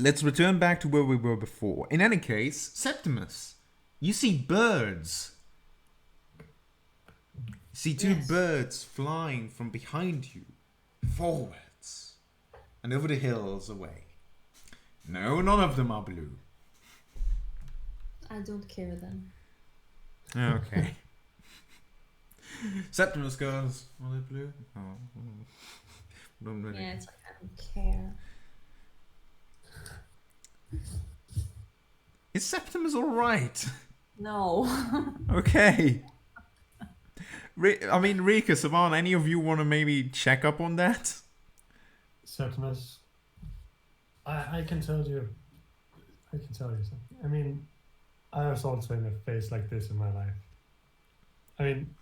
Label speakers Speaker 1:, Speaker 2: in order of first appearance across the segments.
Speaker 1: let's return back to where we were before. In any case, Septimus, you see birds. You see two birds flying from behind you, forwards, and over the hills away. No, none of them are blue.
Speaker 2: I don't care then.
Speaker 1: Okay. Septimus goes, are they blue? Oh, don't really.
Speaker 2: Yeah, it's like I don't care.
Speaker 1: Is Septimus alright?
Speaker 2: No.
Speaker 1: Okay. I mean, Rika, Savan, any of you want to maybe check up on that?
Speaker 3: Septimus, I can tell you something. I mean, I was also in a phase like this in my life. I mean,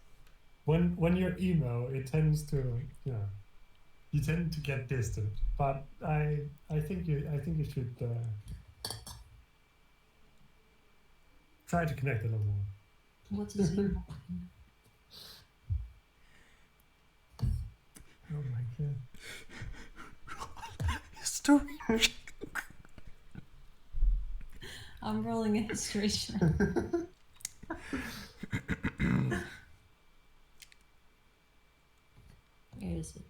Speaker 3: when you're emo, it tends to, you tend to get distant. But I think you should try to connect a little more.
Speaker 2: What is he?
Speaker 3: Oh my god.
Speaker 1: History.
Speaker 2: I'm rolling a history check. Where is it?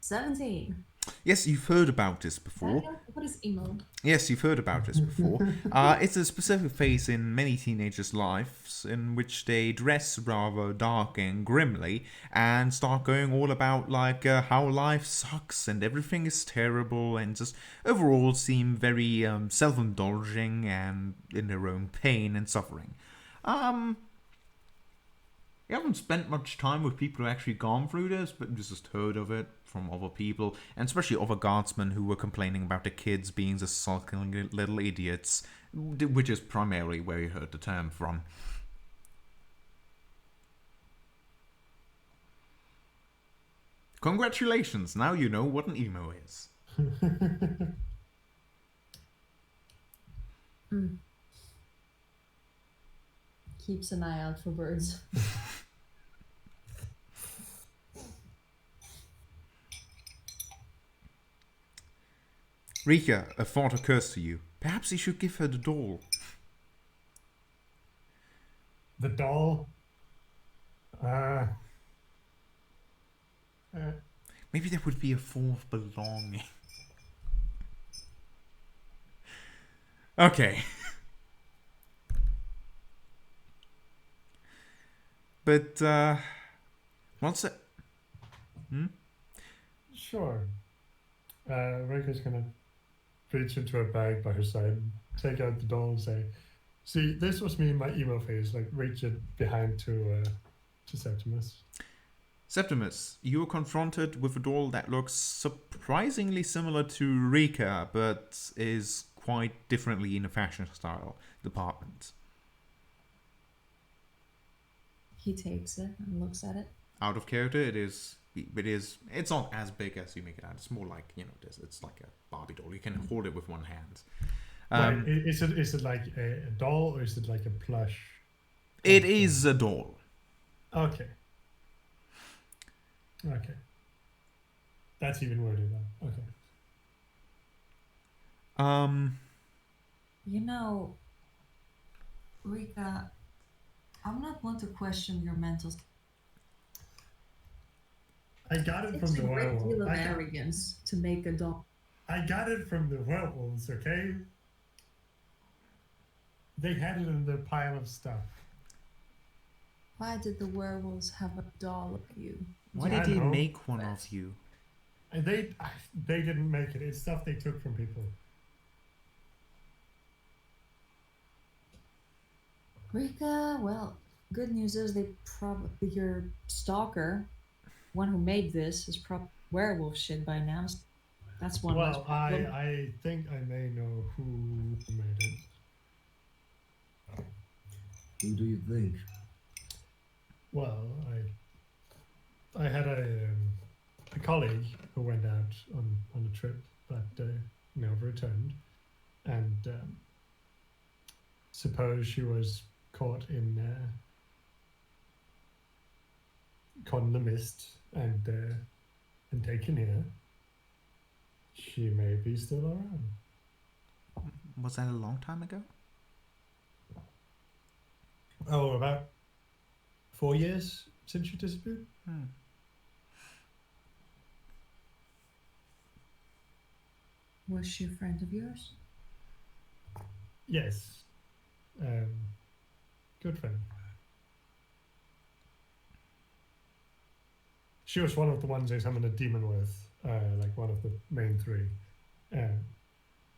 Speaker 2: 17.
Speaker 1: Yes, you've heard about this before.
Speaker 2: What is emo?
Speaker 1: Yes, you've heard about this before. It's a specific phase in many teenagers' lives in which they dress rather dark and grimly and start going all about like how life sucks and everything is terrible and just overall seem very self-indulging and in their own pain and suffering. I haven't spent much time with people who actually gone through this, but just heard of it from other people, and especially other guardsmen who were complaining about the kids being just sulking little idiots, which is primarily where you heard the term from. Congratulations, now you know what an emo is.
Speaker 2: Keeps an eye out for birds.
Speaker 1: Rika, a thought occurs to you. Perhaps you should give her the doll.
Speaker 3: The doll?
Speaker 1: Maybe there would be a form of belonging. Okay. But, once it...
Speaker 3: Sure. Rika's gonna reach into her bag by her side, take out the doll and say, see, this was me in my emo phase, like reach it behind to Septimus.
Speaker 1: Septimus, you are confronted with a doll that looks surprisingly similar to Rika, but is quite differently in the fashion style department.
Speaker 2: He takes it and looks at it.
Speaker 1: Out of character, it's not as big as you make it out. It's more like, it's like a Barbie doll. You can hold it with one hand.
Speaker 3: Wait, is it like a doll or is it like a plush?
Speaker 1: It is a doll.
Speaker 3: Okay. That's even weirder then. Okay.
Speaker 2: Rika, I'm not one to question your mental.
Speaker 3: I got it from
Speaker 2: It's
Speaker 3: the
Speaker 2: a great
Speaker 3: werewolf.
Speaker 2: deal of arrogance to make a doll.
Speaker 3: I got it from the werewolves, okay? They had it in their pile of stuff.
Speaker 2: Why did the werewolves have a doll of you?
Speaker 1: Why did they make one of you?
Speaker 3: And they didn't make it. It's stuff they took from people.
Speaker 2: Rika, well, good news is they probably your stalker, one who made this, is probably werewolf shit by now. That's one.
Speaker 3: Well, I think I may know who made it.
Speaker 4: Who do you think?
Speaker 3: Well, I had a colleague who went out on a trip but never returned, and suppose she was caught in the mist and they can hear. She may be still around.
Speaker 1: Was that a long time ago?
Speaker 3: Oh, about 4 years since she disappeared.
Speaker 2: Was she a friend of yours?
Speaker 3: Yes. Good friend. She was one of the ones I summoned a demon with, like one of the main three.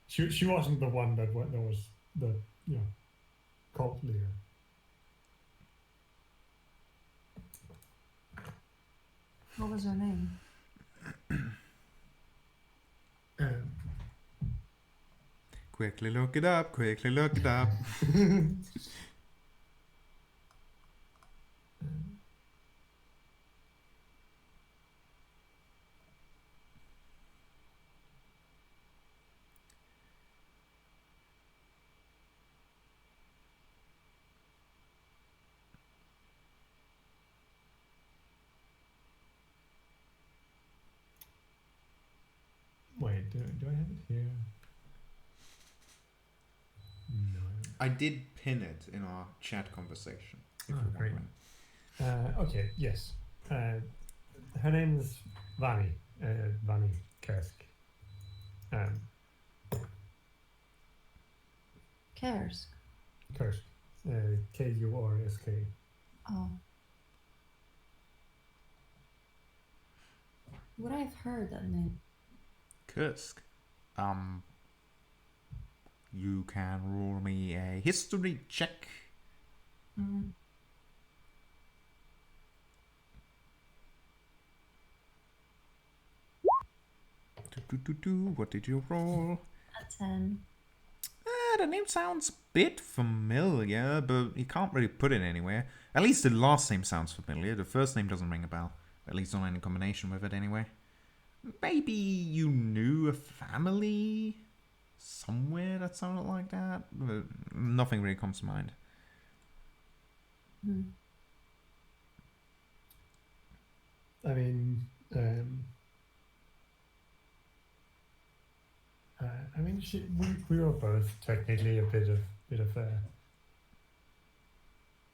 Speaker 3: She wasn't the one that was the cult leader.
Speaker 2: What was her name?
Speaker 1: Quickly look it up. Quickly look it up.
Speaker 3: Wait, do I have it here? No.
Speaker 1: I did pin it in our chat conversation. If
Speaker 3: Oh,
Speaker 1: you're
Speaker 3: great.
Speaker 1: wondering.
Speaker 3: Okay, yes. Her name is Vani. Vani Kersk.
Speaker 2: Kursk.
Speaker 3: Kursk. Kursk.
Speaker 2: Oh. Would I have heard that name?
Speaker 1: Kursk. You can roll me a history check.
Speaker 2: Mm.
Speaker 1: What did you roll?
Speaker 2: A 10.
Speaker 1: The name sounds a bit familiar, but you can't really put it anywhere. At least the last name sounds familiar. The first name doesn't ring a bell. At least not in combination with it anyway. Maybe you knew a family somewhere that sounded like that? But nothing really comes to mind.
Speaker 2: Hmm.
Speaker 3: I mean, we were both technically a bit of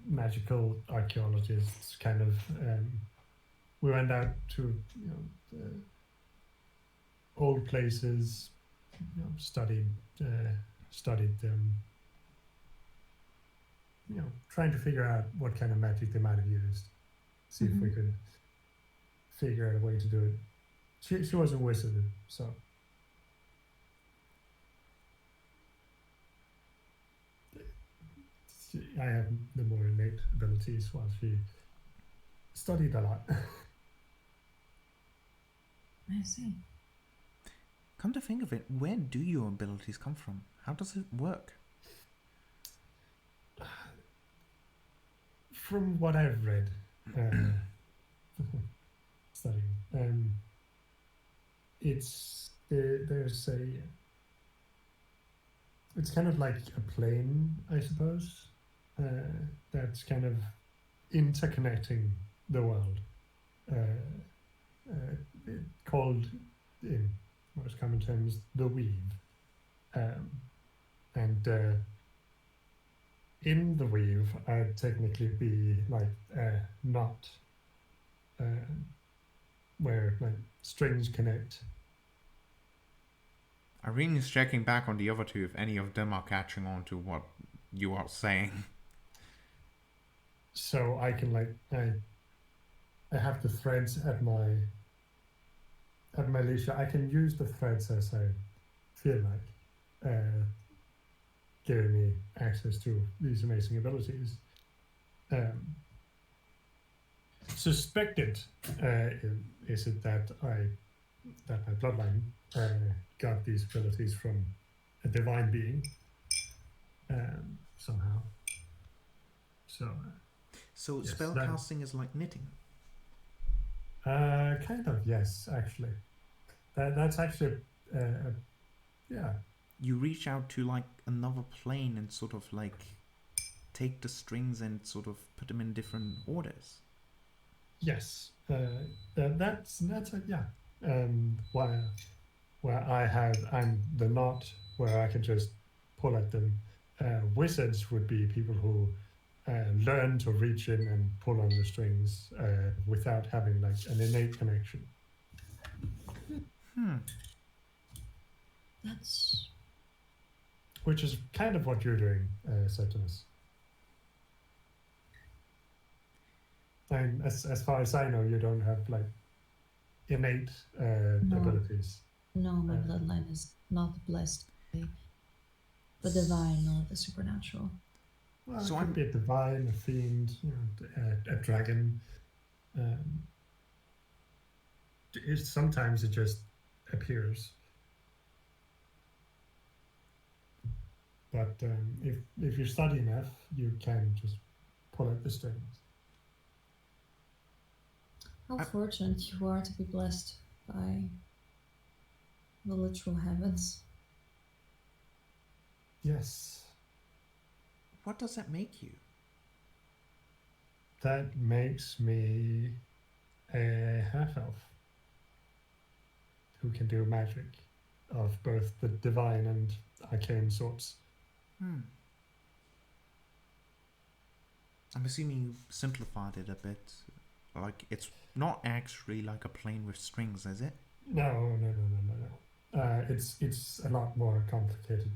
Speaker 3: magical archaeologists. Kind of, we went out to the old places, studied them. Trying to figure out what kind of magic they might have used. See if we could figure out a way to do it. She was a wizard, so. I have the more innate abilities while she studied a lot.
Speaker 2: I see.
Speaker 1: Come to think of it, where do your abilities come from? How does it work?
Speaker 3: From what I've read, studying, it's kind of like a plane, I suppose, that's kind of interconnecting the world, called, in most common terms, the weave. And in the weave, I'd technically be like a knot, where like strings connect.
Speaker 1: Irene is checking back on the other two if any of them are catching on to what you are saying.
Speaker 3: So I can I have the threads at my leisure. I can use the threads as I feel like, giving me access to these amazing abilities. Suspected is it that my bloodline got these abilities from a divine being, somehow.
Speaker 1: So
Speaker 3: Yes,
Speaker 1: spellcasting is like knitting.
Speaker 3: Kind of, yes, actually. That's actually, yeah.
Speaker 1: You reach out to like another plane and sort of like take the strings and sort of put them in different orders.
Speaker 3: Yes. That's a, yeah. Where I'm the knot where I can just pull at them. Wizards would be people who learn to reach in and pull on the strings without having like an innate connection,
Speaker 2: That's
Speaker 3: which is kind of what you're doing, Septimus. And as far as I know, you don't have like innate
Speaker 2: No.
Speaker 3: abilities.
Speaker 2: no, my bloodline is not blessed by the divine or the supernatural.
Speaker 3: Well,
Speaker 1: So
Speaker 3: it could
Speaker 1: I'm-
Speaker 3: be a divine, a fiend, you know, a dragon. Sometimes it just appears. But if you study enough, you can just pull at the strings.
Speaker 2: How fortunate you are to be blessed by the literal heavens.
Speaker 3: Yes,
Speaker 1: What does that make you?
Speaker 3: that makes me a half-elf who can do magic of both the divine and arcane sorts.
Speaker 1: I'm assuming you simplified it a bit. Like, it's not actually like a plane with strings, is it?
Speaker 3: No. It's a lot more complicated.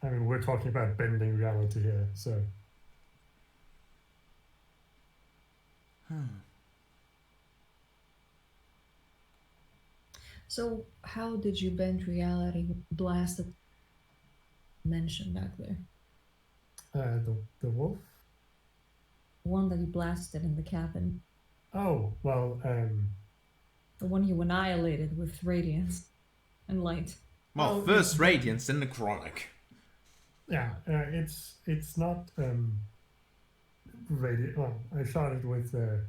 Speaker 3: I mean, we're talking about bending reality here, so.
Speaker 2: So, how did you bend reality with the blasted mention back there?
Speaker 3: The wolf?
Speaker 2: The one that you blasted in the cabin.
Speaker 3: Oh, well,
Speaker 2: The one you annihilated with radiance and light.
Speaker 1: Well,
Speaker 3: Well,
Speaker 1: first
Speaker 3: it-
Speaker 1: Radiance, then Necrotic.
Speaker 3: yeah, it's not well, I shot it with a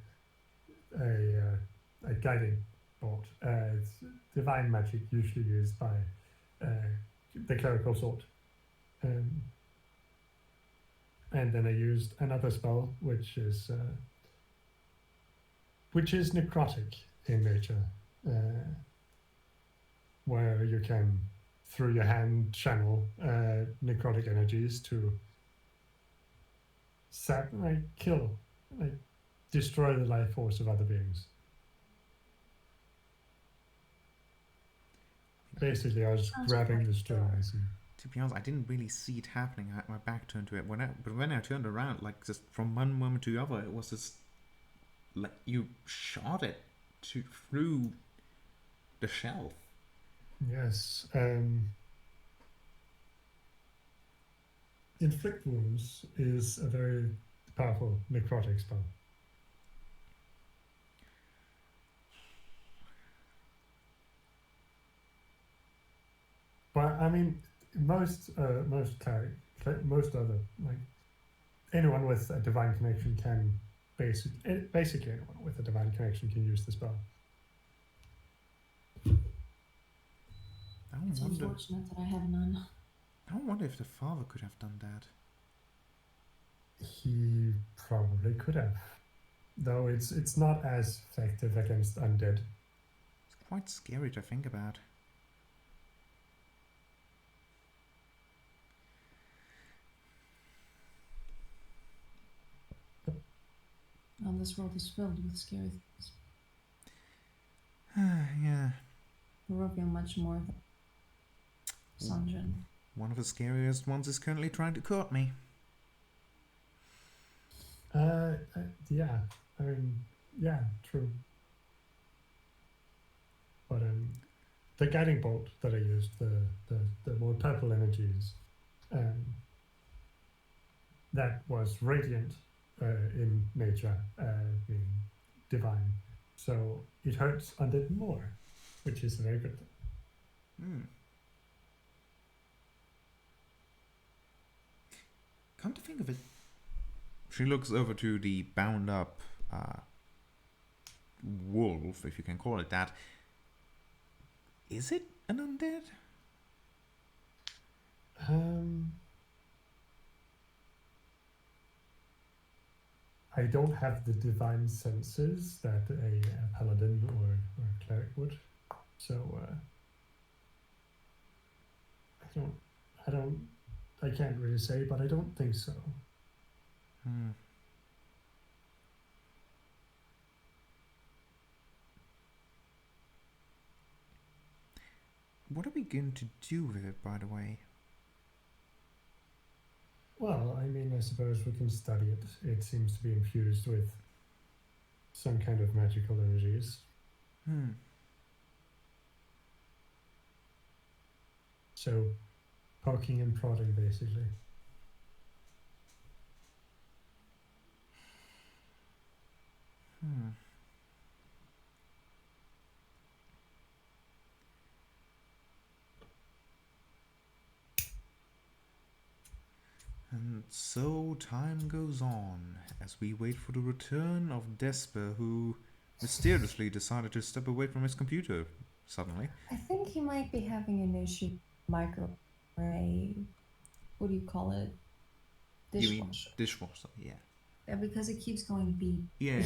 Speaker 3: guiding bolt. It's divine magic usually used by the clerical sort. And then I used another spell, which is necrotic in nature, where you can, through your hand, channel necrotic energies to kill, destroy the life force of other beings. Basically, I was
Speaker 2: Sounds
Speaker 3: grabbing
Speaker 2: quite
Speaker 3: the strings. And,
Speaker 1: To be honest, I didn't really see it happening. I had my back turned to it. But when I turned around, like, just from one moment to the other, it was just like you shot it through the shelf.
Speaker 3: yes. Inflict wounds is a very powerful necrotic spell. But I mean, most other like anyone with a divine connection can basically anyone with a divine connection can use the spell.
Speaker 2: It's unfortunate that I have none.
Speaker 1: I wonder if the father could have done that.
Speaker 3: He probably could have, though it's not as effective against undead.
Speaker 1: It's quite scary to think about.
Speaker 2: And this world is filled with scary things.
Speaker 1: Yeah.
Speaker 2: We're working much more than Sanjin.
Speaker 1: One of the scariest ones is currently trying to court me.
Speaker 3: Yeah, I mean, yeah, true. But the guiding bolt that I used, the more purple energies, that was radiant in nature, being divine. So it hurts undead more, which is a very good thing.
Speaker 1: Come to think of it, she looks over to the bound up wolf, if you can call it that. Is it an undead?
Speaker 3: I don't have the divine senses that a paladin or a cleric would. So I can't really say, but I don't think so.
Speaker 1: Hmm. What are we going to do with it, by the way?
Speaker 3: Well, I mean, I suppose we can study it. It seems to be infused with some kind of magical energies.
Speaker 1: Hmm.
Speaker 3: So, poking and prodding, basically.
Speaker 1: Hmm. And so time goes on as we wait for the return of Desper, who mysteriously decided to step away from his computer suddenly.
Speaker 2: I think he might be having an issue micro or a what do you call it?
Speaker 1: You mean
Speaker 2: Dishwasher.
Speaker 1: dishwasher? Yeah.
Speaker 2: Yeah, because it keeps going beep.
Speaker 1: Yeah,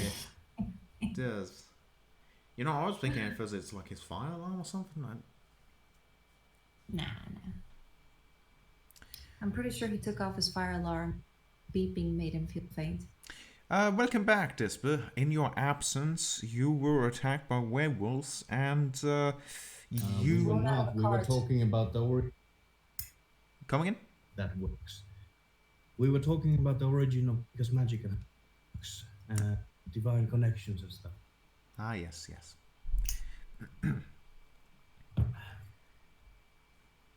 Speaker 1: it does. You know, I was thinking at first it's like his fire alarm or something.
Speaker 2: Nah. I'm pretty sure he took off his fire alarm. Beeping made him feel faint.
Speaker 1: Welcome back, Desper. In your absence, you were attacked by werewolves, and
Speaker 4: We
Speaker 1: you
Speaker 4: were
Speaker 2: Roll out
Speaker 4: not.
Speaker 2: a
Speaker 4: We were
Speaker 2: card.
Speaker 4: talking about the
Speaker 1: coming in.
Speaker 4: that works. We were talking about the origin of because magic works, divine connections and stuff.
Speaker 1: Ah, yes, yes.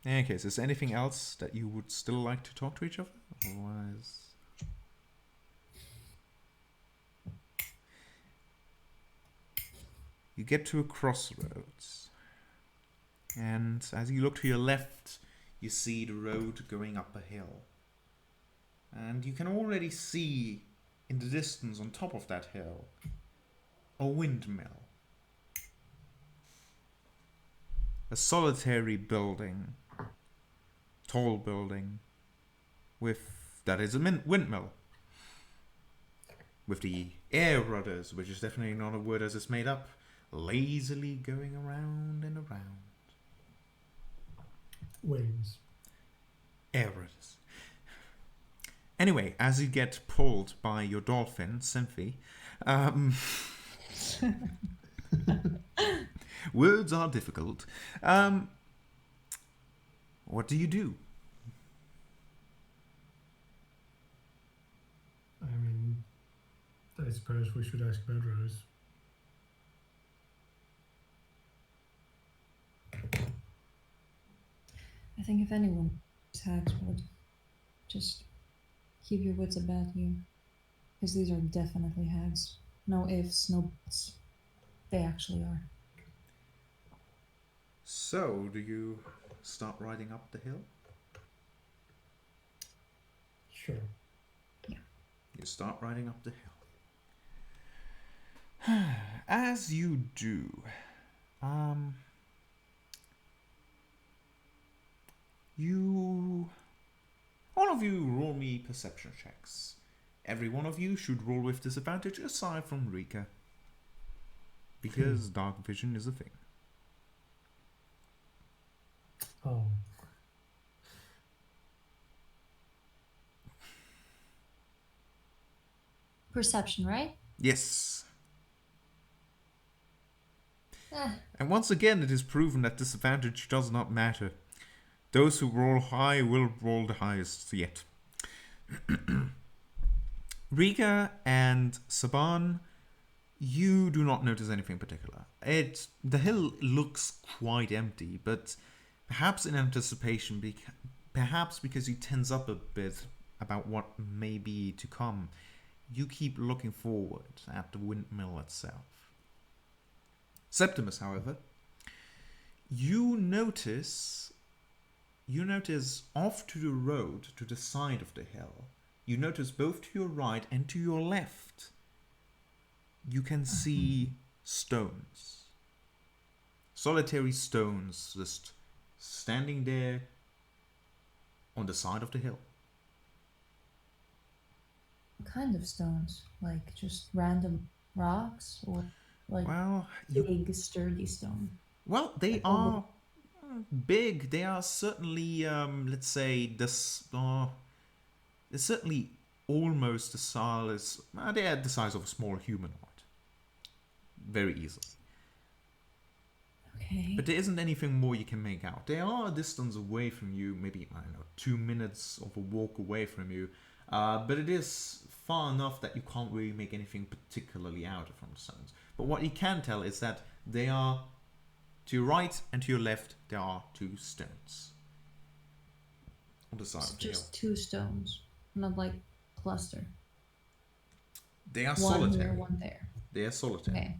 Speaker 1: In any case, is there anything else that you would still like to talk to each other? Otherwise, you get to a crossroads, and as you look to your left, you see the road going up a hill. And you can already see in the distance on top of that hill a windmill. A solitary building, tall building, that is a windmill. With the air rudders, which is definitely not a word as it's made up, lazily going around and around.
Speaker 3: Wings.
Speaker 1: Air rudders. Anyway, as you get pulled by your dolphin, Symphy, words are difficult. What do you do?
Speaker 3: I mean, I suppose we should ask about Rose.
Speaker 2: I think if anyone hags would just keep your wits about you. Because these are definitely hags. No ifs, no buts. They actually are.
Speaker 1: So, do you start riding up the hill?
Speaker 3: Sure.
Speaker 1: You start riding up the hill. As you do, all of you roll me perception checks. Every one of you should roll with disadvantage aside from Rika. Because dark vision is a thing.
Speaker 3: Oh.
Speaker 2: Perception, right?
Speaker 1: Yes.
Speaker 2: Eh,
Speaker 1: And once again, it is proven that disadvantage does not matter. Those who roll high will roll the highest yet. Rika and Saban, you do not notice anything particular. The hill looks quite empty, but perhaps in anticipation, perhaps because you tense up a bit about what may be to come, you keep looking forward at the windmill itself. Septimus, however, you notice off to the road, to the side of the hill, you notice both to your right and to your left, you can see stones. Solitary stones just standing there on the side of the hill.
Speaker 2: What kind of stones? Like just random rocks or like
Speaker 1: Well,
Speaker 2: big sturdy stone?
Speaker 1: they
Speaker 2: Like
Speaker 1: are big. They are certainly, let's say, they're certainly almost the size. They are the size of a small humanoid, very easily.
Speaker 2: okay.
Speaker 1: But there isn't anything more you can make out. They are a distance away from you, maybe, I don't know, 2 minutes of a walk away from you. But it is far enough that you can't really make anything particularly out from the stones. But what you can tell is that they are to your right and to your left, there are 2 stones on the side
Speaker 2: So
Speaker 1: of the hill.
Speaker 2: just 2 stones, not like cluster.
Speaker 1: They are
Speaker 2: One here,
Speaker 1: solitary.
Speaker 2: one there.
Speaker 1: They are solitary.
Speaker 2: Okay.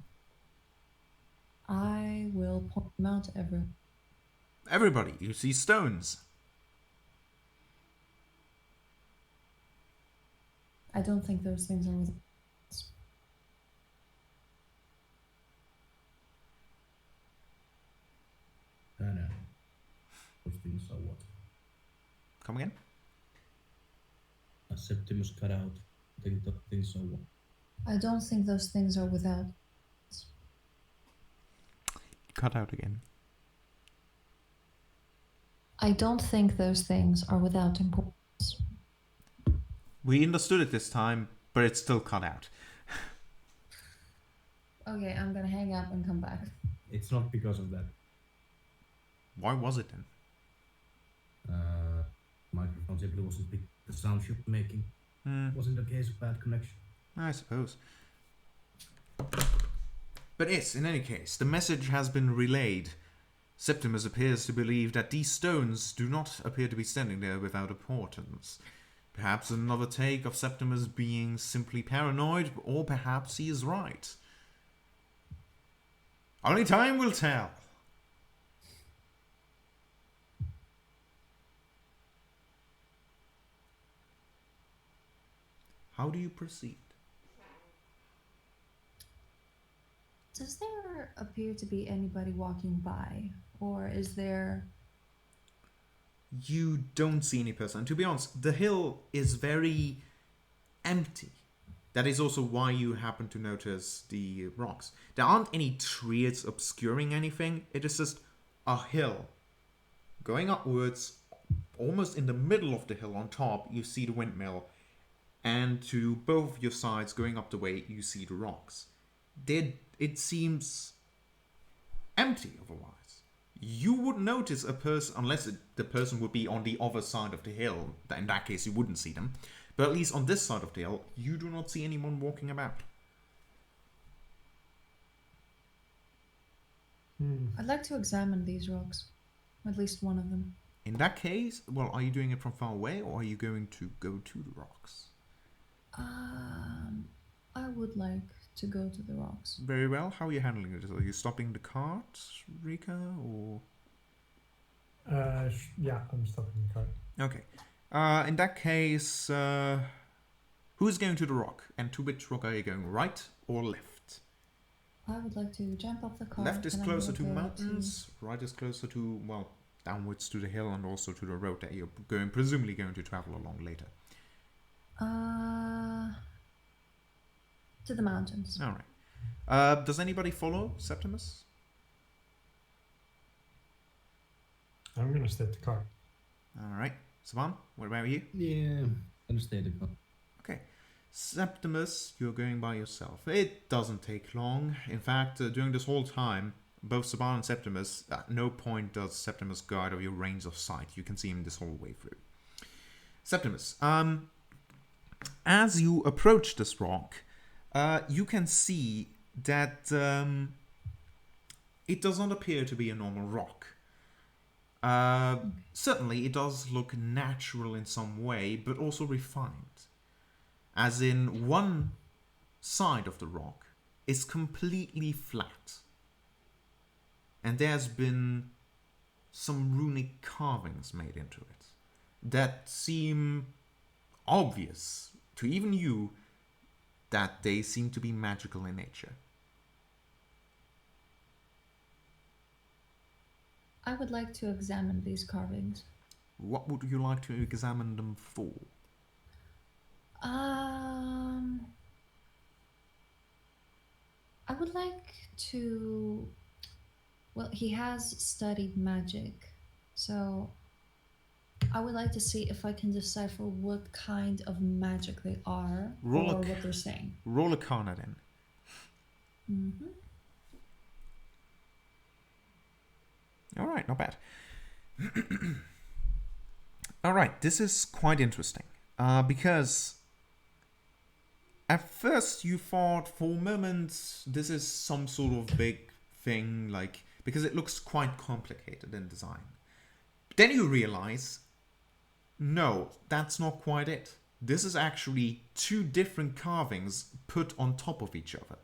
Speaker 2: I will point them out to everyone.
Speaker 1: Everybody, you see stones.
Speaker 2: I don't think those things are with us.
Speaker 4: And those things are what?
Speaker 1: Come again?
Speaker 4: Septimus cut out. I think those things are what?
Speaker 2: I don't think those things are without.
Speaker 1: Cut out again.
Speaker 2: I don't think those things are without importance.
Speaker 1: We understood it this time, but it's still cut out.
Speaker 2: Okay, I'm gonna hang up and come back.
Speaker 4: It's not because of that.
Speaker 1: Why was it then?
Speaker 4: Microphone simply wasn't big. The sound you were making wasn't a case of bad connection.
Speaker 1: I suppose. But yes, in any case, the message has been relayed. Septimus appears to believe that these stones do not appear to be standing there without importance. Perhaps another take of Septimus being simply paranoid, or perhaps he is right. Only time will tell. How do you proceed?
Speaker 2: Does there appear to be anybody walking by? Or is there...
Speaker 1: You don't see any person. To be honest, the hill is very empty. That is also why you happen to notice the rocks. There aren't any trees obscuring anything. It is just a hill going upwards. Almost in the middle of the hill on top, you see the windmill. And to both your sides going up the way, you see the rocks. It seems empty otherwise. You wouldn't notice a person unless the person would be on the other side of the hill. In that case, you wouldn't see them. But at least on this side of the hill, you do not see anyone walking about.
Speaker 2: I'd like to examine these rocks. At least one of them.
Speaker 1: In that case, well, are you doing it from far away or are you going to go to the rocks?
Speaker 2: I would like to go to the rocks.
Speaker 1: Very well. How are you handling it? Are you stopping the cart, Rika, or...?
Speaker 3: Yeah, I'm stopping the car.
Speaker 1: Okay. In that case, who's going to the rock? And to which rock are you going, right or left?
Speaker 2: I would like to jump off the car.
Speaker 1: Left is
Speaker 2: and I
Speaker 1: closer
Speaker 2: will
Speaker 1: to
Speaker 2: go
Speaker 1: mountains, right is closer to, well, downwards to the hill and also to the road that you're presumably going to travel along later.
Speaker 2: To the mountains.
Speaker 1: All right. Does anybody follow Septimus?
Speaker 3: I'm gonna stay at the car.
Speaker 1: All right. Saban, what about you?
Speaker 4: Yeah, I'll stay at the car.
Speaker 1: Okay. Septimus, you're going by yourself. It doesn't take long. In fact, during this whole time, both Saban and Septimus, at no point does Septimus go out of your range of sight. You can see him this whole way through. Septimus, as you approach this rock, you can see that it does not appear to be a normal rock. Certainly, it does look natural in some way, but also refined. As in, one side of the rock is completely flat. And there's been some runic carvings made into it that seem obvious to even you that they seem to be magical in nature.
Speaker 2: I would like to examine these carvings.
Speaker 1: What would you like to examine them for?
Speaker 2: I would like to. Well, he has studied magic, so I would like to see if I can decipher what kind of magic they are
Speaker 1: Roll
Speaker 2: or
Speaker 1: a,
Speaker 2: what they're saying.
Speaker 1: roll Arcana then.
Speaker 2: Mm-hmm.
Speaker 1: All right, not bad. All right, this is quite interesting because at first you thought for a moment this is some sort of big thing, like because it looks quite complicated in design. Then you realize, no, that's not quite it. This is actually two different carvings put on top of each other.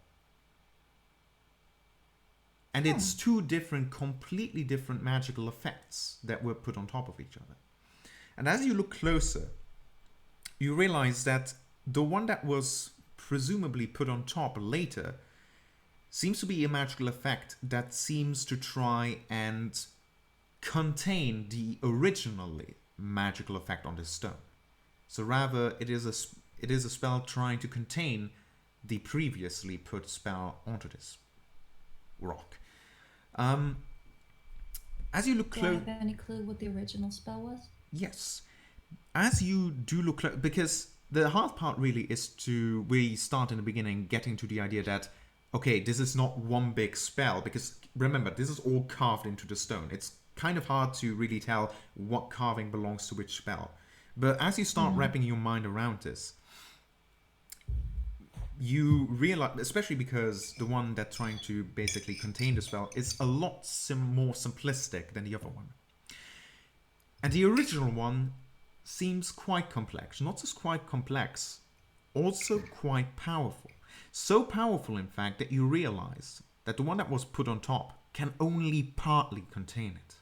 Speaker 1: And it's two different, completely different magical effects that were put on top of each other. And as you look closer, you realize that the one that was presumably put on top later seems to be a magical effect that seems to try and contain the originally magical effect on this stone. So rather, it is a spell trying to contain the previously put spell onto this rock. As you look
Speaker 2: Do I
Speaker 1: close,
Speaker 2: have any clue what the original spell was?
Speaker 1: yes. As you do look close, because the hard part really is to really start in the beginning, getting to the idea that, okay, this is not one big spell, because remember, this is all carved into the stone. It's kind of hard to really tell what carving belongs to which spell. But as you start wrapping your mind around this, you realize, especially because the one that's trying to basically contain the spell is a lot more simplistic than the other one. And the original one seems quite complex. Not just quite complex, also quite powerful. So powerful, in fact, that you realize that the one that was put on top can only partly contain it.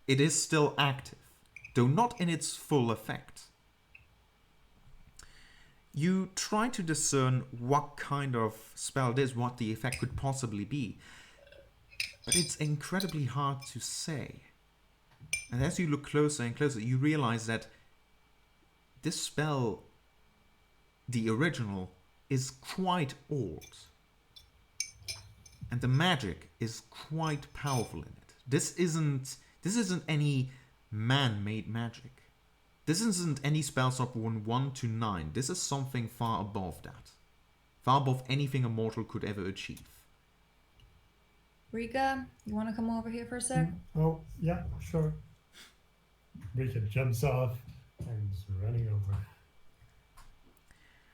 Speaker 1: It is still active, though not in its full effect. You try to discern what kind of spell it is, what the effect could possibly be, but it's incredibly hard to say. And as you look closer and closer, you realize that this spell, the original, is quite old. And the magic is quite powerful in it. This isn't any man-made magic. This isn't any spell stop from 1 to 9. This is something far above that. Far above anything a mortal could ever achieve.
Speaker 2: Rika, you want to come over here for a sec?
Speaker 3: Oh, yeah, sure. Rika jumps off and is running over.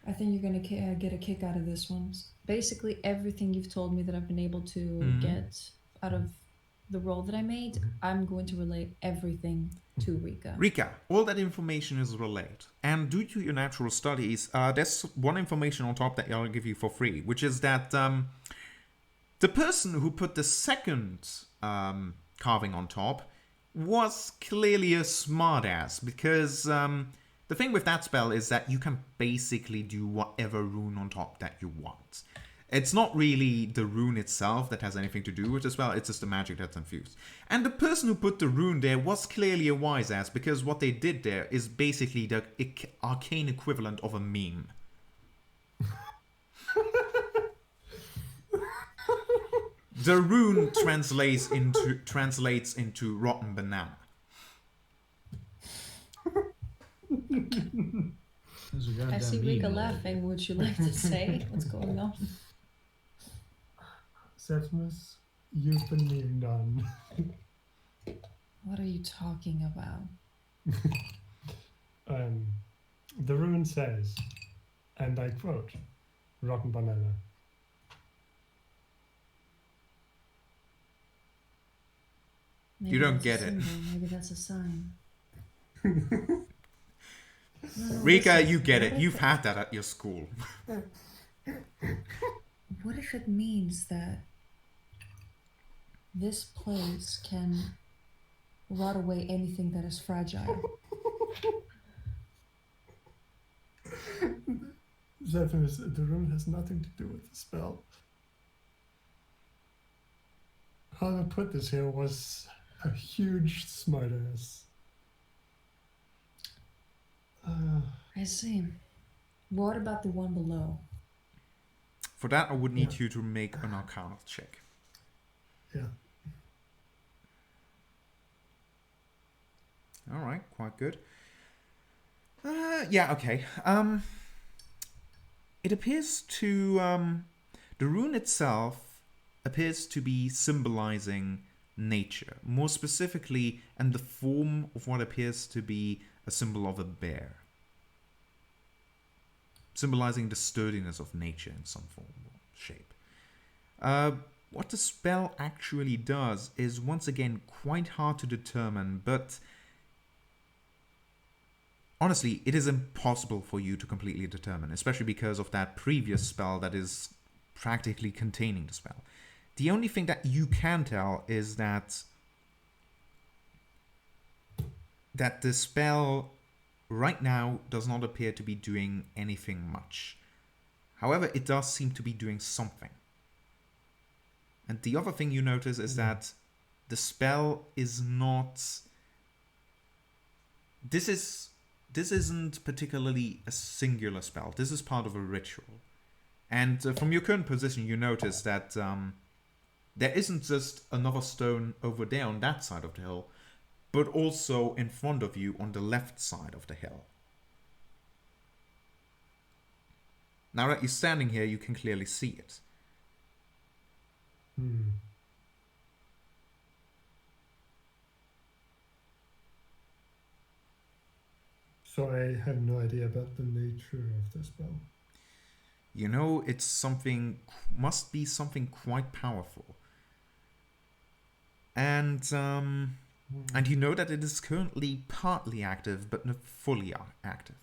Speaker 2: I think you're going to get a kick out of this one. Basically, everything you've told me that I've been able to get out of the roll that I made, I'm going to relay everything to Rika.
Speaker 1: Rika, all that information is relayed. And due to your natural studies, there's one information on top that I'll give you for free, which is that the person who put the second carving on top was clearly a smartass, because the thing with that spell is that you can basically do whatever rune on top that you want. It's not really the rune itself that has anything to do with the spell, it's just the magic that's infused. And the person who put the rune there was clearly a wise ass, because what they did there is basically the arcane equivalent of a meme. The rune translates into rotten banana.
Speaker 2: I see Rika laughing. Would you like to say what's going on?
Speaker 3: Septimus, you've been memed on.
Speaker 2: What are you talking about?
Speaker 3: The rune says, and I quote, rotten banana.
Speaker 2: Maybe
Speaker 1: You don't
Speaker 2: that's a
Speaker 1: get it.
Speaker 2: symbol. Maybe that's a sign. No,
Speaker 1: Rika,
Speaker 2: listen,
Speaker 1: you get
Speaker 2: what
Speaker 1: it.
Speaker 2: if
Speaker 1: You've had that at your school.
Speaker 2: What if it means that this place can rot away anything that is fragile?
Speaker 3: Septimus, the rune has nothing to do with the spell. Whoever put this here was a huge smartass.
Speaker 2: I see. What about the one below?
Speaker 1: For that, I would need
Speaker 3: Yeah.
Speaker 1: you to make an Arcana check.
Speaker 3: Yeah.
Speaker 1: All right, quite good. Yeah, okay. It appears to the rune itself appears to be symbolizing nature, more specifically, in the form of what appears to be a symbol of a bear, symbolizing the sturdiness of nature in some form or shape. What the spell actually does is once again quite hard to determine, but honestly, it is impossible for you to completely determine, especially because of that previous spell that is practically containing the spell. The only thing that you can tell is that the spell right now does not appear to be doing anything much. However, it does seem to be doing something. And the other thing you notice is that the spell is not... This isn't particularly a singular spell. This is part of a ritual. And from your current position, you notice that there isn't just another stone over there on that side of the hill, but also in front of you on the left side of the hill. Now that you're standing here, you can clearly see it.
Speaker 3: So I have no idea about the nature of the spell.
Speaker 1: You know, it's something, must be something quite powerful. And you know that it is currently partly active, but not fully active.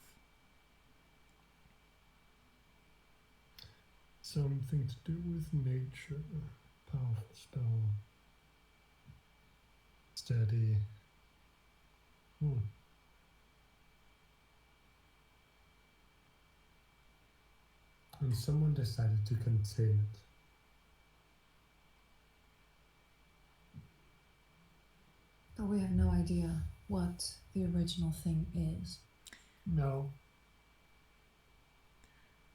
Speaker 3: Something to do with nature. Powerful spell. Steady. And someone decided to contain it.
Speaker 2: But we have no idea what the original thing is.
Speaker 3: No.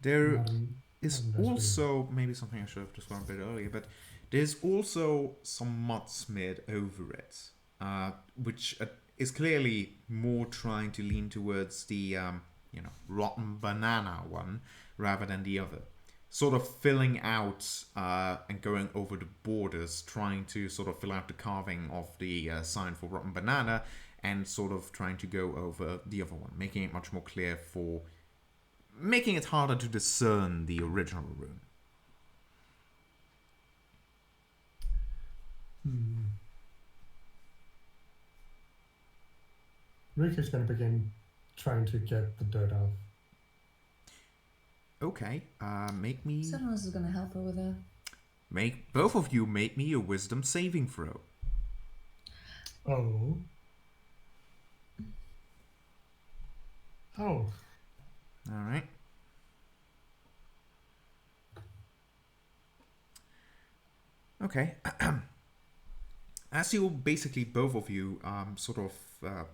Speaker 1: There
Speaker 3: Is
Speaker 1: is also, maybe something I should have described a bit earlier, but there's also some mud smeared over it, which is clearly more trying to lean towards the, rotten banana one rather than the other. Sort of filling out and going over the borders, trying to sort of fill out the carving of the sign for rotten banana, and sort of trying to go over the other one, making it much more clear making it harder to discern the original rune.
Speaker 3: Rick is going to begin trying to get the dirt off.
Speaker 1: Okay, make me...
Speaker 2: Someone else is going to help her with that.
Speaker 1: Both of you make me a wisdom saving throw.
Speaker 3: Oh. Oh.
Speaker 1: Alright. Okay. As you basically, both of you, sort of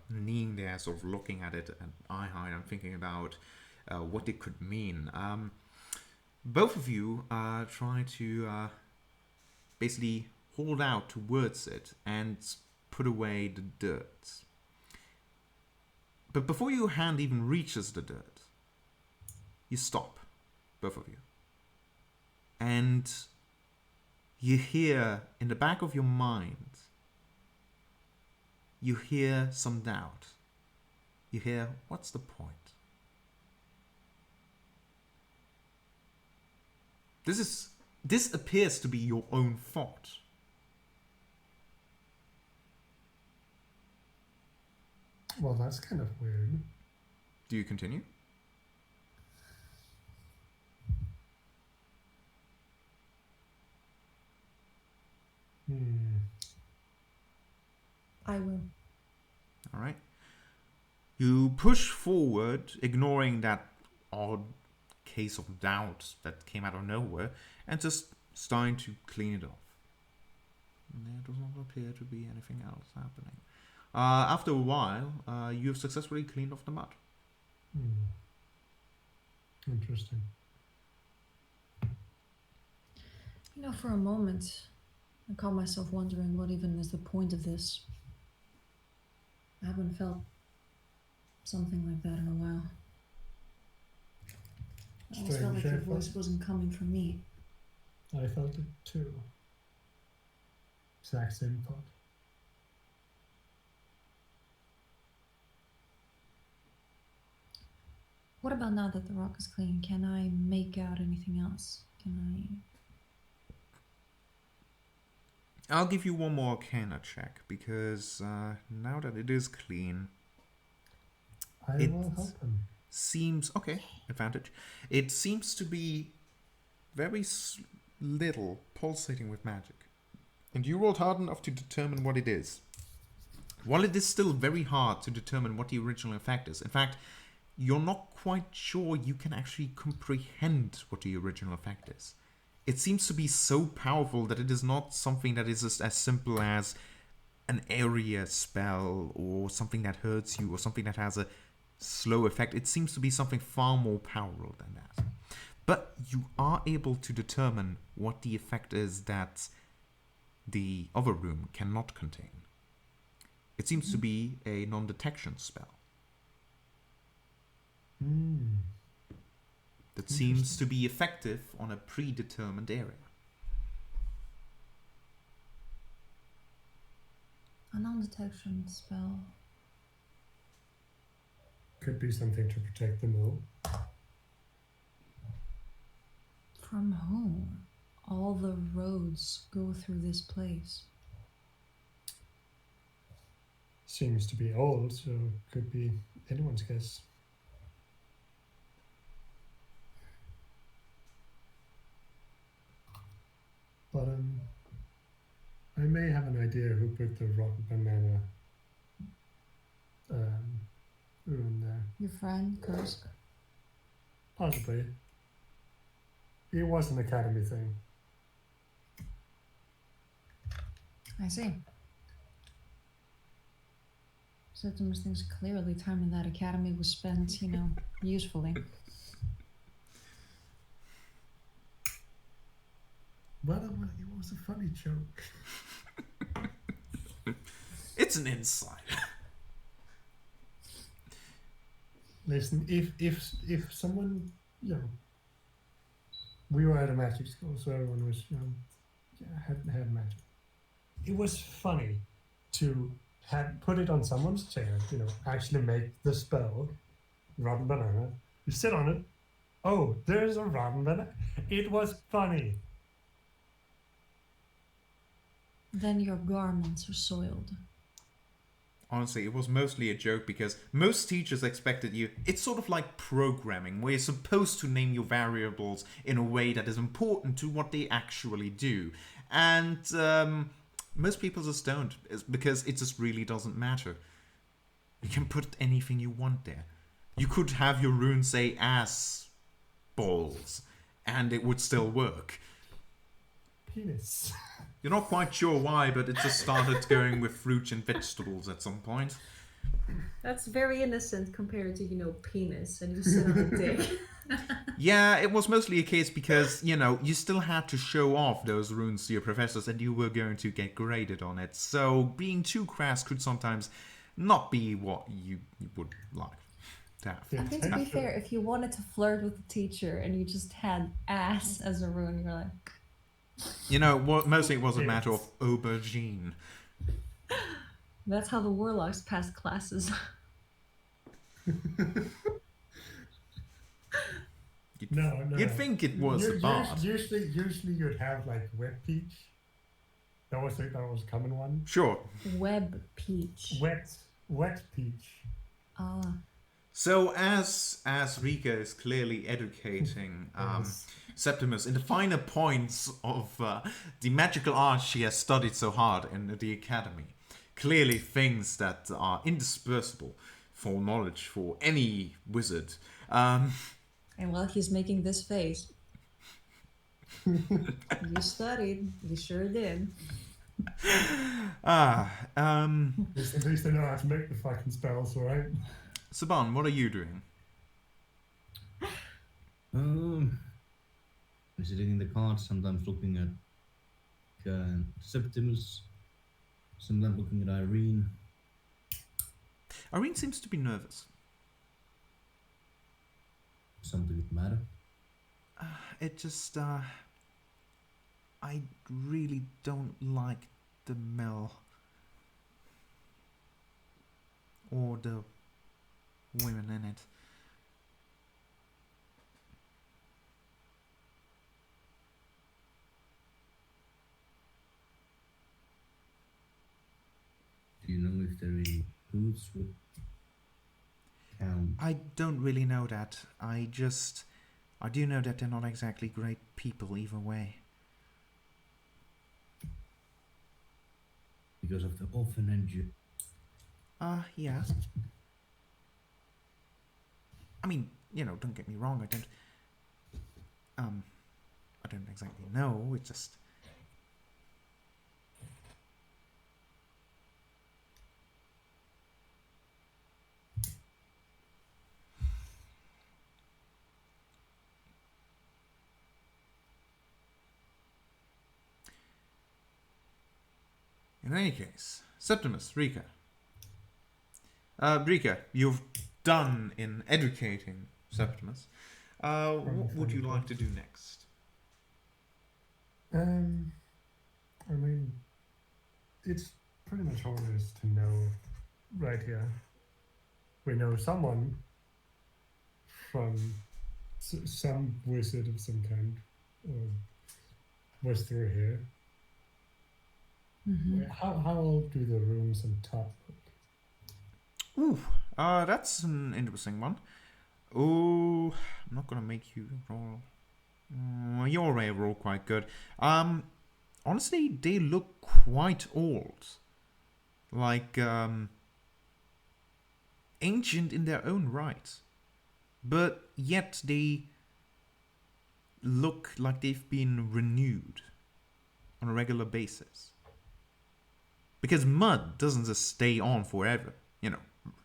Speaker 1: kneeling there, sort of looking at it and eye high and thinking about what it could mean. Both of you try to basically hold out towards it and put away the dirt. But before your hand even reaches the dirt, you stop, both of you. And you hear, in the back of your mind, you hear some doubt. You hear, what's the point? This appears to be your own thought.
Speaker 3: Well, that's kind of weird.
Speaker 1: Do you continue?
Speaker 2: I will.
Speaker 1: All right. You push forward, ignoring that odd case of doubt that came out of nowhere, and just starting to clean it off. And there does not appear to be anything else happening. After a while, you've successfully cleaned off the mud.
Speaker 3: Interesting.
Speaker 2: You know, for a moment, I caught myself wondering what even is the point of this. I haven't felt something like that in a while. I always felt like your voice wasn't coming from me.
Speaker 3: I felt it too. Exact same thought.
Speaker 2: What about now that the rock is clean? Can I make out anything else? Can
Speaker 1: I'll give you one more Arcana check, because now that it is clean,
Speaker 3: I
Speaker 1: It-
Speaker 3: will help him.
Speaker 1: seems... Okay, advantage. It seems to be very little pulsating with magic. And you rolled hard enough to determine what it is. While it is still very hard to determine what the original effect is, in fact, you're not quite sure you can actually comprehend what the original effect is. It seems to be so powerful that it is not something that is just as simple as an area spell or something that hurts you or something that has a slow effect. It seems to be something far more powerful than that. But you are able to determine what the effect is that the other room cannot contain. It seems to be a non-detection spell that seems to be effective on a predetermined area.
Speaker 2: a non-detection spell?
Speaker 3: Could be something to protect the mill.
Speaker 2: From whom? All the roads go through this place.
Speaker 3: Seems to be old, so could be anyone's guess. But I may have an idea who put the rotten banana rune there.
Speaker 2: Your friend, Kursk?
Speaker 3: Possibly. It was an academy thing.
Speaker 2: I see. Septimus thinks clearly time in that academy was spent, you know, usefully.
Speaker 3: But it was a funny joke.
Speaker 1: It's an insight.
Speaker 3: Listen, if someone, you know, we were at a magic school, so everyone was, you know, had magic. It was funny to put it on someone's chair, you know, actually make the spell, rotten banana. You sit on it. Oh, there's a rotten banana. It was funny.
Speaker 2: Then your garments are soiled.
Speaker 1: Honestly, it was mostly a joke because most teachers expected you... It's sort of like programming, where you're supposed to name your variables in a way that is important to what they actually do. And most people just don't, because it just really doesn't matter. You can put anything you want there. You could have your rune say ass balls, and it would still work.
Speaker 3: Penis.
Speaker 1: You're not quite sure why, but it just started going with fruits and vegetables at some point.
Speaker 2: That's very innocent compared to, you know, penis, and you sit on a dick.
Speaker 1: Yeah, it was mostly a case because, you know, you still had to show off those runes to your professors and you were going to get graded on it. So being too crass could sometimes not be what you would like to have.
Speaker 3: Yeah.
Speaker 2: I think to be fair, if you wanted to flirt with the teacher and you just had ass as a rune, you're like...
Speaker 1: You know, mostly it was a matter of aubergine.
Speaker 2: That's how the warlocks passed classes.
Speaker 3: No.
Speaker 1: You'd think it was a bard.
Speaker 3: Usually you'd have like wet peach. That was a common one.
Speaker 1: Sure.
Speaker 2: Web peach.
Speaker 3: Wet peach.
Speaker 2: Ah.
Speaker 1: So as Rika is clearly educating Septimus in the finer points of the magical art she has studied so hard in the academy, clearly things that are indispensable for knowledge for any wizard.
Speaker 2: And while he's making this face, you studied. You sure did.
Speaker 3: At least they know how to make the fucking spells, right?
Speaker 1: Saban, what are you doing?
Speaker 4: Sitting in the cart, sometimes looking at Septimus, sometimes looking at Irene.
Speaker 1: Irene seems to be nervous.
Speaker 4: Something the matter.
Speaker 1: It just, I really don't like the mill. Or the women in it.
Speaker 4: Do you know if there are any booths with count?
Speaker 1: I don't really know that. I do know that they're not exactly great people either way.
Speaker 4: Because of the orphanage.
Speaker 1: Yeah. I mean, don't get me wrong, I don't exactly know, it's just... In any case, Septimus, Rika. Rika, you've done in educating Septimus. What would you like to do next?
Speaker 3: I mean, it's pretty much all there is to know right here. We know someone from some wizard of some kind was through here. How old do the rooms on top look?
Speaker 1: Ooh, that's an interesting one. Oh, I'm not gonna make you roll. You already roll quite good. Honestly, they look quite old. Like, ancient in their own right. But yet they look like they've been renewed on a regular basis. Because mud doesn't just stay on forever.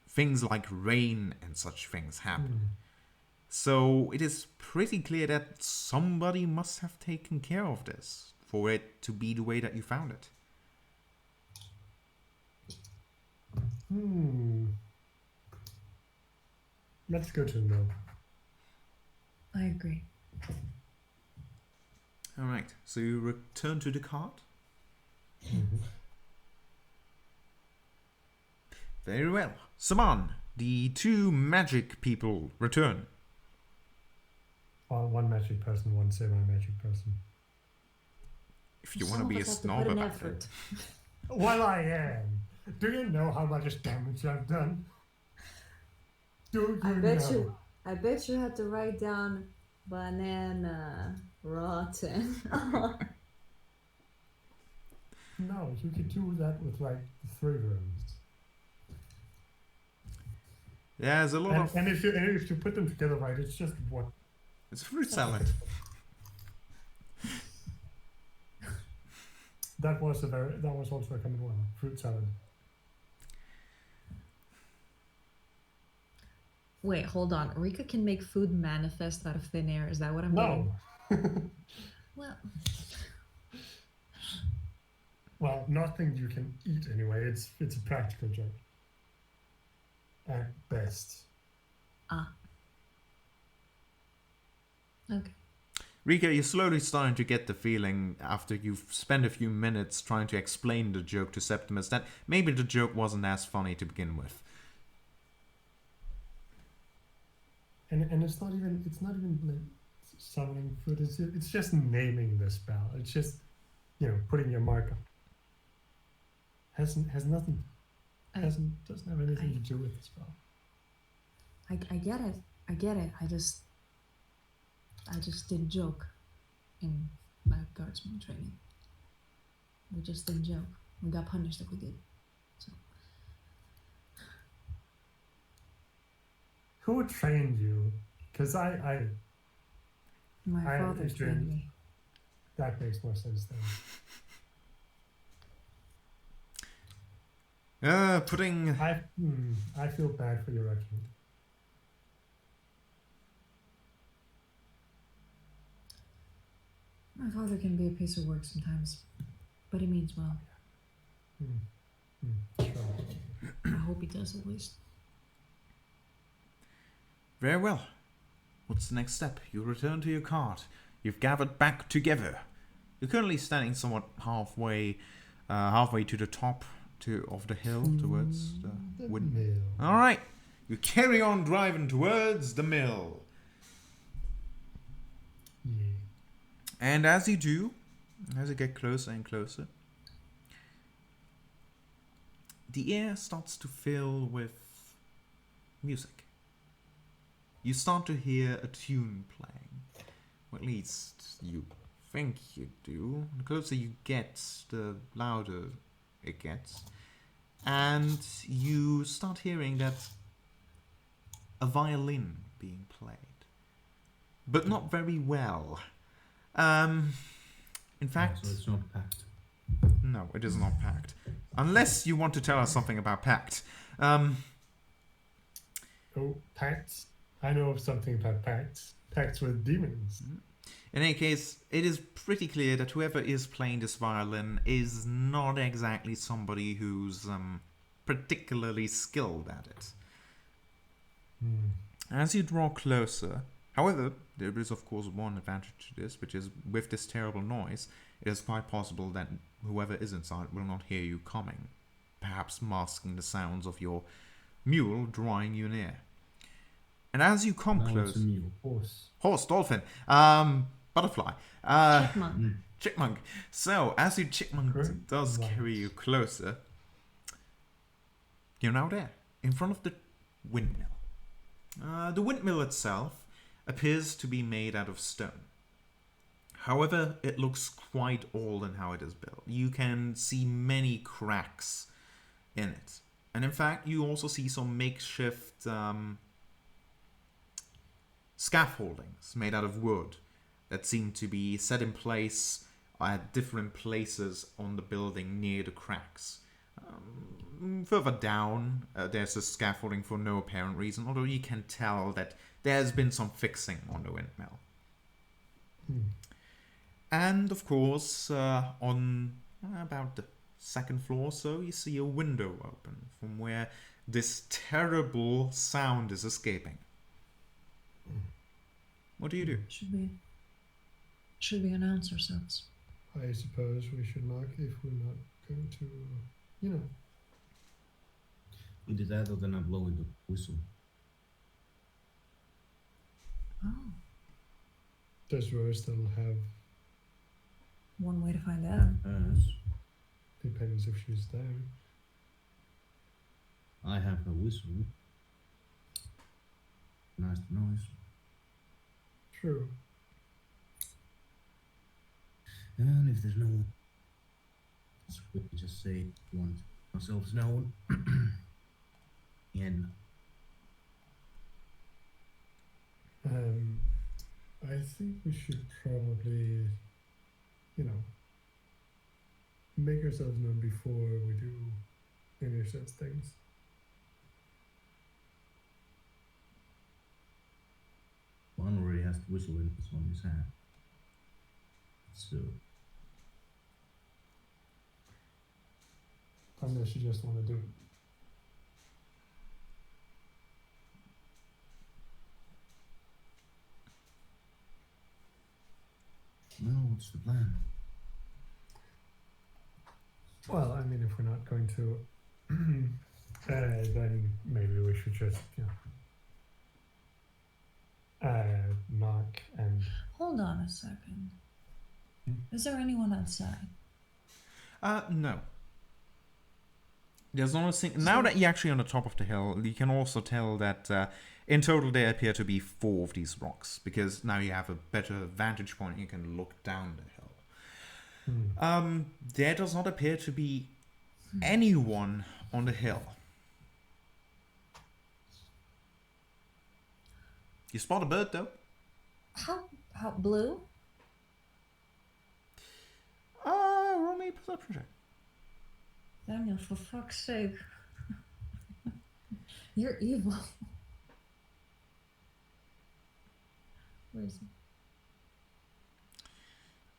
Speaker 1: Things like rain and such things happen. So it is pretty clear that somebody must have taken care of this for it to be the way that you found it.
Speaker 3: Let's go to the mill.
Speaker 2: I agree.
Speaker 1: Alright, so you return to the cart? Very well. Saman, the two magic people return.
Speaker 3: One magic person, one semi-magic person.
Speaker 1: If you want to be a snob about it.
Speaker 3: Well, I am. Do you know how much damage I've done? Do you know?
Speaker 2: I bet you had to write down banana, rotten.
Speaker 3: No, you could do that with like 3 rooms.
Speaker 1: Yeah, there's a lot of...
Speaker 3: And if you put them together right, it's just one.
Speaker 1: It's a fruit salad.
Speaker 3: That was also a common one. Fruit salad.
Speaker 2: Wait, hold on. Rika can make food manifest out of thin air. Is that what I'm getting?
Speaker 3: No.
Speaker 2: Well,
Speaker 3: Well, nothing you can eat anyway. It's a practical joke. At best.
Speaker 2: okay.
Speaker 1: Rika, you're slowly starting to get the feeling, after you've spent a few minutes trying to explain the joke to Septimus, that maybe the joke wasn't as funny to begin with.
Speaker 3: And it's not even like summoning food. It's just naming the spell. It's just putting your mark on. Doesn't have anything to do with the spell.
Speaker 2: I get it. I get it. I just didn't joke in my guardsman training. We just didn't joke. We got punished if we did. So.
Speaker 3: Who trained you? Because
Speaker 2: My father trained me.
Speaker 3: That makes more sense then.
Speaker 1: Putting...
Speaker 3: I feel bad for your regiment.
Speaker 2: My father can be a piece of work sometimes, but he means well.
Speaker 3: Sure.
Speaker 2: I hope he does at least.
Speaker 1: Very well. What's the next step? You return to your cart. You've gathered back together. You're currently standing somewhat halfway to the top of the hill towards the
Speaker 3: The
Speaker 1: wind.
Speaker 3: mill.
Speaker 1: All right. You carry on driving towards the mill.
Speaker 3: Yeah.
Speaker 1: And as you do, as you get closer and closer, the air starts to fill with music. You start to hear a tune playing. Or at least you think you do. The closer you get, the louder it gets. And you start hearing that a violin being played. But not very well. In fact,
Speaker 4: So it's not packed.
Speaker 1: no, it is not packed. Unless you want to tell us something about pact.
Speaker 3: Oh, pacts. I know of something about pacts. Pacts with demons.
Speaker 1: In any case, it is pretty clear that whoever is playing this violin is not exactly somebody who's particularly skilled at it. As you draw closer, however, there is of course one advantage to this, which is with this terrible noise, it is quite possible that whoever is inside will not hear you coming, perhaps masking the sounds of your mule drawing you near. And as you come
Speaker 4: Now
Speaker 1: close,
Speaker 4: it's a mule.
Speaker 1: horse, dolphin, butterfly,
Speaker 2: Chipmunk.
Speaker 1: chipmunk. So as your chipmunk
Speaker 3: Great.
Speaker 1: does
Speaker 3: Nice.
Speaker 1: carry you closer, you're now there, in front of the windmill. The windmill itself appears to be made out of stone. However, it looks quite old in how it is built. You can see many cracks in it. And in fact, you also see some makeshift scaffoldings made out of wood that seem to be set in place at different places on the building near the cracks. Further down, there's a scaffolding for no apparent reason, although you can tell that there's been some fixing on the windmill. And of course, on about the second floor or so, you see a window open from where this terrible sound is escaping. What do you do?
Speaker 2: Should we announce ourselves?
Speaker 3: I suppose we should knock if we're not going to, you know.
Speaker 4: Either that or then I blow in the whistle.
Speaker 2: Oh,
Speaker 3: Does Rose still have,
Speaker 2: one way to find out.
Speaker 4: Yes.
Speaker 3: depends if she's there.
Speaker 4: I have a whistle. Nice noise.
Speaker 3: True.
Speaker 4: And if there's no one, we can just say we want ourselves known. And
Speaker 3: I think we should probably, you know, make ourselves known before we do any of such things.
Speaker 4: one already has the whistle in on his hand. So
Speaker 3: Unless you just want to do it.
Speaker 4: well, what's the plan?
Speaker 3: Well, I mean, if we're not going to, then maybe we should just, you know, knock and.
Speaker 2: Hold on a second.
Speaker 3: Hmm?
Speaker 2: Is there anyone outside?
Speaker 1: No. There's not a single. Now that you're actually on the top of the hill, you can also tell that in total there appear to be 4 of these rocks, because now you have a better vantage point. You can look down the hill. There does not appear to be anyone on the hill. You spot a bird though.
Speaker 2: How blue?
Speaker 1: Roll me a perception check.
Speaker 2: Daniel, for fuck's sake. You're evil. Where is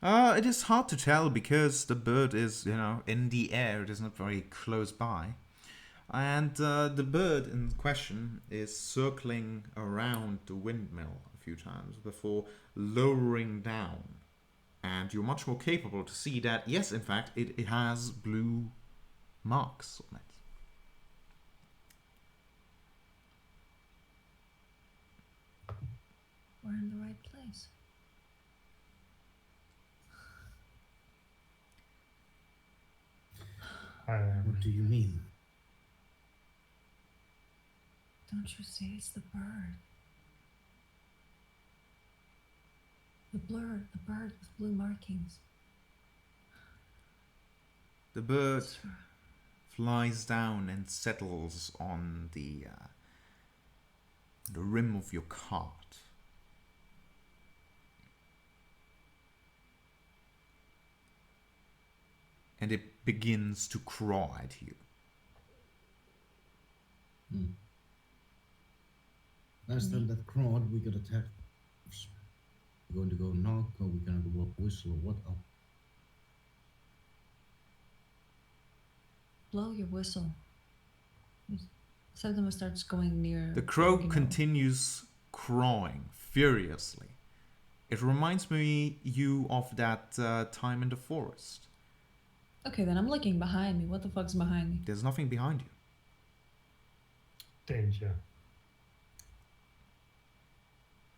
Speaker 1: It is hard to tell because the bird is, in the air. It is not very close by. And the bird in question is circling around the windmill a few times before lowering down. And you're much more capable to see that, yes, in fact, it has blue marks on it.
Speaker 2: We're in the right place.
Speaker 4: What do you mean?
Speaker 2: Don't you see it's the bird? The bird with blue markings.
Speaker 1: The bird flies down and settles on the rim of your cart. And it begins to crawl at you.
Speaker 4: Last time that crawled, we got attacked. We're going to go knock, or we're going to go whistle, or what up?
Speaker 2: Blow your whistle. Septimus starts going near.
Speaker 1: The crow
Speaker 2: Borgino.
Speaker 1: continues crawling furiously. It reminds you of that time in the forest.
Speaker 2: Okay, then I'm looking behind me. What the fuck's behind me?
Speaker 1: There's nothing behind you.
Speaker 3: Danger.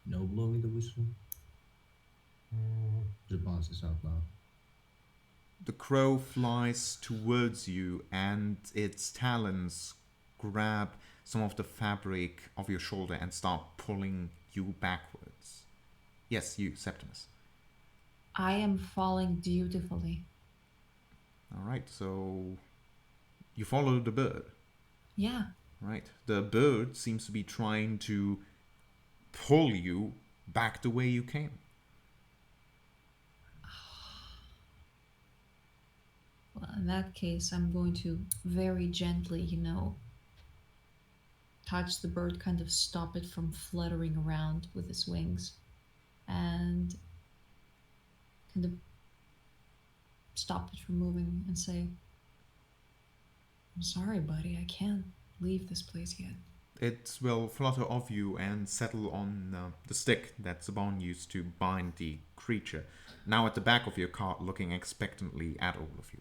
Speaker 4: No blowing the whistle. The boss is out loud.
Speaker 1: The crow flies towards you and its talons grab some of the fabric of your shoulder and start pulling you backwards. Yes, you, Septimus.
Speaker 2: I am falling dutifully.
Speaker 1: Alright, so you follow the bird.
Speaker 2: Yeah.
Speaker 1: Right. The bird seems to be trying to pull you back the way you came.
Speaker 2: Well, in that case, I'm going to very gently, touch the bird, kind of stop it from fluttering around with its wings, and kind of stop it from moving and say, I'm sorry, buddy, I can't leave this place yet.
Speaker 1: It will flutter off you and settle on the stick that Saban used to bind the creature, now at the back of your cart, looking expectantly at all of you.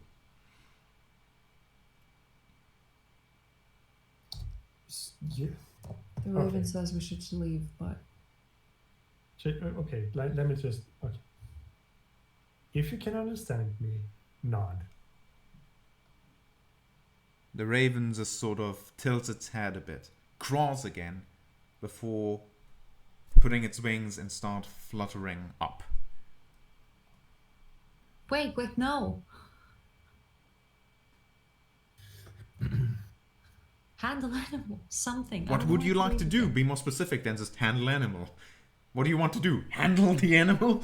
Speaker 3: Yeah.
Speaker 2: The raven
Speaker 3: Okay.
Speaker 2: says we should leave, but
Speaker 3: Okay, let me just. Okay. If you can understand me, nod.
Speaker 1: The raven just sort of tilts its head a bit, crawls again, before putting its wings and start fluttering up.
Speaker 2: wait, no. Handle animal, something. I
Speaker 1: What
Speaker 2: don't
Speaker 1: would
Speaker 2: know
Speaker 1: you
Speaker 2: what
Speaker 1: like to
Speaker 2: leave
Speaker 1: do?
Speaker 2: it.
Speaker 1: Be more specific than just handle animal. What do you want to do? Handle the animal?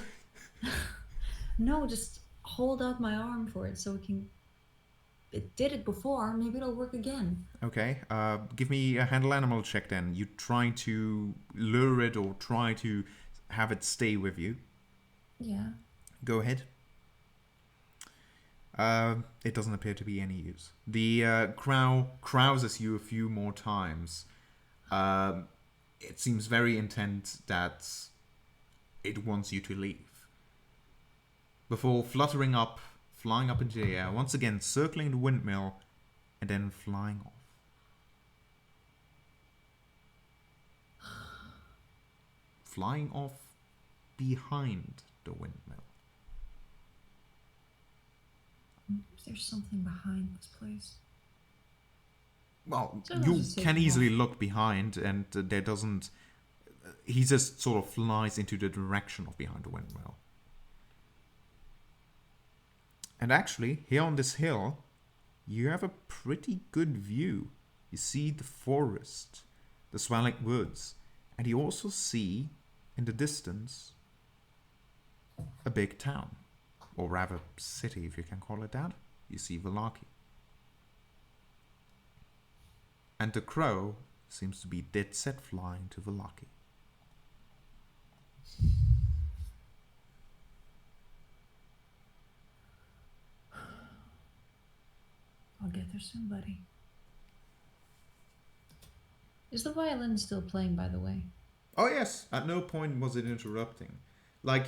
Speaker 2: No, just hold out my arm for it so it can. It did it before. Maybe it'll work again.
Speaker 1: Okay, give me a handle animal check then. You try to lure it or try to have it stay with you.
Speaker 2: Yeah.
Speaker 1: Go ahead. It doesn't appear to be any use. The crow crouses you a few more times. It seems very intent that it wants you to leave. Before fluttering up, flying up into the air, once again circling the windmill, and then flying off. Flying off behind the windmill.
Speaker 2: There's something behind this place.
Speaker 1: Well,
Speaker 2: So let's
Speaker 1: you
Speaker 2: just take
Speaker 1: can
Speaker 2: him
Speaker 1: easily
Speaker 2: off.
Speaker 1: look behind, and there doesn't. He just sort of flies into the direction of behind the windmill. And actually, here on this hill, you have a pretty good view. You see the forest, the swelling woods, and you also see, in the distance, a big town. Or rather, city, if you can call it that. You see Vallaki. And the crow seems to be dead set flying to Vallaki.
Speaker 2: I'll get there soon, buddy. Is the violin still playing, by the way?
Speaker 1: Oh yes, at no point was it interrupting. Like,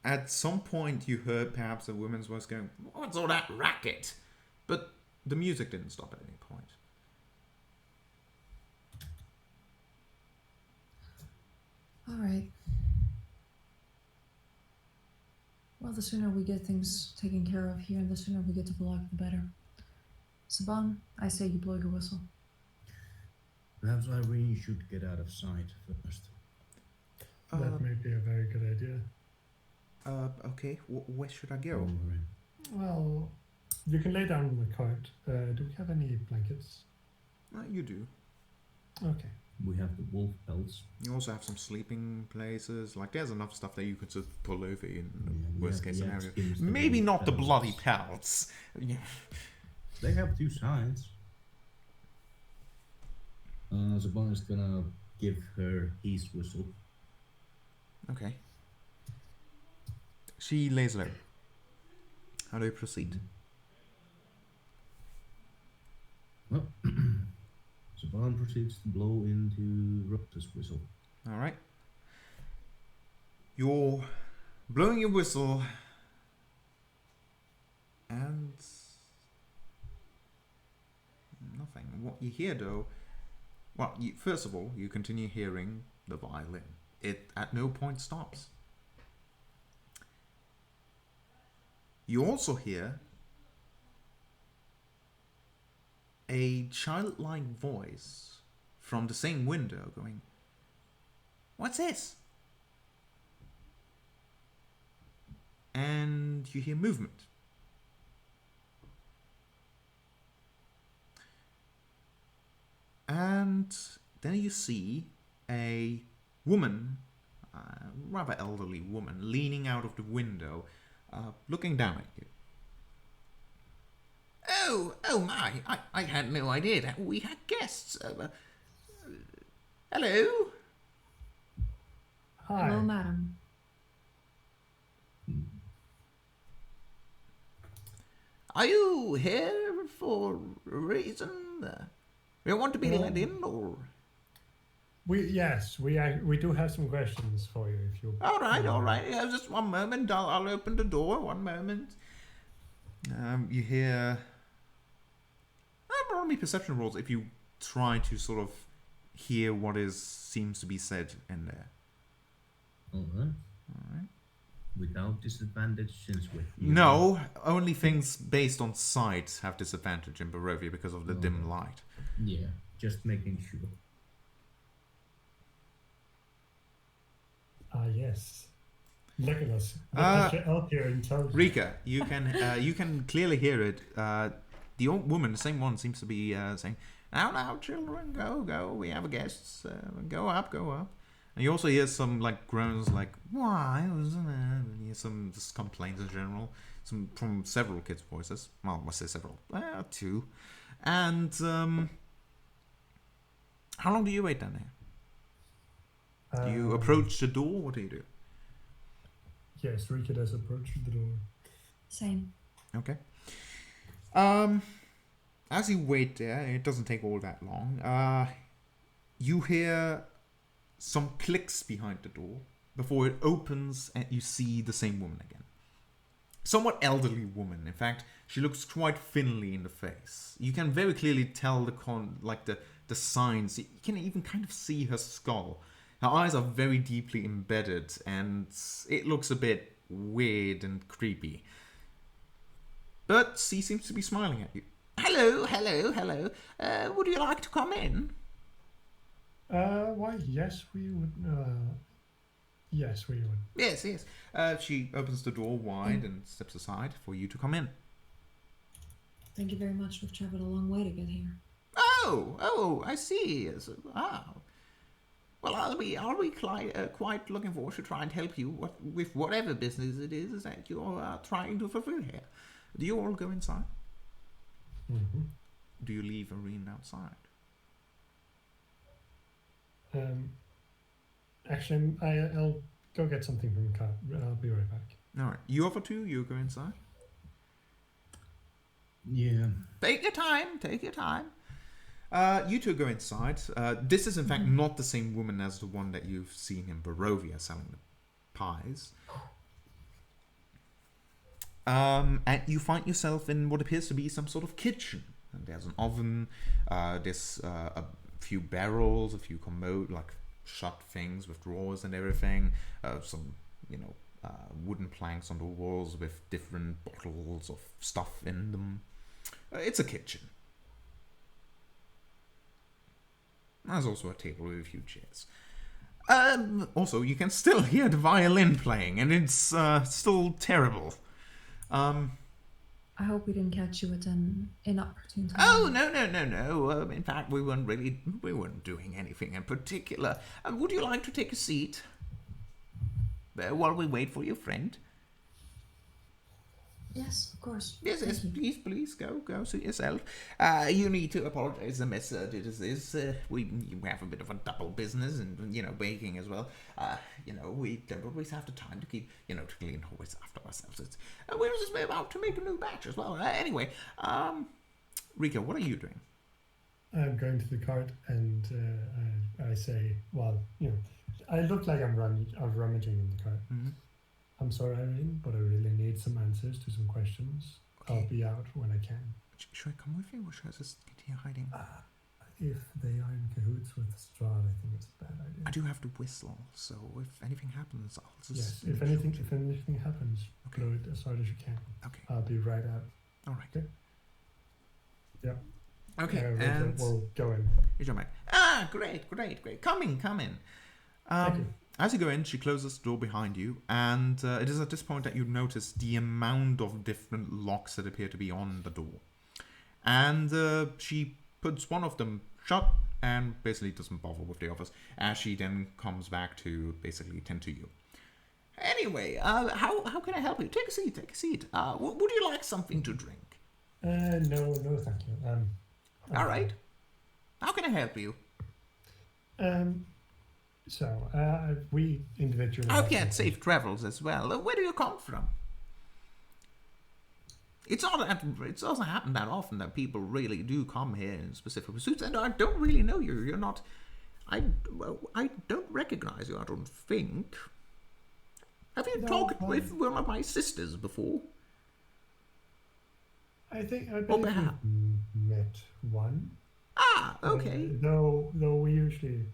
Speaker 1: at some point you heard perhaps a woman's voice going, "What's all that racket?" But the music didn't stop at any point.
Speaker 2: All right. Well, the sooner we get things taken care of here and the sooner we get to Vlog, the better. Saban, I say you blow your whistle.
Speaker 4: Perhaps Irene should get out of sight first.
Speaker 3: That may be a very good idea.
Speaker 1: Okay, where should I go?
Speaker 4: Don't worry.
Speaker 3: Well, you can lay down in the cart. Do we have any blankets?
Speaker 1: You do.
Speaker 3: Okay.
Speaker 4: We have the wolf pelts.
Speaker 1: You also have some sleeping places. Like, there's enough stuff that you could just pull over in the
Speaker 4: Yeah, we
Speaker 1: worst
Speaker 4: have
Speaker 1: case
Speaker 4: the
Speaker 1: scenario.
Speaker 4: skins, the
Speaker 1: Maybe
Speaker 4: wolf
Speaker 1: not the
Speaker 4: pelts.
Speaker 1: bloody pelts. Yeah.
Speaker 4: They have two sides. Saban is gonna give her his whistle.
Speaker 1: Okay. She lays low. How do you proceed?
Speaker 4: Well, Saban proceeds to blow into Rose's whistle.
Speaker 1: All right. You're blowing your whistle, and nothing. What you hear, though, well, first of all, you continue hearing the violin. It at no point stops. You also hear a childlike voice from the same window going, "What's this?" And you hear movement. And then you see a woman, rather elderly woman, leaning out of the window, looking down at you. Oh my, I had no idea that we had guests. Hello?
Speaker 3: Hi.
Speaker 2: Hello, madam.
Speaker 1: Are you here for a reason? You want to be let in, or?
Speaker 3: We do have some questions for you if you.
Speaker 1: All right. Yeah, just one moment. I'll open the door. One moment. You hear. Roll me perception rolls if you try to sort of hear what seems to be said in there.
Speaker 4: Alright. Without disadvantage since we're here.
Speaker 1: No, only things based on sight have disadvantage in Barovia because of the dim light.
Speaker 4: Yeah, just making sure.
Speaker 3: Yes. Look at us. Let us help you and tell you.
Speaker 1: Rika, you can clearly hear it. The old woman, the same one, seems to be saying, "Now, children, go. We have guests. Go up." And you also hear some like groans, like "Why?" And you hear some just complaints in general, some from several kids' voices. Well, I must say several, two. And how long do you wait down there? Do you approach the door? What do you do?
Speaker 3: Yes, Rika does approach the door.
Speaker 2: Same.
Speaker 1: Okay. As you wait there, it doesn't take all that long. You hear some clicks behind the door before it opens, and you see the same woman again. Somewhat elderly woman. In fact, she looks quite thinly in the face. You can very clearly tell the signs. You can even kind of see her skull. Her eyes are very deeply embedded, and it looks a bit weird and creepy. But she seems to be smiling at you. Hello. Would you like to come in?
Speaker 3: Why, yes, we would. Yes, we would.
Speaker 1: Yes. She opens the door wide and steps aside for you to come in.
Speaker 2: Thank you very much. We've traveled a long way to get here.
Speaker 1: Oh, I see. Well, I'll be quite looking forward to try and help you with whatever business it is that you're trying to fulfill here. Do you all go inside?
Speaker 3: Mm-hmm.
Speaker 1: Do you leave Irene outside?
Speaker 3: Actually, I'll go get something from the car. I'll be right back.
Speaker 1: All right. You offer to. You go inside.
Speaker 4: Yeah.
Speaker 1: Take your time. Take your time. You two go inside. This is in fact not the same woman as the one that you've seen in Barovia selling the pies. And you find yourself in what appears to be some sort of kitchen. And there's an oven. There's a few barrels, a few commode, like shut things with drawers and everything. Some, wooden planks on the walls with different bottles of stuff in them. It's a kitchen. There's also a table with a few chairs. Also, you can still hear the violin playing, and it's still terrible.
Speaker 2: I hope we didn't catch you at an inopportune time.
Speaker 1: Oh, no. In fact, we weren't doing anything in particular. Would you like to take a seat while we wait for your friend?
Speaker 2: Yes, of course.
Speaker 1: Yes,
Speaker 2: Thank you.
Speaker 1: please, go suit yourself. You need to apologize, Miss. We have a bit of a double business, and baking as well. We don't always have the time to keep, to clean always after ourselves. We're just about to make a new batch as well. Anyway, Rico, what are you doing?
Speaker 3: I'm going to the cart and I say, well, I look like I'm rummaging in the cart.
Speaker 1: Mm-hmm.
Speaker 3: I'm sorry, Irene, but I really need some answers to some questions.
Speaker 1: Okay.
Speaker 3: I'll be out when I can.
Speaker 1: Should I come with you, or should I just continue hiding?
Speaker 3: If they are in cahoots with Strahd, I think it's a bad idea.
Speaker 1: I do have to whistle, so if anything happens, I'll just...
Speaker 3: Yes, if anything happens,
Speaker 1: Okay.
Speaker 3: blow it as hard as you can.
Speaker 1: Okay,
Speaker 3: I'll be right out.
Speaker 1: all right.
Speaker 3: Okay. Yeah.
Speaker 1: Okay,
Speaker 3: Rachel
Speaker 1: and...
Speaker 3: will go in.
Speaker 1: Here's your mic. Great. Come in.
Speaker 3: Thank you.
Speaker 1: As you go in, she closes the door behind you, and it is at this point that you notice the amount of different locks that appear to be on the door. And she puts one of them shut and basically doesn't bother with the others, as she then comes back to basically tend to you. Anyway, how can I help you? Take a seat. Would you like something to drink?
Speaker 3: No, thank you.
Speaker 1: All right. How can I help you?
Speaker 3: So, we individually...
Speaker 1: Okay, safe travels as well. Where do you come from? It doesn't happen that often that people really do come here in specific pursuits, and I don't really know you. You're not... I don't recognize you, I don't think. Have you talked with one of my sisters before?
Speaker 3: I think I
Speaker 1: Or
Speaker 3: believe
Speaker 1: perhaps...
Speaker 3: we've met one.
Speaker 1: Ah, okay.
Speaker 3: Though we usually...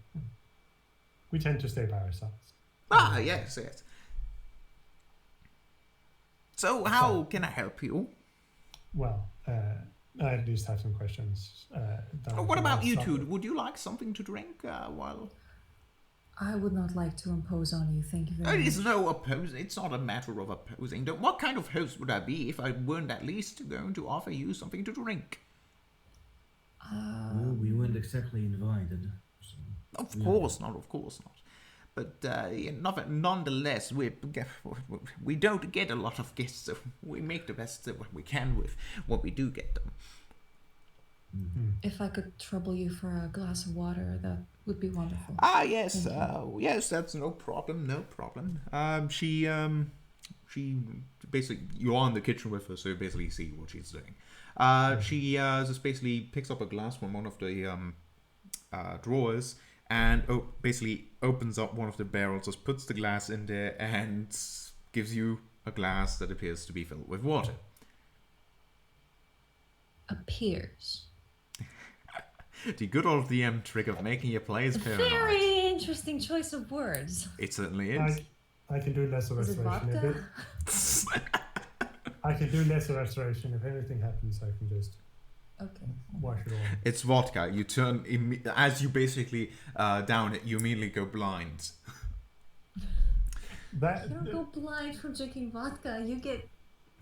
Speaker 3: We tend to stay by ourselves.
Speaker 1: Ah, yes. So, how can I help you?
Speaker 3: Well, I at least have some questions.
Speaker 1: What about you two? Would you like something to drink while...
Speaker 2: I would not like to impose on you. Thank you very
Speaker 1: It
Speaker 2: much.
Speaker 1: is no opposing. It's not a matter of opposing. What kind of host would I be if I weren't at least going to offer you something to drink?
Speaker 4: Well, we weren't exactly invited. So.
Speaker 1: Of course not. But nonetheless, we don't get a lot of guests, so we make the best that we can with what we do get them.
Speaker 2: If I could trouble you for a glass of water, that would be wonderful.
Speaker 1: Ah, yes,
Speaker 2: Thank
Speaker 1: yes, that's no problem. She basically, you're in the kitchen with her, so you basically see what she's doing. She just basically picks up a glass from one of the drawers and basically opens up one of the barrels, just puts the glass in there, and gives you a glass that appears to be filled with water.
Speaker 2: Appears.
Speaker 1: The good old DM trick of making your players paranoid.
Speaker 2: Very interesting choice of words.
Speaker 1: It certainly is.
Speaker 3: I can do less of
Speaker 2: Is it
Speaker 3: restoration.
Speaker 2: vodka?
Speaker 3: I can do less of restoration. If anything happens, I can just
Speaker 2: Okay.
Speaker 3: wash it all.
Speaker 1: It's vodka. You turn as you basically down it. You immediately go blind.
Speaker 2: You don't go blind from drinking vodka. You get,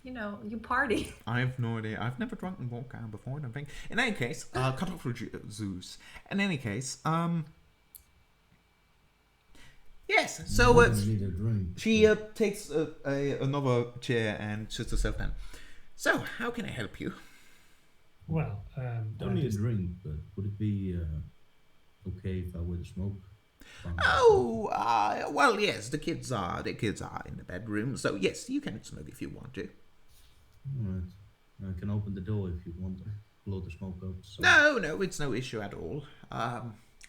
Speaker 2: you party.
Speaker 1: I have no idea. I've never drunk vodka before, I don't think. In any case, cut off for Zeus. In any case, yes. So
Speaker 4: Need a drink.
Speaker 1: she takes another chair and sits herself down. So, how can I help you?
Speaker 3: Well,
Speaker 4: Don't need a drink, but would it be okay if I were to smoke?
Speaker 1: Oh, well, yes. The kids are in the bedroom, so yes, you can smoke if you want to.
Speaker 4: Alright. I can open the door if you want to blow the smoke out. So.
Speaker 1: No, it's no issue at all.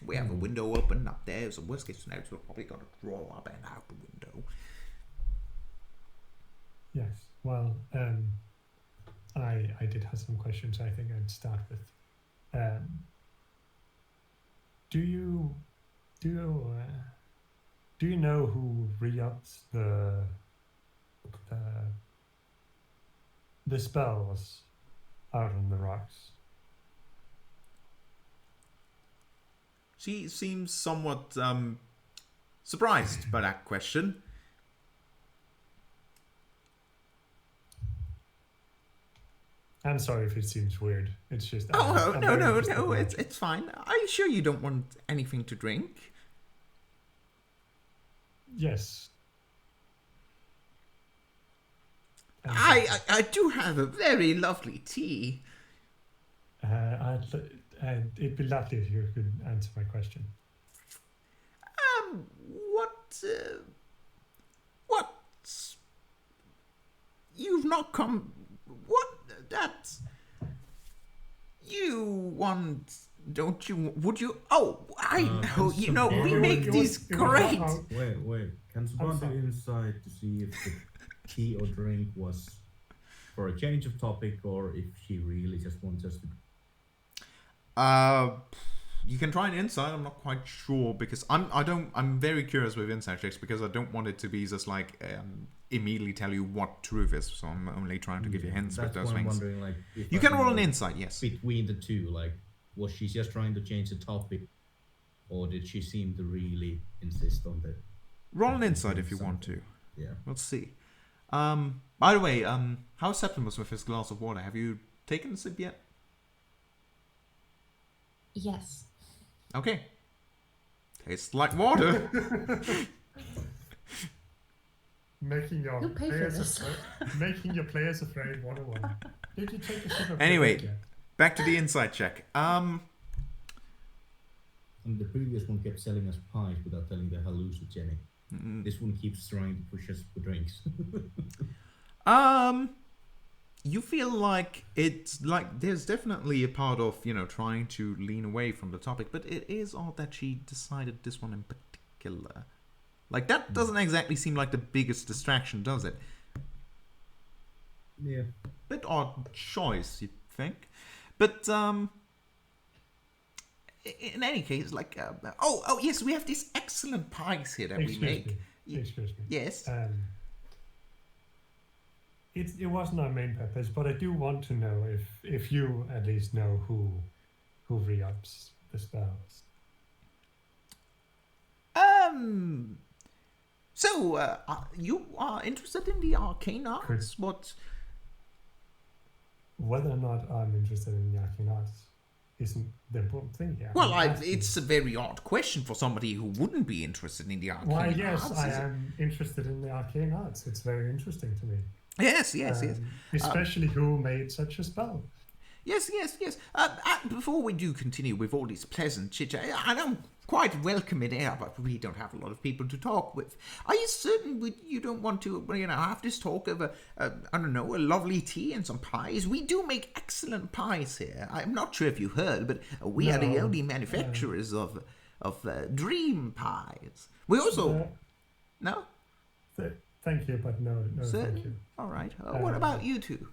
Speaker 1: We have a window open up there, so worst case scenario, we're probably gonna crawl up and out the window.
Speaker 3: Yes. Well, I did have some questions. I think I'd start with. Do you know who re-ups the spells out on the rocks?
Speaker 1: She seems somewhat surprised by that question.
Speaker 3: I'm sorry if it seems weird. It's just.
Speaker 1: Oh,
Speaker 3: I'm
Speaker 1: no,
Speaker 3: very interested in
Speaker 1: it's fine. Are you sure you don't want anything to drink?
Speaker 3: Yes.
Speaker 1: I do have a very lovely tea.
Speaker 3: It'd be lovely if you could answer my question.
Speaker 1: What? You've not come. What? That's. You want. Don't you? Would you? Oh, I know. You know, we make these great.
Speaker 4: Wait. Can someone do insight to see if the tea or drink was for a change of topic or if she really just wants us to.
Speaker 1: You can try an insight. I'm not quite sure because I'm very curious with insight checks because I don't want it to be just like immediately tell you what truth is. So I'm only trying to give you hints with those
Speaker 4: things.
Speaker 1: things.
Speaker 4: I'm wondering, like, if
Speaker 1: you can roll an insight, yes.
Speaker 4: Between the two, like, was she just trying to change the topic, or did she seem to really insist on that?
Speaker 1: Roll an insight if you want to.
Speaker 4: Yeah.
Speaker 1: Let's see. By the way, how's Septimus with his glass of water? Have you taken a sip yet?
Speaker 2: Yes.
Speaker 1: Okay. Tastes like water.
Speaker 3: Making your
Speaker 2: You pay for this.
Speaker 3: making your players afraid 101. Did you take a sip of
Speaker 1: Anyway,
Speaker 3: drink yet?
Speaker 1: back to the insight check.
Speaker 4: And the previous one kept selling us pies without telling the hallucinogenic. This one keeps trying to push us for drinks.
Speaker 1: You feel like it's like there's definitely a part of, trying to lean away from the topic, but it is odd that she decided this one in particular. Like, that doesn't exactly seem like the biggest distraction, does it?
Speaker 4: Yeah.
Speaker 1: Bit odd choice, you'd think. But, in any case, like, oh, yes, we have these excellent pies here that we make.
Speaker 3: Excuse me.
Speaker 1: Yes.
Speaker 3: It wasn't our main purpose, but I do want to know if you at least know who re-ups the spells.
Speaker 1: So, you are interested in the arcane arts? What?
Speaker 3: Whether or not I'm interested in the arcane arts isn't the important thing here.
Speaker 1: Well, it's a very odd question for somebody who wouldn't be interested in the arcane arts.
Speaker 3: Why, yes, I am interested in the arcane arts. It's very interesting to me.
Speaker 1: Yes.
Speaker 3: Especially who made such a spell.
Speaker 1: Yes. Before we do continue with all this pleasant chit-chat, I don't quite welcome it here, but we don't have a lot of people to talk with. Are you certain you don't want to, have this talk over, a lovely tea and some pies? We do make excellent pies here. I'm not sure if you heard, but we are the only manufacturers of dream pies. We also... No?
Speaker 3: Thank you, but no,
Speaker 1: Certain?
Speaker 3: thank you.
Speaker 1: All right. What about you two?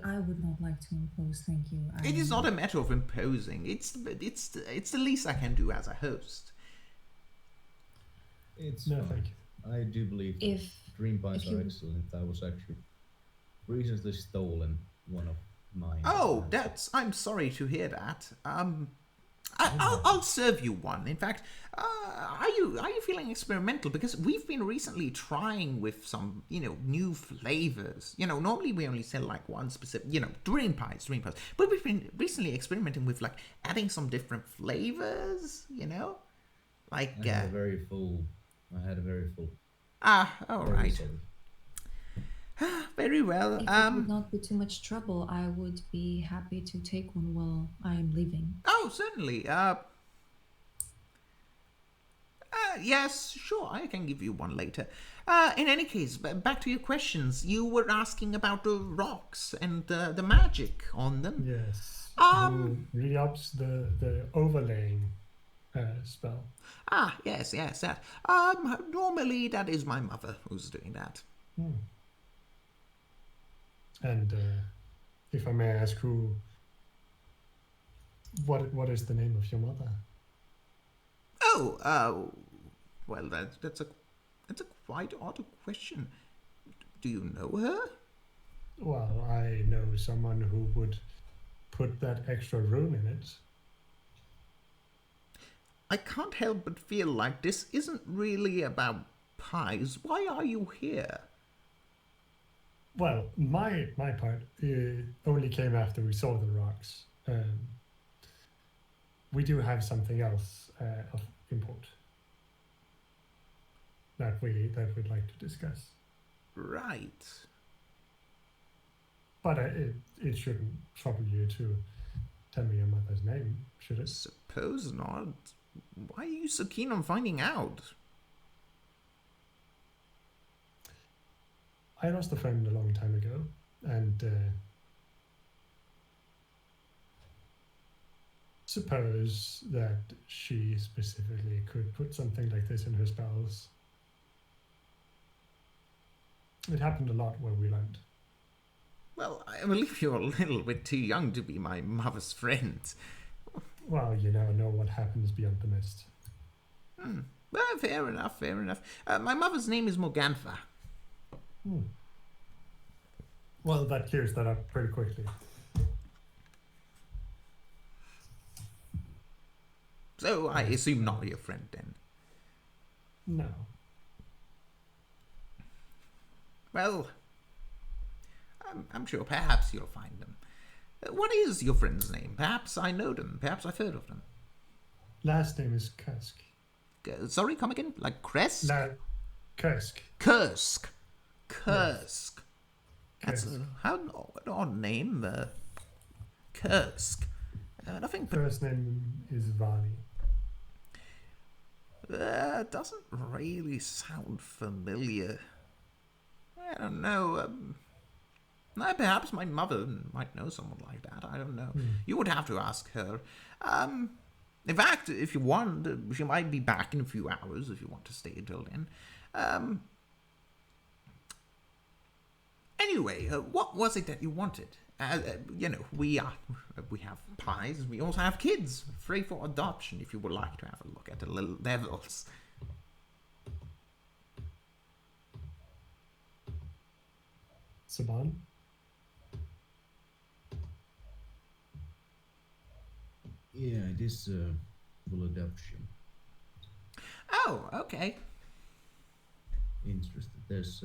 Speaker 2: I would not like to impose, thank you.
Speaker 1: It is not a matter of imposing. It's the least I can do as a host.
Speaker 4: It's
Speaker 3: No,
Speaker 4: fine.
Speaker 3: thank you.
Speaker 4: I do believe dream pies are excellent. I was actually recently stolen one of mine.
Speaker 1: Oh, I'm sorry to hear that. I'll serve you one. In fact, are you feeling experimental? Because we've been recently trying with some, new flavors. Normally we only sell like one specific, dream pies. But we've been recently experimenting with like adding some different flavors. Like.
Speaker 4: I had a very full.
Speaker 1: All right.
Speaker 4: Solid.
Speaker 1: Very well.
Speaker 2: If it would not be too much trouble, I would be happy to take one while I am leaving.
Speaker 1: Oh, certainly. Yes, sure, I can give you one later. In any case, back to your questions. You were asking about the rocks and the magic on them.
Speaker 3: Yes.
Speaker 1: Um,
Speaker 3: Who re-ups the overlaying spell?
Speaker 1: Yes, that. Normally that is my mother who's doing that.
Speaker 3: And if I may ask, what is the name of your mother?
Speaker 1: Oh, well, that's a quite odd question. Do you know her?
Speaker 3: Well, I know someone who would put that extra room in it.
Speaker 1: I can't help but feel like this isn't really about pies. Why are you here?
Speaker 3: Well, my part only came after we saw the rocks. We do have something else of import that we'd like to discuss.
Speaker 1: Right.
Speaker 3: But it shouldn't trouble you to tell me your mother's name, should it?
Speaker 1: Suppose not. Why are you so keen on finding out?
Speaker 3: I lost a friend a long time ago, and suppose that she specifically could put something like this in her spells. It happened a lot where we went.
Speaker 1: Well, I believe you're a little bit too young to be my mother's friend.
Speaker 3: Well, you never know what happens beyond the mist.
Speaker 1: Well, fair enough. My mother's name is Morgantha.
Speaker 3: Well, that clears that up pretty quickly.
Speaker 1: So I assume not your friend then.
Speaker 3: No.
Speaker 1: Well, I'm sure perhaps you'll find them. What is your friend's name? Perhaps I know them. Perhaps I've heard of them.
Speaker 3: Last name is Kursk.
Speaker 1: Sorry, come again? Like Crest?
Speaker 3: Kursk.
Speaker 1: Kursk.
Speaker 3: Yes.
Speaker 1: That's
Speaker 3: Kursk.
Speaker 1: an odd name. Kursk. Nothing.
Speaker 3: First name is Vani.
Speaker 1: Doesn't really sound familiar. I don't know. Perhaps my mother might know someone like that. I don't know. You would have to ask her. In fact, if you want, she might be back in a few hours if you want to stay until then. Anyway, what was it that you wanted? We have pies. We also have kids, free for adoption. If you would like to have a look at the little devils.
Speaker 3: Saban?
Speaker 4: Yeah, it is full adoption.
Speaker 1: Oh, okay.
Speaker 4: Interested. There's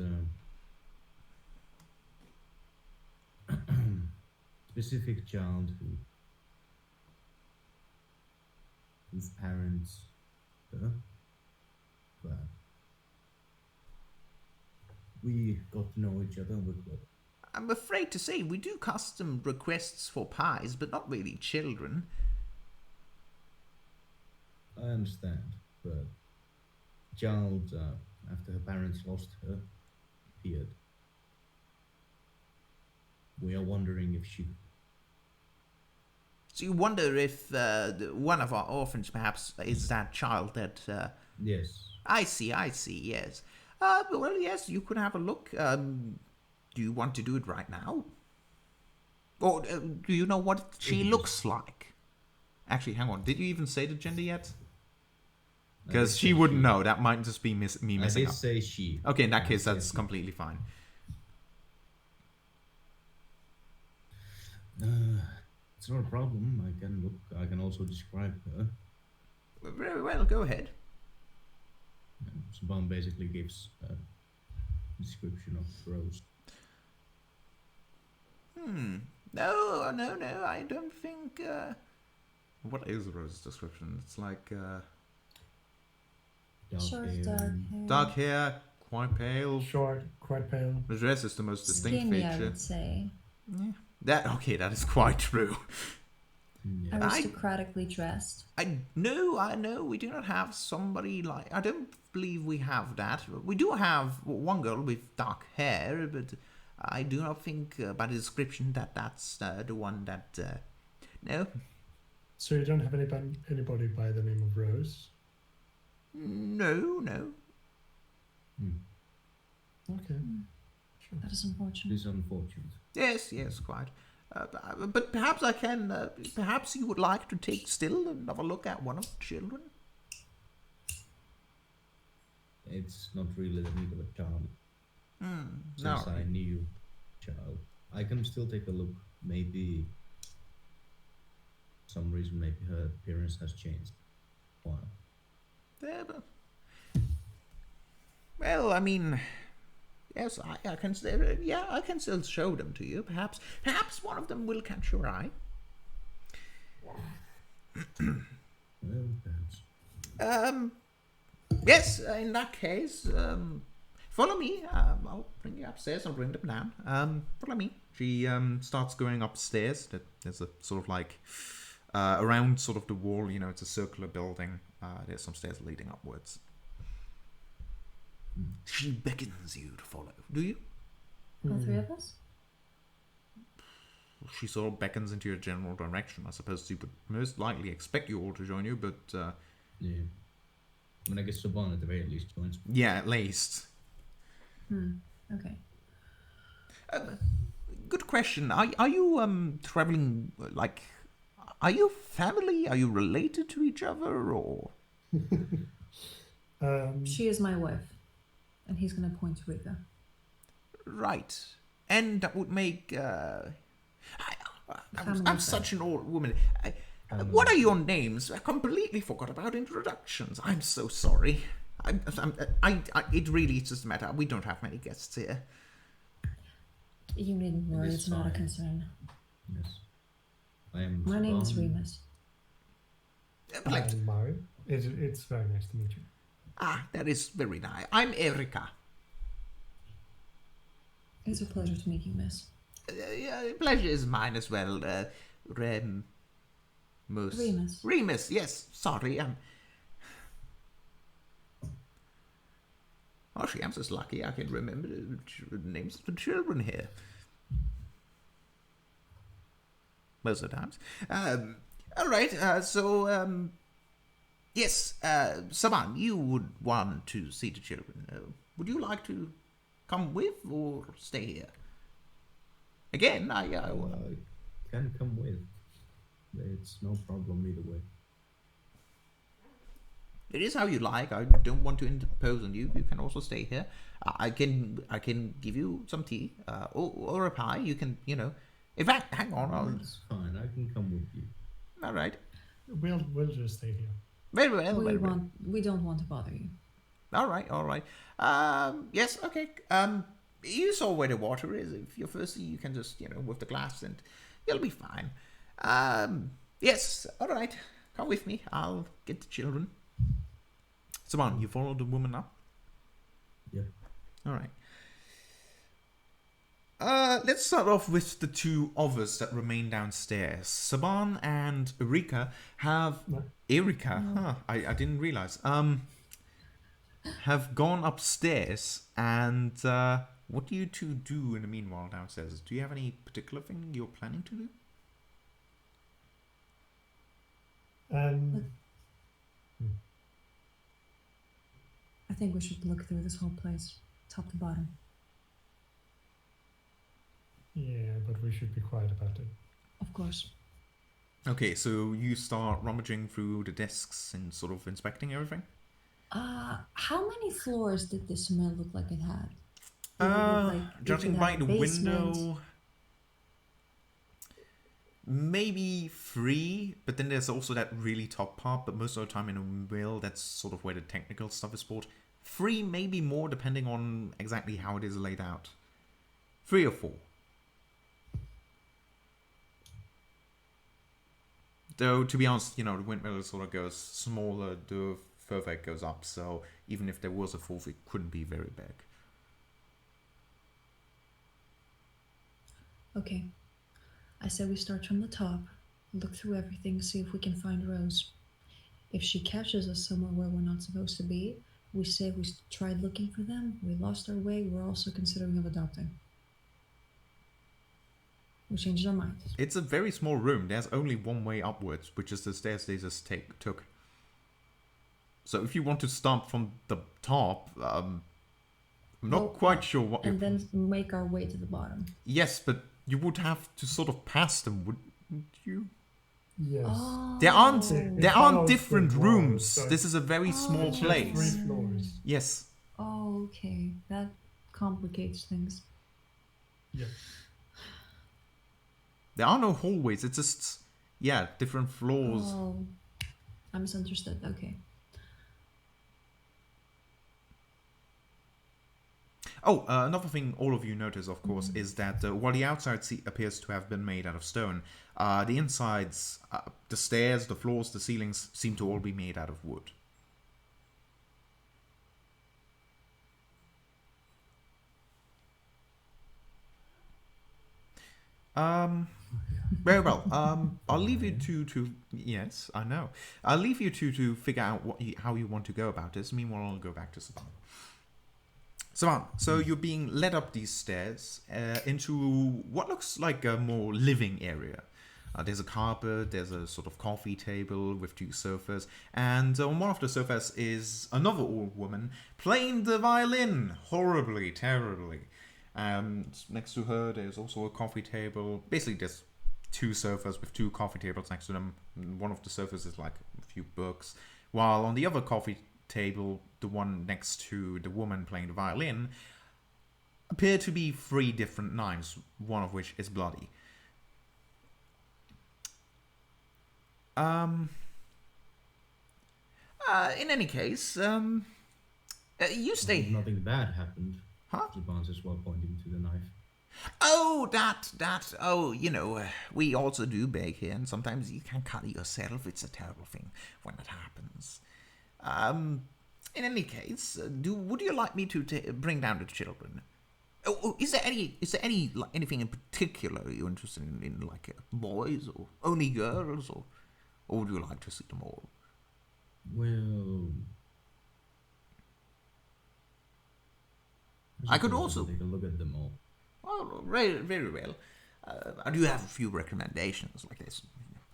Speaker 4: specific child whose parents but we got to know each other with what.
Speaker 1: I'm afraid to say we do custom requests for pies, but not really children.
Speaker 4: I understand, but child after her parents lost her appeared. We are wondering if she.
Speaker 1: So you wonder if one of our orphans perhaps is that child that...
Speaker 4: Yes.
Speaker 1: I see, yes. Well, yes, you could have a look. Do you want to do it right now? Or do you know what she looks like? Actually, hang on. Did you even say the gender yet? Because she wouldn't know. That might just be me messing
Speaker 4: I did
Speaker 1: up.
Speaker 4: say she.
Speaker 1: Okay, in that case, that's completely fine.
Speaker 4: It's not a problem. I can look. I can also describe her.
Speaker 1: Very well, go ahead.
Speaker 4: Saban basically gives a description of Rose.
Speaker 1: No, I don't think... What is Rose's description? It's like...
Speaker 2: Short,
Speaker 4: hair.
Speaker 2: dark hair.
Speaker 1: dark hair, quite pale.
Speaker 3: Short, quite pale.
Speaker 1: The dress is the most distinct
Speaker 2: Skinny, I
Speaker 1: feature.
Speaker 2: would say.
Speaker 1: That is quite true.
Speaker 4: Yeah.
Speaker 2: Aristocratically dressed.
Speaker 1: I know we do not have somebody like. I don't believe we have that. We do have one girl with dark hair, but I do not think by the description that that's the one that. No,
Speaker 3: So you don't have anybody by the name of Rose?
Speaker 1: no.
Speaker 3: Okay. Sure.
Speaker 2: That is unfortunate.
Speaker 4: It's unfortunate.
Speaker 1: Yes, quite. But perhaps I can. Perhaps you would like to take still and have a look at one of the children.
Speaker 4: It's not really the need of a child.
Speaker 1: No.
Speaker 4: Since I knew child, I can still take a look. Maybe some reason, maybe her appearance has changed. Wow.
Speaker 1: Yeah, but- well, I mean, yes, I can still. Yeah, I can still show them to you. Perhaps one of them will catch your eye.
Speaker 4: Well, perhaps.
Speaker 1: Yes, in that case, follow me. I'll bring you upstairs. I'll bring them down. Follow me. She starts going upstairs. There's a sort of like around sort of the wall. You know, it's a circular building. There's some stairs leading upwards. She beckons you to follow. Do you?
Speaker 2: All three of us?
Speaker 1: She sort of beckons into your general direction. I suppose she would most likely expect you all to join you, but
Speaker 4: Yeah. I mean, I guess Saban at the very least joins.
Speaker 1: yeah, at least.
Speaker 2: Okay.
Speaker 1: Good question. Are you traveling like? Are you family? Are you related to each other, or?
Speaker 2: She is my wife. And he's going to point to Rika.
Speaker 1: Right, and that would make. I'm such an old woman. What are your names? I completely forgot about introductions. I'm so sorry. It really is just a matter. We don't have many guests here.
Speaker 2: You needn't worry,
Speaker 4: It's
Speaker 2: it's not a
Speaker 4: fine.
Speaker 2: concern.
Speaker 4: Yes. I am.
Speaker 2: My name is
Speaker 4: Saban.
Speaker 2: Remus.
Speaker 1: Pleasure.
Speaker 3: I'm Mari. It's very nice to meet you.
Speaker 1: That is very nice. I'm Erika.
Speaker 2: It's a pleasure to meet you, miss.
Speaker 1: Pleasure is mine as well. Remus, yes. Sorry. Oh, I'm just lucky I can remember the names of the children here. Most of the times. All right. Yes, Saban, you would want to see the children. Would you like to come with or stay here? Again, I
Speaker 4: Can come with. It's no problem either way.
Speaker 1: it is how you like. I don't want to interpose on you. You can also stay here. I can give you some tea or a pie. You can, In fact, hang on.
Speaker 4: It's fine. I can come with you.
Speaker 1: All right.
Speaker 3: We'll just stay here.
Speaker 1: Very well.
Speaker 2: We don't want to bother you.
Speaker 1: All right. Yes. Okay. You saw where the water is. If you're thirsty, you can just, with the glass, and you'll be fine. Yes. All right. Come with me. I'll get the children. Saban, you follow the woman up?
Speaker 4: Yeah.
Speaker 1: All right. Let's start off with the two others that remain downstairs. Saban and Erika have...
Speaker 3: What?
Speaker 1: Erika? Huh, I didn't realize. Have gone upstairs, and what do you two do in the meanwhile downstairs? Do you have any particular thing you're planning to do?
Speaker 2: I think we should look through this whole place, top to bottom.
Speaker 3: Yeah, but we should be quiet about it.
Speaker 2: Of course.
Speaker 1: Okay, so you start rummaging through the desks and sort of inspecting everything?
Speaker 2: How many floors did this mill look like it had? Did it look like it
Speaker 1: Judging
Speaker 2: could
Speaker 1: by
Speaker 2: have
Speaker 1: the
Speaker 2: a basement?
Speaker 1: window, maybe 3, but then there's also that really top part, but most of the time in a mill, that's sort of where the technical stuff is stored. 3, maybe more, depending on exactly how it is laid out. 3 or 4. Though, to be honest, the windmill sort of goes smaller the further it goes up, so even if there was a 4th, it couldn't be very big.
Speaker 2: Okay. I said we start from the top look through everything, see if we can find Rose. If she catches us somewhere where we're not supposed to be, we say we tried looking for them, we lost our way, we're also considering of adopting. We changed our minds.
Speaker 1: It's a very small room. There's only one way upwards, which is the stairs they just took. So if you want to start from the top, I'm not quite sure what.
Speaker 2: And then make our way to the bottom.
Speaker 1: Yes, but you would have to sort of pass them, wouldn't you?
Speaker 3: Yes.
Speaker 2: Oh.
Speaker 1: There aren't
Speaker 3: It
Speaker 1: there aren't
Speaker 3: follows the
Speaker 1: different
Speaker 3: wall,
Speaker 1: rooms.
Speaker 3: so
Speaker 1: This is a very small
Speaker 3: it's just
Speaker 1: place.
Speaker 3: 3 floors.
Speaker 1: Yes.
Speaker 2: Oh, okay. That complicates things.
Speaker 3: Yeah.
Speaker 1: There are no hallways. It's just different floors.
Speaker 2: Oh, I misunderstood. Okay.
Speaker 1: Oh, another thing all of you notice, of course, is that while the outside appears to have been made out of stone, the insides, the stairs, the floors, the ceilings seem to all be made out of wood. Very well. I'll leave you to yes, I know. I'll leave you to figure out how you want to go about this. Meanwhile, I'll go back to Savannah. Savannah, so you're being led up these stairs into what looks like a more living area. There's a carpet, there's a sort of coffee table with 2 sofas, and on one of the sofas is another old woman playing the violin horribly, terribly. And next to her, there's also a coffee table. Basically, there's 2 sofas with 2 coffee tables next to them. One of the sofas is like a few books, while on the other coffee table, the one next to the woman playing the violin, appear to be 3 different knives, one of which is bloody. In any case, you stay.
Speaker 4: Nothing bad happened.
Speaker 1: Huh?
Speaker 4: He answers while pointing to the knife.
Speaker 1: Oh, we also do bake here, and sometimes you can cut it yourself. It's a terrible thing when it happens. In any case, would you like me to bring down the children? Oh, is there anything in particular you're interested in like boys or only girls, or would you like to see them all?
Speaker 4: Well,
Speaker 1: I could also
Speaker 4: take a look at them all.
Speaker 1: Oh, very, very well. I do have a few recommendations like this.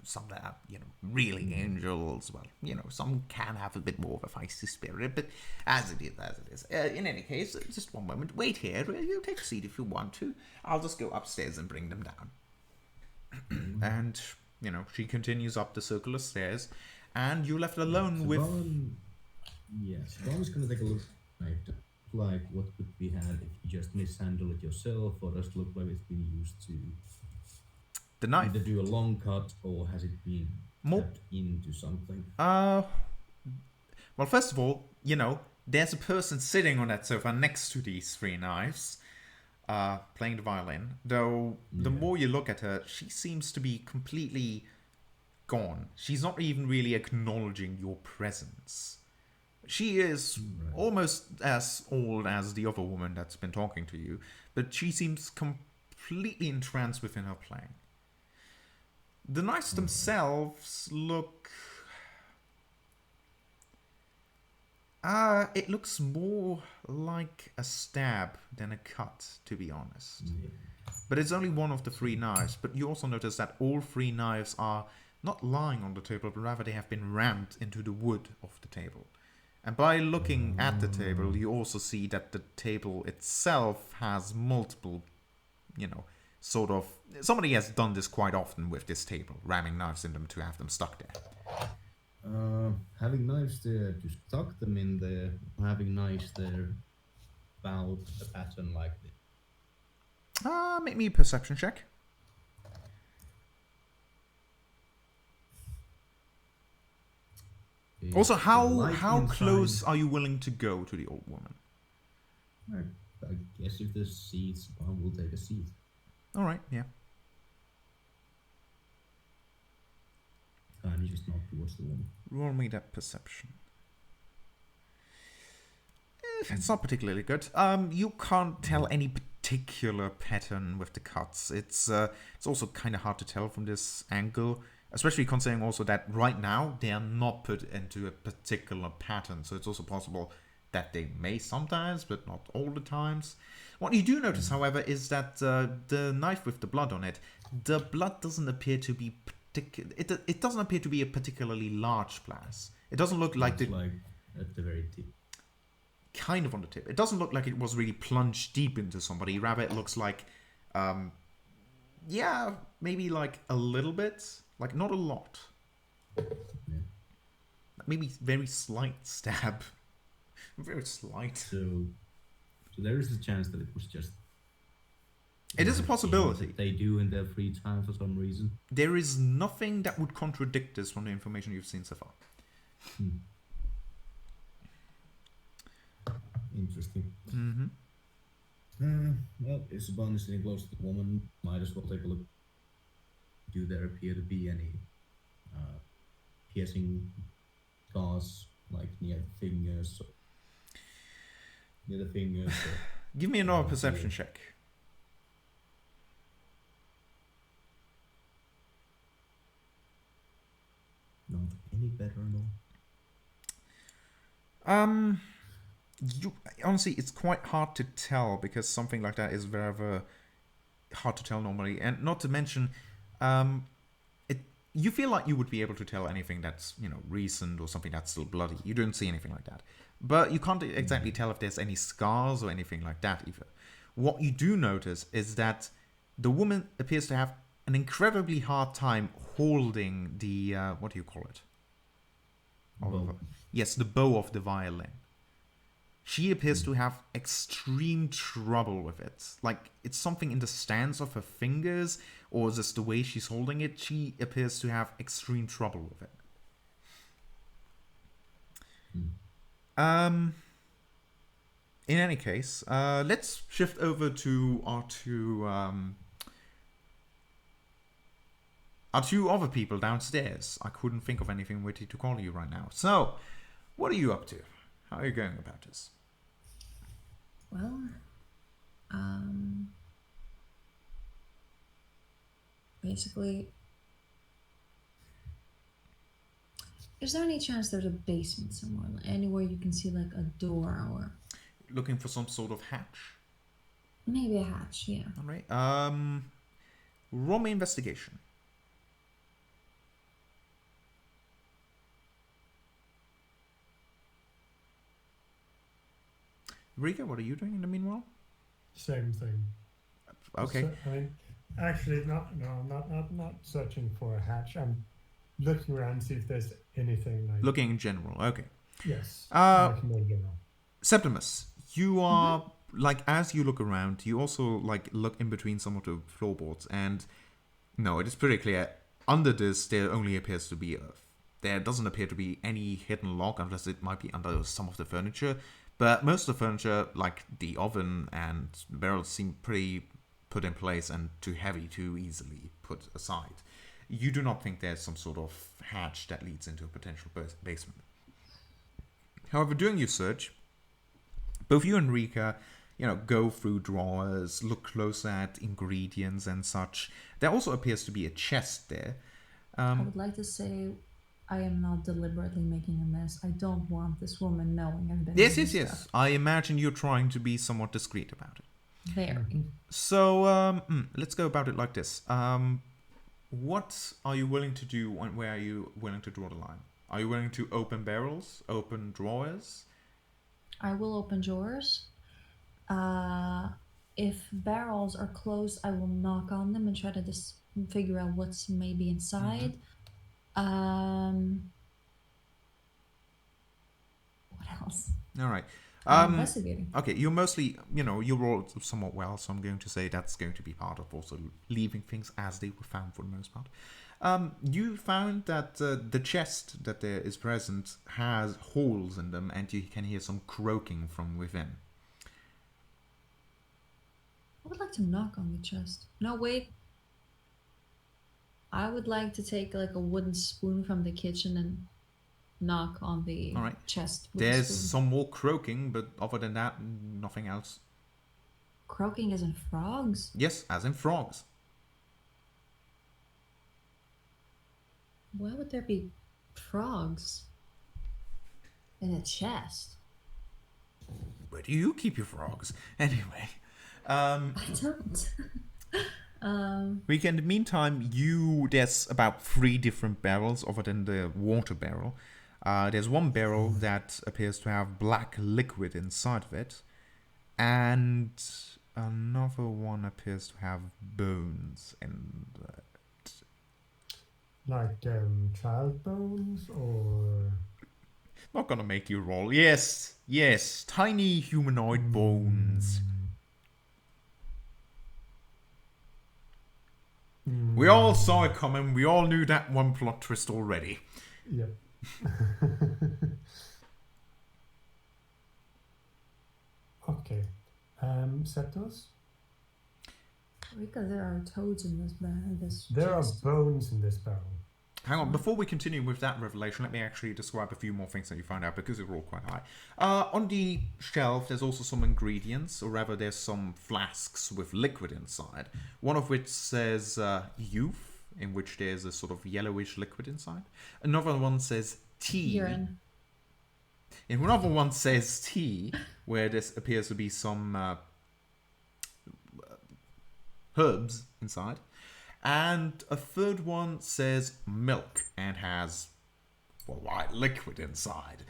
Speaker 1: Some that are, really angels. Well, some can have a bit more of a feisty spirit, but as it is. In any case, just one moment. Wait here. You take a seat if you want to. I'll just go upstairs and bring them down. And, she continues up the circular stairs, and you're left alone with...
Speaker 4: Yes, I was going to take a look at like what could be had if you just mishandle it yourself, or does it look like it's been used to
Speaker 1: the knife
Speaker 4: either do a long cut, or has it been tapped into something?
Speaker 1: Well, first of all, there's a person sitting on that sofa next to these 3 knives, playing the violin. Though the more you look at her, she seems to be completely gone. She's not even really acknowledging your presence. She is almost as old as the other woman that's been talking to you, but she seems completely entranced within her playing. The knives themselves look... it looks more like a stab than a cut, to be honest.
Speaker 4: Yeah.
Speaker 1: But it's only one of the 3 knives, but you also notice that all 3 knives are not lying on the table, but rather they have been rammed into the wood of the table. And by looking at the table, you also see that the table itself has multiple, sort of... Somebody has done this quite often with this table, ramming knives in them to have them stuck there.
Speaker 4: Having knives there to stuck them in there, having knives there about a pattern like this.
Speaker 1: Make me a perception check. Also, how close are you willing to go to the old woman?
Speaker 4: I guess if there's seats, one will take a seat.
Speaker 1: All right, yeah.
Speaker 4: And just not towards the woman.
Speaker 1: Roll me that perception. It's not particularly good. You can't tell any particular pattern with the cuts. It's also kind of hard to tell from this angle. Especially considering also that right now they are not put into a particular pattern, so it's also possible that they may sometimes, but not all the times. What you do notice, however, is that the knife with the blood on it, the blood doesn't appear to be it doesn't appear to be a particularly large splash. It doesn't look like
Speaker 4: It's like at the very tip.
Speaker 1: kind of on the tip. It doesn't look like it was really plunged deep into somebody. Rather, it looks like, yeah, maybe like a little bit, like not a lot.
Speaker 4: Yeah.
Speaker 1: Maybe very slight stab. Very slight.
Speaker 4: So there is a chance that it was just.
Speaker 1: It is a possibility.
Speaker 4: That they do in their free time for some reason.
Speaker 1: There is nothing that would contradict this from the information you've seen so far.
Speaker 4: Interesting.
Speaker 1: Mm-hmm.
Speaker 4: Well, Isabon is sitting close to the woman. Might as well take a look. Do there appear to be any piercing scars, like near the fingers? Near the fingers.
Speaker 1: Give me another perception check.
Speaker 4: Not any better at all.
Speaker 1: You honestly, it's quite hard to tell because something like that is very, very hard to tell normally, and not to mention, you feel like you would be able to tell anything that's recent or something that's still bloody. You don't see anything like that, but you can't exactly tell if there's any scars or anything like that either. What you do notice is that the woman appears to have an incredibly hard time holding the what do you call it?
Speaker 4: Bow.
Speaker 1: Yes, the bow of the violin. She appears to have extreme trouble with it. Like, it's something in the stance of her fingers, or just the way she's holding it. She appears to have extreme trouble with it. In any case, let's shift over to our two other people downstairs. I couldn't think of anything witty to call you right now. So, what are you up to? How are you going about this?
Speaker 2: Well, basically, is there any chance there's a basement somewhere, like anywhere you can see like a door or
Speaker 1: Looking for some sort of hatch?
Speaker 2: maybe a hatch? Yeah.
Speaker 1: All right. Roll me investigation. Rika, what are you doing in the meanwhile?
Speaker 3: Same thing.
Speaker 1: Okay.
Speaker 3: So, I mean, actually, not searching for a hatch. I'm looking around to see if there's anything like.
Speaker 1: Looking in general. Okay.
Speaker 3: Yes.
Speaker 1: Uh,
Speaker 3: more general.
Speaker 1: Septimus, you are like, as you look around, you also like look in between some of the floorboards, and no, it is pretty clear. Under this, there only appears to be earth. There doesn't appear to be any hidden lock, unless it might be under some of the furniture. But most of the furniture, like the oven and barrels, seem pretty put in place and too heavy to easily put aside. You do not think there's some sort of hatch that leads into a potential basement. However, during your search, both you and Rika, go through drawers, look closer at ingredients and such. There also appears to be a chest there.
Speaker 2: I would like to say I am not deliberately making a mess. I don't want this woman knowing I've been
Speaker 1: Yes.
Speaker 2: doing stuff.
Speaker 1: I imagine you're trying to be somewhat discreet about it.
Speaker 2: Very.
Speaker 1: So, let's go about it like this. What are you willing to do, and where are you willing to draw the line? Are you willing to open barrels, open drawers?
Speaker 2: I will open drawers. If barrels are closed, I will knock on them and try to just figure out what's maybe inside. What else?
Speaker 1: All right.
Speaker 2: I'm investigating.
Speaker 1: Okay, you're mostly, you rolled somewhat well, so I'm going to say that's going to be part of also leaving things as they were found for the most part. You found that the chest that there is present has holes in them, and you can hear some croaking from within.
Speaker 2: I would like to knock on the chest. No, wait. I would like to take like a wooden spoon from the kitchen and knock on the
Speaker 1: All right.
Speaker 2: chest with a
Speaker 1: There's
Speaker 2: spoon.
Speaker 1: some more croaking, but other than that, nothing else.
Speaker 2: Croaking as in frogs?
Speaker 1: Yes, as in frogs.
Speaker 2: Why would there be frogs in a chest?
Speaker 1: Where do you keep your frogs? Anyway.
Speaker 2: I don't.
Speaker 1: In the meantime, there's about 3 different barrels other than the water barrel. There's one barrel that appears to have black liquid inside of it, and another one appears to have bones in it.
Speaker 3: Like child bones or
Speaker 1: Not gonna make you roll. Yes, tiny humanoid bones. We all saw it coming. We all knew that one plot twist already.
Speaker 3: Yep. Okay. Septos?
Speaker 2: Because there are toads in this
Speaker 3: There are
Speaker 2: chest.
Speaker 3: bones in this barrel.
Speaker 1: Hang on, before we continue with that revelation, let me actually describe a few more things that you find out because they're all quite high. On the shelf, there's also some ingredients, or rather, there's some flasks with liquid inside. One of which says youth, in which there's a sort of yellowish liquid inside. Another one says tea.
Speaker 2: Urine.
Speaker 1: And another one says tea, where there appears to be some herbs inside. And a third one says milk and has, well, white liquid inside.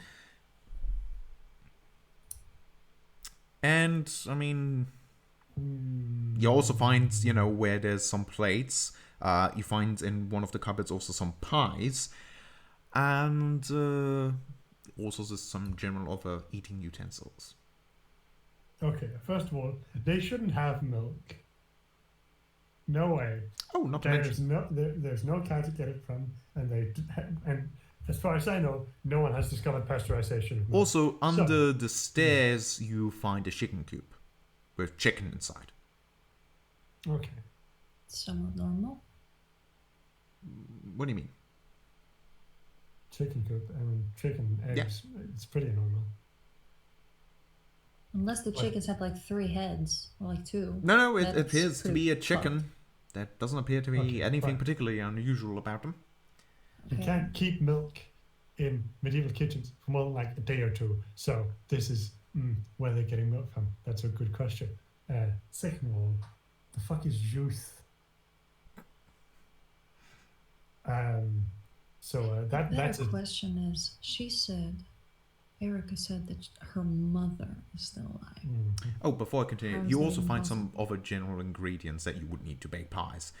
Speaker 1: And, I mean, you also find, where there's some plates. You find in one of the cupboards also some pies. And also there's some general other eating utensils.
Speaker 3: Okay, first of all, they shouldn't have milk. No way.
Speaker 1: Oh, not to mention.
Speaker 3: There's no cow to get it from, and as far as I know, no one has discovered pasteurization of milk.
Speaker 1: Also, under the stairs, you find a chicken coop with chicken inside.
Speaker 3: Okay.
Speaker 2: Somewhat normal.
Speaker 1: What do you mean?
Speaker 3: Chicken coop. I mean, chicken eggs. Yeah. It's pretty normal.
Speaker 2: Unless the chickens have like 3 heads or like 2.
Speaker 1: No, it appears to be a chicken.
Speaker 2: Fucked.
Speaker 1: That doesn't appear to be anything particularly unusual about them.
Speaker 3: You can't keep milk in medieval kitchens for more than like a day or 2. So this is where they're getting milk from. That's a good question. Second of all, the fuck is youth? That's
Speaker 2: a question is, Erica said that her mother is still alive.
Speaker 1: Oh, before I continue, you also find some other general ingredients that you would need to bake pies.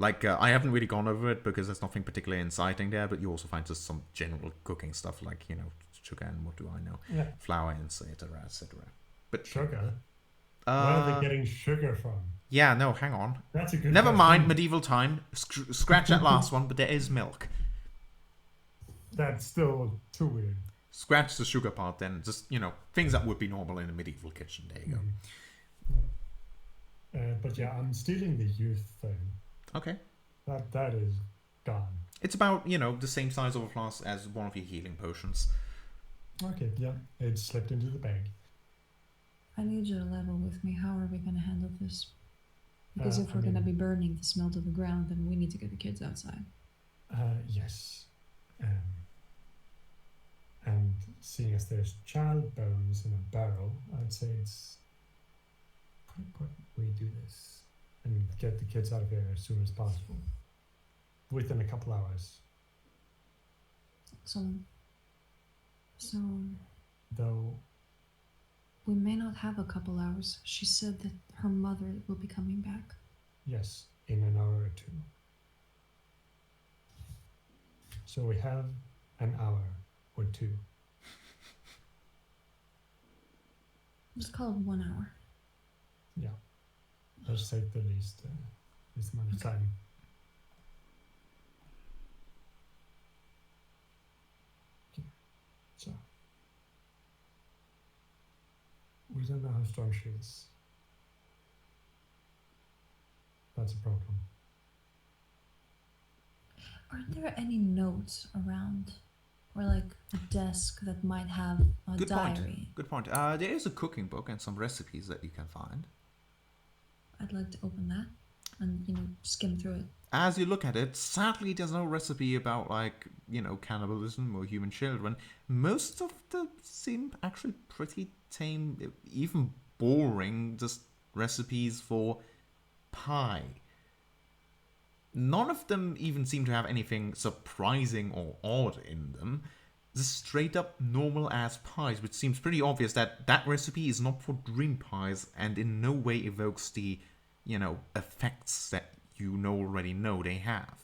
Speaker 1: Like, I haven't really gone over it because there's nothing particularly inciting there, but you also find just some general cooking stuff like, sugar and what do I know, flour, etc., etc. But
Speaker 3: sugar? Where are they getting sugar from?
Speaker 1: Yeah, no, hang on.
Speaker 3: That's a good
Speaker 1: Never
Speaker 3: question.
Speaker 1: mind, medieval time. Scratch that last one, but there is milk.
Speaker 3: That's still too weird.
Speaker 1: Scratch the sugar part then. Just, things that would be normal in a medieval kitchen. There you
Speaker 3: go. But yeah, I'm stealing the youth thing.
Speaker 1: Okay.
Speaker 3: That is gone.
Speaker 1: It's about, the same size of a flask as one of your healing potions.
Speaker 3: Okay, yeah. It slipped into the bag.
Speaker 2: I need you to level with me. How are we going to handle this? Because if we're going to be burning the smell to the ground, then we need to get the kids outside.
Speaker 3: Yes. And seeing as there's child bones in a barrel, I'd say it's quite important we do this and get the kids out of here as soon as possible. Within a couple hours.
Speaker 2: So
Speaker 3: though
Speaker 2: we may not have a couple hours. She said that her mother will be coming back.
Speaker 3: Yes, in an hour or 2. So we have an hour or 2.
Speaker 2: Let's call it 1 hour.
Speaker 3: Yeah. Let's take the least amount of time. Okay. So we don't know how strong she is. That's a problem.
Speaker 2: Are there any notes around? Or like a desk that might have a diary?
Speaker 1: Good point. There is a cooking book and some recipes that you can find.
Speaker 2: I'd like to open that and, skim through it.
Speaker 1: as you look at it, sadly, there's no recipe about, like, cannibalism or human children. Most of them seem actually pretty tame, even boring, just recipes for pie. None of them even seem to have anything surprising or odd in them. Just straight up normal ass pies, which seems pretty obvious that that recipe is not for dream pies and in no way evokes the, effects that you already know they have.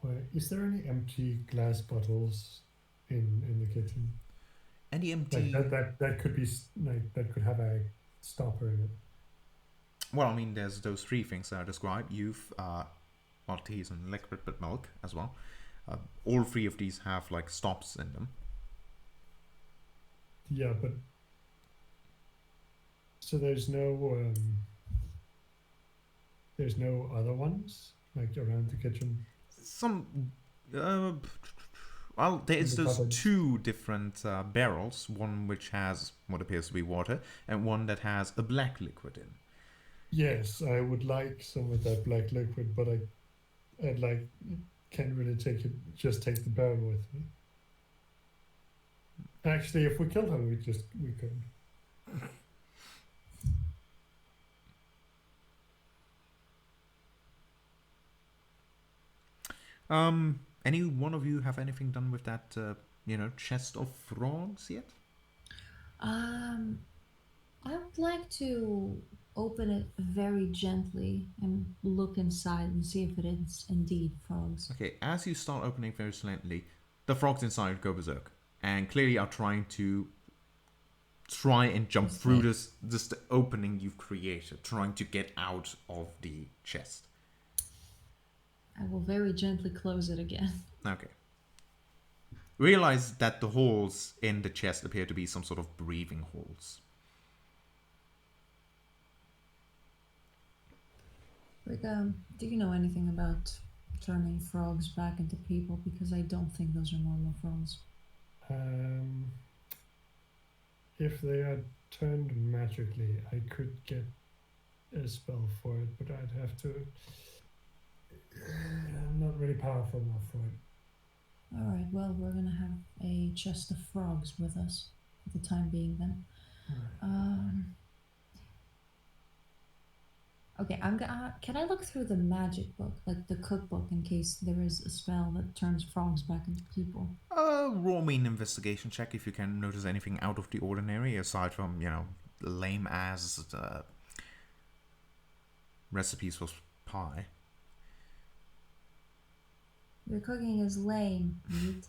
Speaker 3: Wait, is there any empty glass bottles in the kitchen?
Speaker 1: Any empty...
Speaker 3: Like that could be like that could have a stopper in it.
Speaker 1: Well, I mean, there's those three things that I described: youth, Maltese, and liquid but milk as well. All three of these have like stops in them.
Speaker 3: Yeah, but so there's no other ones like around the kitchen.
Speaker 1: Some, well, there's
Speaker 3: the
Speaker 1: those
Speaker 3: cupboards.
Speaker 1: two different barrels. One which has what appears to be water, and one that has a black liquid in.
Speaker 3: Yes, I would like some of that black liquid, but I'd like can't really take it. Just take the barrel with me. Actually, if we killed him, we could.
Speaker 1: Any one of you have anything done with that, chest of frogs yet?
Speaker 2: I would like to open it very gently and look inside and see if it is indeed frogs.
Speaker 1: Okay, as you start opening very silently, the frogs inside go berserk and clearly are trying and jump through this opening you've created, trying to get out of the chest.
Speaker 2: I will very gently close it again.
Speaker 1: Okay. Realize that the holes in the chest appear to be some sort of breathing holes.
Speaker 2: Like, do you know anything about turning frogs back into people? Because I don't think those are normal frogs.
Speaker 3: If they are turned magically, I could get a spell for it, but I'd have to. I'm not really powerful enough for it.
Speaker 2: Alright, well, we're gonna have a chest of frogs with us for the time being then. Okay, can I look through the magic book, like the cookbook, in case there is a spell that turns frogs back into people?
Speaker 1: Roll me an investigation check if you can notice anything out of the ordinary, aside from, lame as recipes for pie.
Speaker 2: Your cooking is lame, meat.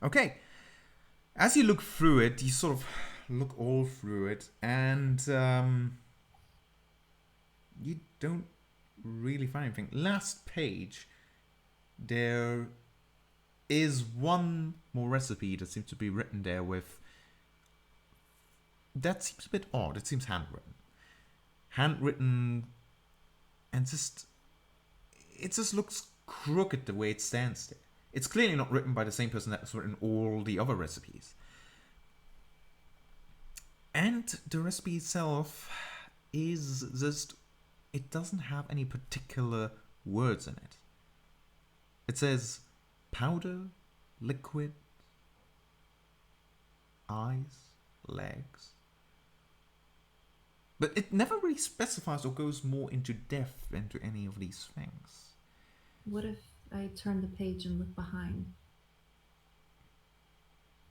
Speaker 1: Okay. As you look through it, you sort of look all through it, and you don't really find anything. Last page, there is one more recipe that seems to be written there with... That seems a bit odd. It seems handwritten. Handwritten, and it just looks crooked the way it stands there. It's clearly not written by the same person that's written all the other recipes. And the recipe itself is just... It doesn't have any particular words in it. It says powder, liquid, eyes, legs. But it never really specifies or goes more into depth into any of these things.
Speaker 2: What if I turn the page and look behind?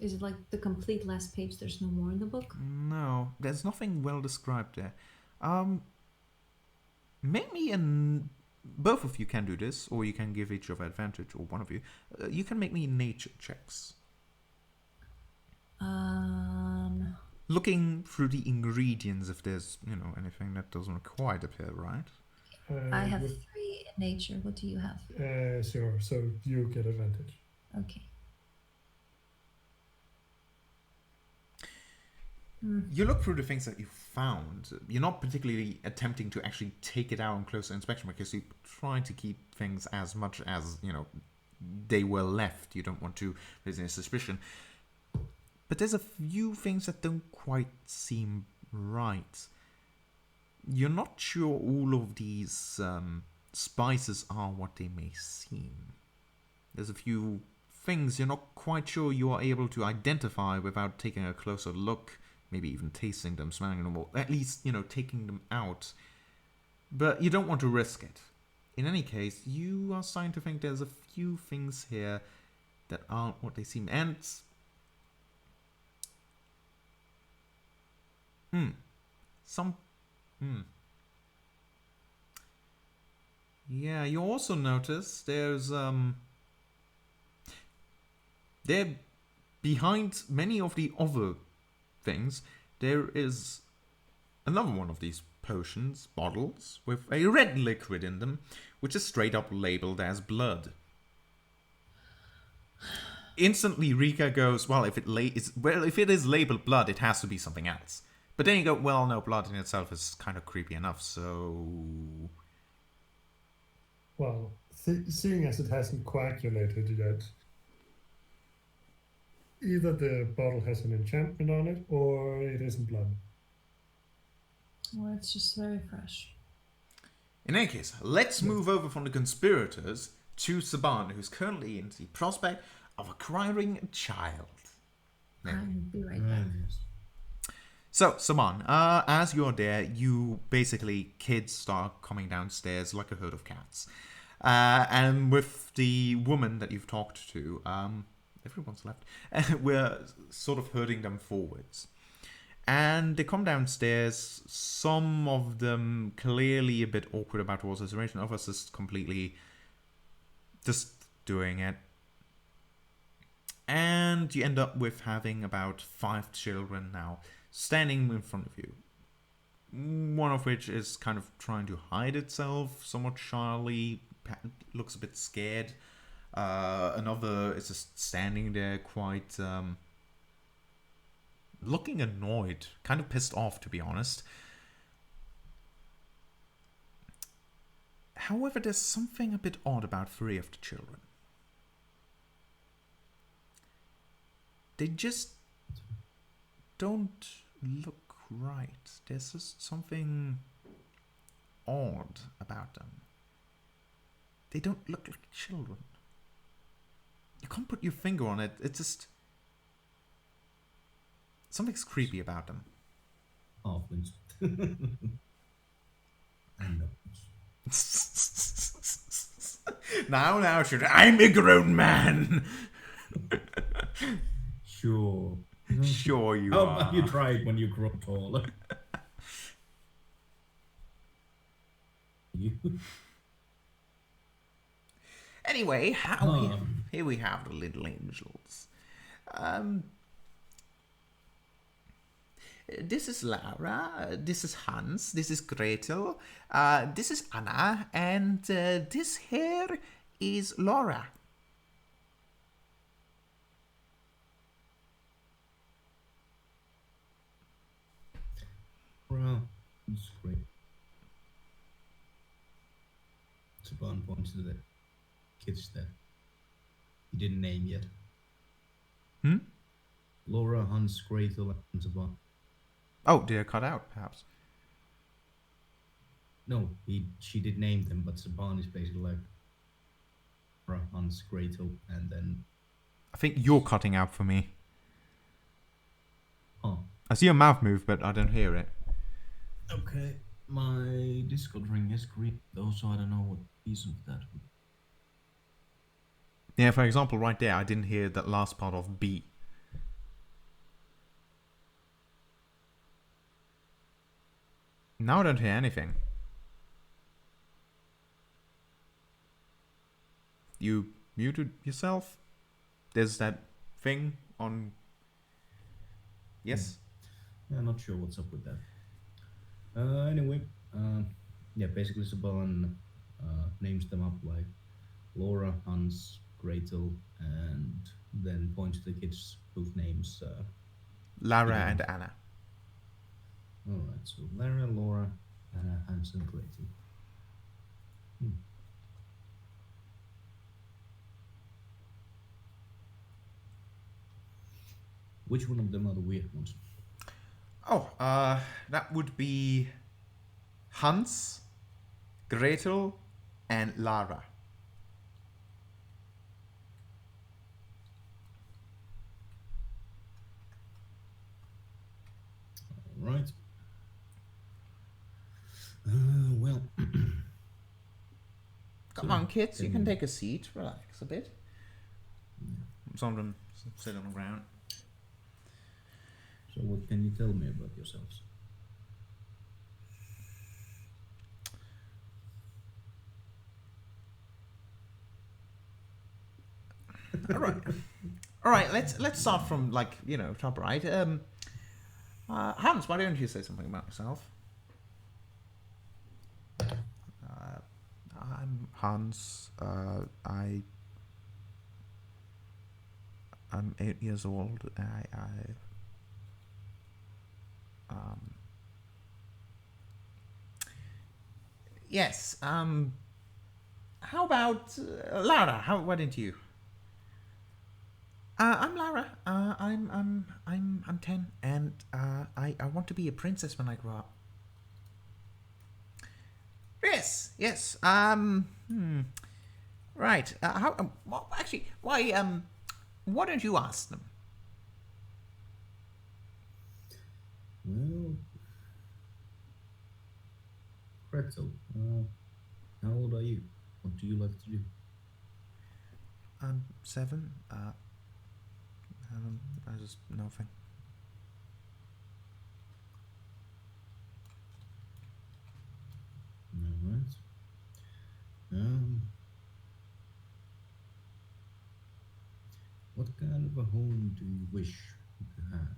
Speaker 2: Is it like the complete last page, there's no more in the book?
Speaker 1: No, there's nothing well described there. Make me both of you can do this, or you can give each of advantage, or one of you. You can make me nature checks. Looking through the ingredients, if there's, anything that doesn't quite appear right.
Speaker 2: I have 3 in nature. What do you have?
Speaker 3: 0, so you get advantage.
Speaker 2: Okay.
Speaker 1: You look through the things that you found. You're not particularly attempting to actually take it out on closer inspection because you're trying to keep things as much as, they were left. You don't want to raise any suspicion. But there's a few things that don't quite seem Right. You're not sure all of these spices are what they may seem. There's a few things you're not quite sure you are able to identify without taking a closer look, maybe even tasting them, smelling them, or at least, taking them out. But you don't want to risk it. In any case, you are starting to think there's a few things here that aren't what they seem. And yeah, you also notice there's there behind many of the other things, there is another one of these potions, bottles, with a red liquid in them, which is straight up labeled as blood. Instantly, Rika goes, well, if it is labeled blood, it has to be something else. But then you go, well, no, blood in itself is kind of creepy enough, so...
Speaker 3: Well, seeing as it hasn't coagulated yet, either the bottle has an enchantment on it, or it isn't blood.
Speaker 2: Or it's just very fresh.
Speaker 1: In any case, let's move over from the conspirators to Saban, who's currently in the prospect of acquiring a child.
Speaker 2: I'll be right back.
Speaker 1: So, Saban, as you're there, kids start coming downstairs like a herd of cats. And with the woman that you've talked to, everyone's left, we're sort of herding them forwards. And they come downstairs, some of them clearly a bit awkward about the whole situation, others just completely just doing it. And you end up with having about 5 children now standing in front of you. One of which is kind of trying to hide itself somewhat shyly, looks a bit scared. Another is just standing there quite looking annoyed, kind of pissed off, to be honest. However, there's something a bit odd about 3 of the children. They just don't look right. There's just something odd about them. They don't look like children. You can't put your finger on it. It's just... something's creepy about them.
Speaker 4: Halflings.
Speaker 1: Now, I'm a grown man.
Speaker 4: Sure.
Speaker 1: Sure you
Speaker 4: How
Speaker 1: are.
Speaker 4: about you try it when you grow taller? You.
Speaker 1: Anyway, here we have the little angels. This is Lara, this is Hans, this is Gretel, this is Anna, and this here is Laura.
Speaker 4: Well, that's great. Saban points to the kids that he didn't name yet. Laura, Hans, Gretel, and Saban.
Speaker 1: Oh, did I cut out, perhaps?
Speaker 4: No, she did name them, but Saban is basically like Laura, Hans, Gretel, and then...
Speaker 1: I think you're cutting out for me.
Speaker 4: Oh.
Speaker 1: I see your mouth move, but I don't hear it.
Speaker 4: Okay, my Discord ring is green though, so I don't know what piece of that would...
Speaker 1: Yeah, for example, right there, I didn't hear that last part of B. Now I don't hear anything. You muted yourself? There's that thing on... Yes?
Speaker 4: Yeah, not sure what's up with that. Anyway, yeah, basically Saban names them up like Laura, Hans, Gretel, and then points to the kids whose names...
Speaker 1: Lara and Anna.
Speaker 4: Alright, so Lara, Laura, Anna, Hans, and Gretel. Which one of them are the weird ones?
Speaker 1: Oh, that would be Hans, Gretel, and Lara.
Speaker 4: All right. Well,
Speaker 1: Come
Speaker 4: so,
Speaker 1: on, kids, you
Speaker 4: tell
Speaker 1: can
Speaker 4: me-
Speaker 1: take a seat, relax a bit. Some of them sit on the ground.
Speaker 4: So, what can you tell me about yourselves?
Speaker 1: All right, all right. Let's start from top right. Hans, why don't you say something about yourself? I'm Hans. I'm 8 years old. Yes. How about Lara? Why didn't you? I'm Lara. I'm 10, and I want to be a princess when I grow up. Yes, yes. Right. How? Actually, why don't you ask them?
Speaker 4: Well, Gretel, how old are you? What do you like to do?
Speaker 1: I'm 7. I just nothing.
Speaker 4: All right. What kind of a home do you wish you had?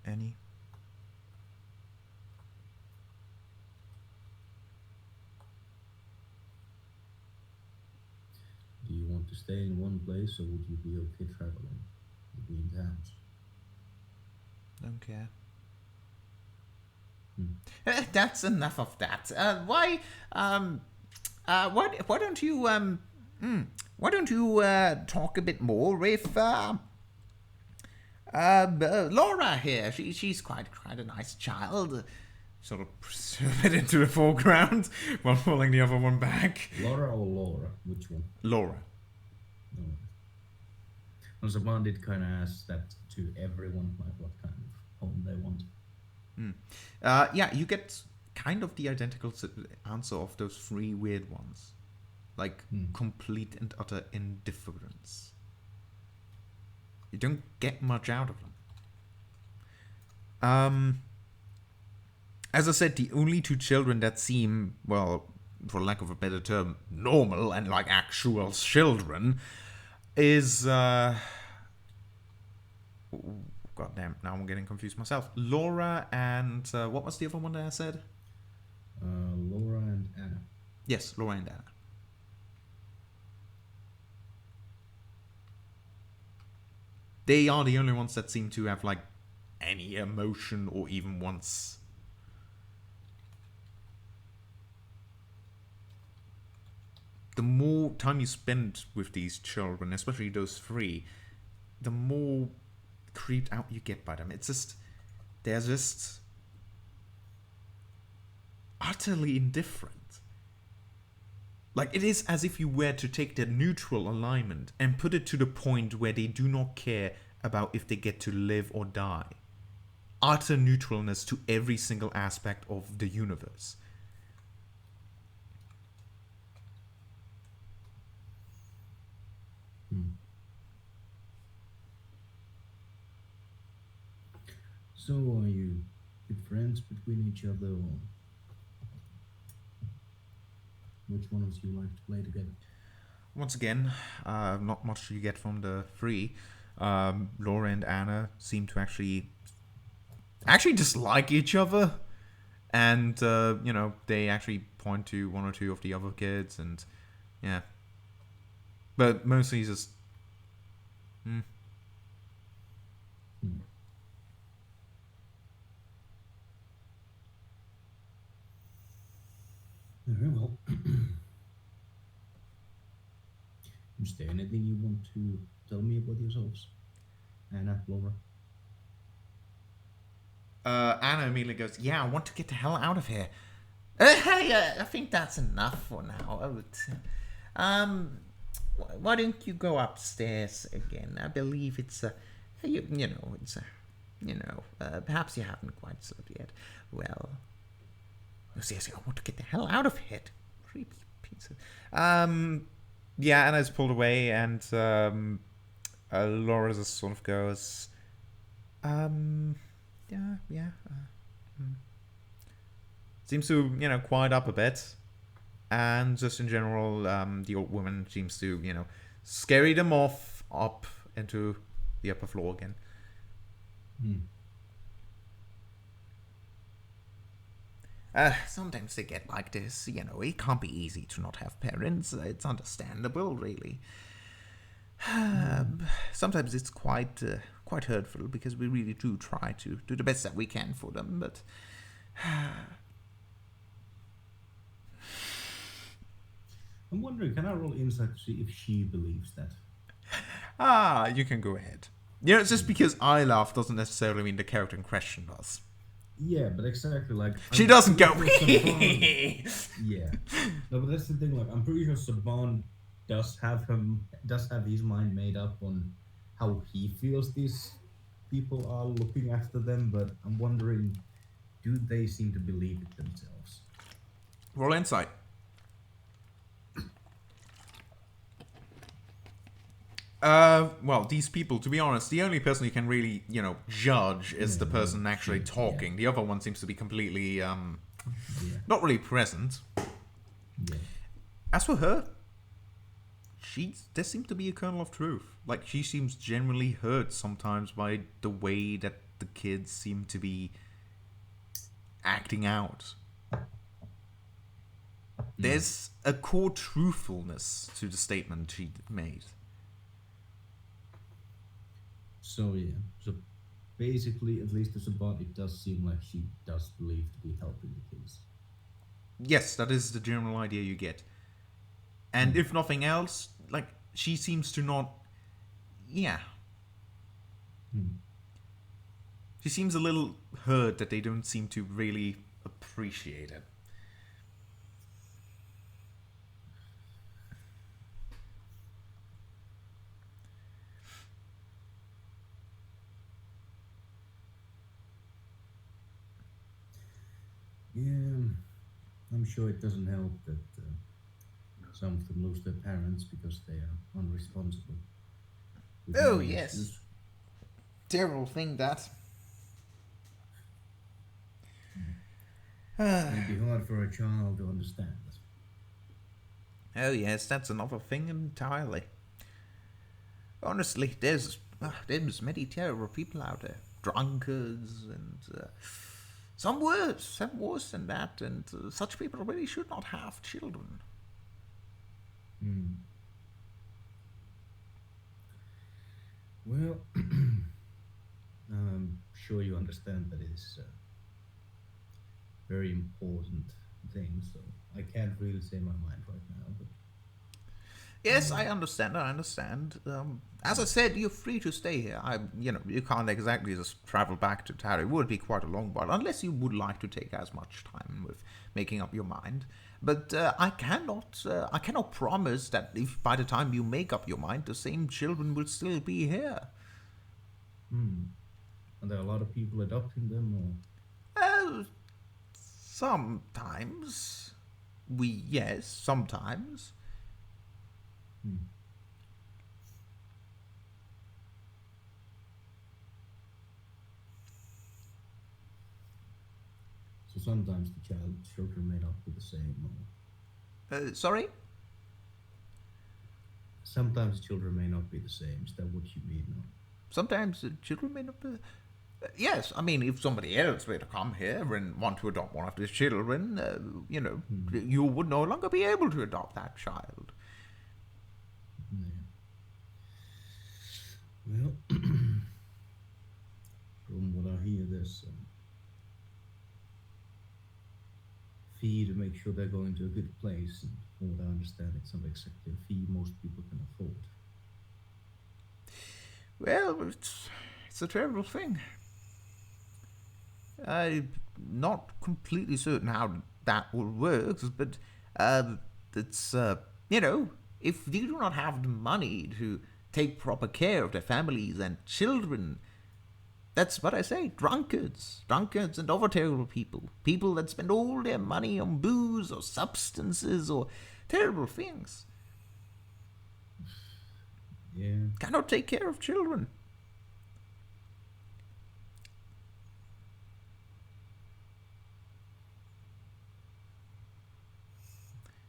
Speaker 1: Any?
Speaker 4: Do you want to stay in one place, or would you be okay traveling between towns?
Speaker 1: Don't care.
Speaker 5: That's enough of that. Why don't you talk a bit more with Laura here? She's quite a nice child.
Speaker 1: Sort of pursue it into the foreground while pulling the other one back.
Speaker 4: Laura or Laura? Which one?
Speaker 1: Laura.
Speaker 4: No. Well, Saban did kind of ask that to everyone, like what kind of home they want.
Speaker 1: Yeah, you get kind of the identical answer of those 3 weird ones. Like, complete and utter indifference. You don't get much out of them. As I said, the only 2 children that seem, well, for lack of a better term, normal and like actual children is, goddamn, now I'm getting confused myself. Laura and, what was the other one that I said?
Speaker 4: Laura and Anna.
Speaker 1: Yes, Laura and Anna. They are the only ones that seem to have, like, any emotion or even once. The more time you spend with these children, especially those 3, the more creeped out you get by them. It's just, they're just utterly indifferent. Like, it is as if you were to take their neutral alignment and put it to the point where they do not care about if they get to live or die. Utter neutralness to every single aspect of the universe.
Speaker 4: So, are you good friends between each other, or which one of you like to play together?
Speaker 1: Once again, not much you get from the 3. Laura and Anna seem to actually dislike each other, and they actually point to 1 or 2 of the other kids, and yeah, but mostly just
Speaker 4: Very well. Is there anything you want to tell me about yourselves? Anna, Laura.
Speaker 1: Anna immediately goes, "Yeah, I want to get the hell out of here."
Speaker 5: Hey, I think that's enough for now. Why don't you go upstairs again? I believe it's perhaps you haven't quite slept yet. Well, seriously, I want to get the hell out of here. Creepy piece of...
Speaker 1: Yeah, Anna's pulled away, and Laura just sort of goes, yeah. Seems to, quiet up a bit. And just in general, the old woman seems to, scurry them off up into the upper floor again.
Speaker 5: Sometimes they get like this, it can't be easy to not have parents. It's understandable, really. Sometimes it's quite hurtful because we really do try to do the best that we can for them, but...
Speaker 4: I'm wondering, can I roll insight to see if she believes that?
Speaker 1: You can go ahead. It's just because I laugh doesn't necessarily mean the character in question does.
Speaker 4: Yeah, but exactly like
Speaker 1: She doesn't go.
Speaker 4: Yeah, no, but that's the thing. Like, I'm pretty sure Saban does have his mind made up on how he feels these people are looking after them. But I'm wondering, do they seem to believe it themselves?
Speaker 1: Roll insight. Well, these people, to be honest, the only person you can really, judge is the person actually talking.
Speaker 4: Yeah.
Speaker 1: The other one seems to be completely, not really present.
Speaker 4: Yeah.
Speaker 1: As for her, there seems to be a kernel of truth. Like, she seems genuinely hurt sometimes by the way that the kids seem to be acting out. There's a core truthfulness to the statement she made.
Speaker 4: So yeah, so basically, at least to Saban, it does seem like she does believe to be helping the kids.
Speaker 1: Yes, that is the general idea you get. And if nothing else, like, she seems to not... Yeah. She seems a little hurt that they don't seem to really appreciate it.
Speaker 4: Yeah, I'm sure it doesn't help that some of them lose their parents because they are unresponsible. With
Speaker 5: Oh,
Speaker 4: no
Speaker 5: yes.
Speaker 4: excuse.
Speaker 5: Terrible thing, that.
Speaker 4: It'd be hard for a child to understand.
Speaker 5: Oh, yes, that's another thing entirely. Honestly, there's many terrible people out there. Drunkards and some worse than that. And such people really should not have children.
Speaker 4: Well, I'm sure you understand that it's a very important thing, so I can't really say my mind right now. But
Speaker 5: Yes, I understand. As I said, you're free to stay here. You can't exactly just travel back to Tara. It would be quite a long while, unless you would like to take as much time with making up your mind. But I cannot promise that if by the time you make up your mind, the same children will still be here.
Speaker 4: are there a lot of people adopting them, or?
Speaker 5: Sometimes. Yes, sometimes.
Speaker 4: So sometimes the children may not be the same, or
Speaker 5: Sorry?
Speaker 4: sometimes children may not be the same. Is that what you mean? Or?
Speaker 5: Sometimes children may not be... Yes, I mean, if somebody else were to come here and want to adopt one of these children, you would no longer be able to adopt that child.
Speaker 4: Yeah. Well, from what I hear, there's some fee to make sure they're going to a good place, and from what I understand, it's not exactly a fee most people can afford.
Speaker 5: Well, it's a terrible thing. I'm not completely certain how that will work, but it's if they do not have the money to take proper care of their families and children, that's what I say, drunkards and other terrible people that spend all their money on booze or substances or terrible things,
Speaker 4: Yeah.
Speaker 5: cannot take care of children.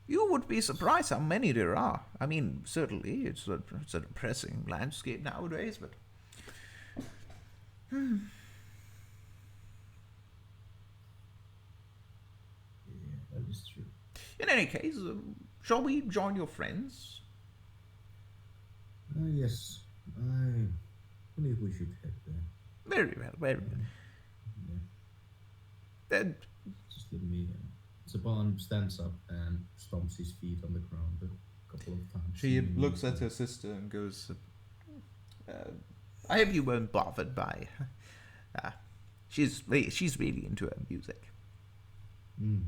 Speaker 5: You would be surprised how many there are. I mean, certainly it's a depressing landscape nowadays, but
Speaker 4: Yeah, that is true.
Speaker 5: in any case, shall we join your friends?
Speaker 4: Yes, I believe we should head there.
Speaker 5: Very well, very well.
Speaker 4: Yeah.
Speaker 5: Then,
Speaker 4: Just let me. Saban stands up and stomps his feet on the ground a couple of times.
Speaker 1: She looks at her sister and goes,
Speaker 5: I hope you weren't bothered by her. She's really into her music.
Speaker 4: It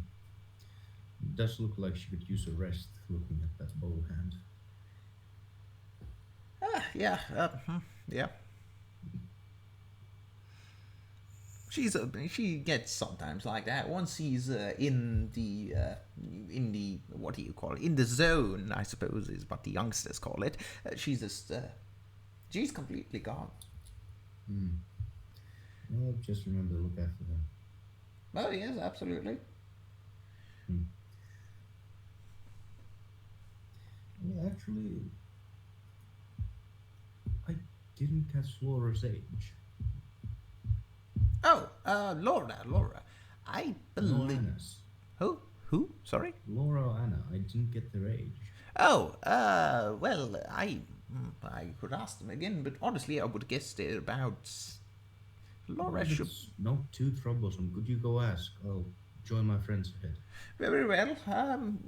Speaker 4: does look like she could use a rest looking at that bow hand.
Speaker 5: Yeah. She gets sometimes like that. Once she's in the what do you call it? In the zone, I suppose is what the youngsters call it. She's just she's completely gone.
Speaker 4: Well, just remember to look after her.
Speaker 5: Oh yes, absolutely.
Speaker 4: Well, actually, I didn't catch Laura's age.
Speaker 5: Oh, Laura. I
Speaker 4: No,
Speaker 5: believe.
Speaker 4: Anna's.
Speaker 5: Who? Sorry.
Speaker 4: Laura or Anna, I didn't get their age.
Speaker 5: Oh, well, I could ask them again, but honestly, I would guess they're about. Laura
Speaker 4: If
Speaker 5: should.
Speaker 4: it's not too troublesome, could you go ask? I'll join my friends ahead.
Speaker 5: Very well.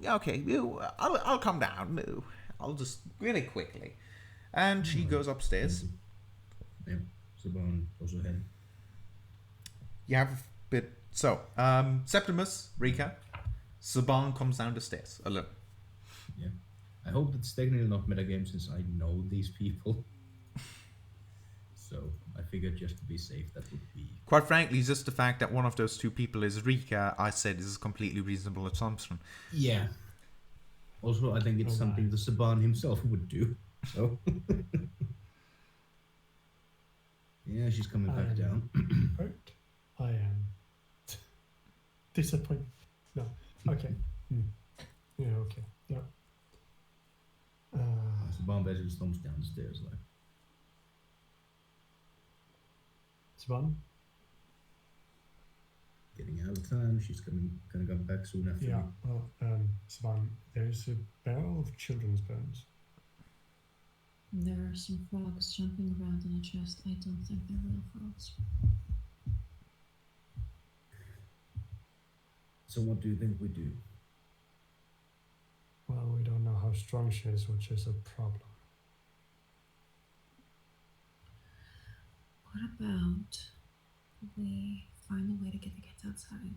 Speaker 5: Okay. I'll come down. I'll just really quickly.
Speaker 1: and she goes upstairs.
Speaker 4: Yeah, Saban goes ahead.
Speaker 1: You have a bit. So, Septimus, Rika, Saban comes down the stairs alone.
Speaker 4: Yeah. I hope that's technically not metagame since I know these people. So I figured just to be safe, that would be.
Speaker 1: Quite frankly, just the fact that one of those two people is Rika, I said is a completely reasonable assumption.
Speaker 4: Yeah. Also, I think it's something the Saban himself would do. So. Yeah, she's coming back down.
Speaker 3: Hurt. I am disappointed. No. Okay. Yeah. Okay. Yeah.
Speaker 4: Saban basically stomps downstairs like.
Speaker 3: Svan?
Speaker 4: Getting out of time. She's gonna come back soon after.
Speaker 3: Yeah.
Speaker 4: Me.
Speaker 3: Well, Svan, there's a barrel of children's bones.
Speaker 2: There are some frogs jumping around in a chest. I don't think they're real frogs.
Speaker 4: So what do you think we do?
Speaker 3: Well, we don't know how strong she is, which is a problem.
Speaker 2: What about we find a way to get the kids outside,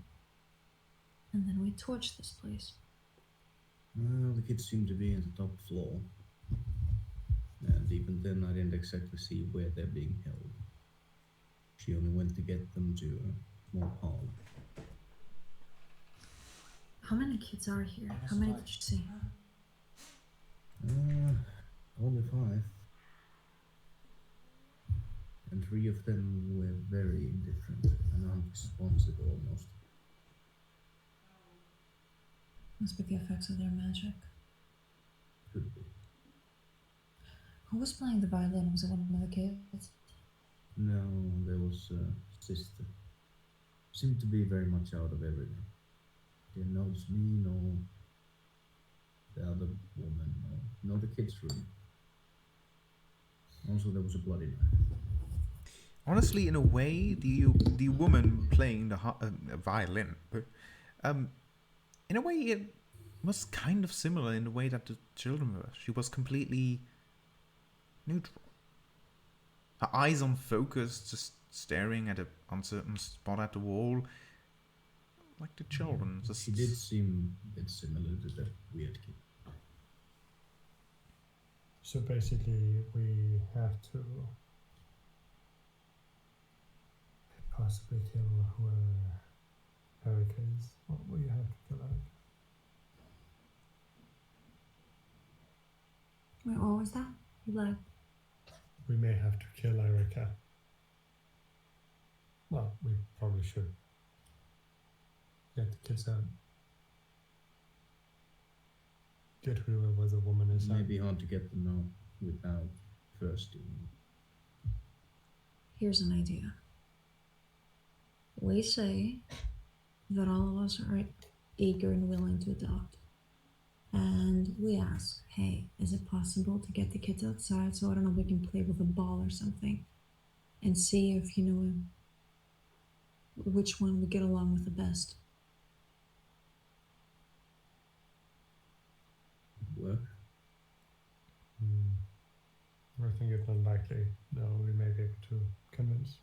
Speaker 2: and then we torch this place?
Speaker 4: Well, the kids seem to be in the top floor. And even then, I didn't exactly see where they're being held. She only went to get them to a small hall.
Speaker 2: How many kids are here? How many did you see?
Speaker 4: Only 5. And 3 of them were very indifferent and unresponsive almost.
Speaker 2: Must be the effects of their magic.
Speaker 4: Could be.
Speaker 2: Who was playing the violin? Was it one of the kids?
Speaker 4: No, there was a sister. Seemed to be very much out of everything. Didn't notice me, no the other woman, no the kids' room. Also, there was a bloody knife.
Speaker 1: Honestly, in a way, the woman playing the violin, but in a way, it was kind of similar in the way that the children were. She was completely neutral. her eyes unfocused, just staring at a uncertain spot at the wall. Like the children. Just...
Speaker 4: She did seem a bit similar to that weird kid.
Speaker 3: So basically, we have to possibly kill whoever Erica is. What will you have to kill Erica?
Speaker 2: Wait, what was that? You like?
Speaker 3: We may have to kill Erica. Well, we probably should get the kids out. Get whoever the woman is
Speaker 4: It
Speaker 3: out.
Speaker 4: may be hard to get them out without first doing.
Speaker 2: Here's an idea. We say that all of us are eager and willing to adopt. And we ask, hey, is it possible to get the kids outside so I don't know, we can play with a ball or something and see if, you know, which one we get along with the best.
Speaker 4: Work.
Speaker 3: I think it's unlikely. No, we may be able to convince.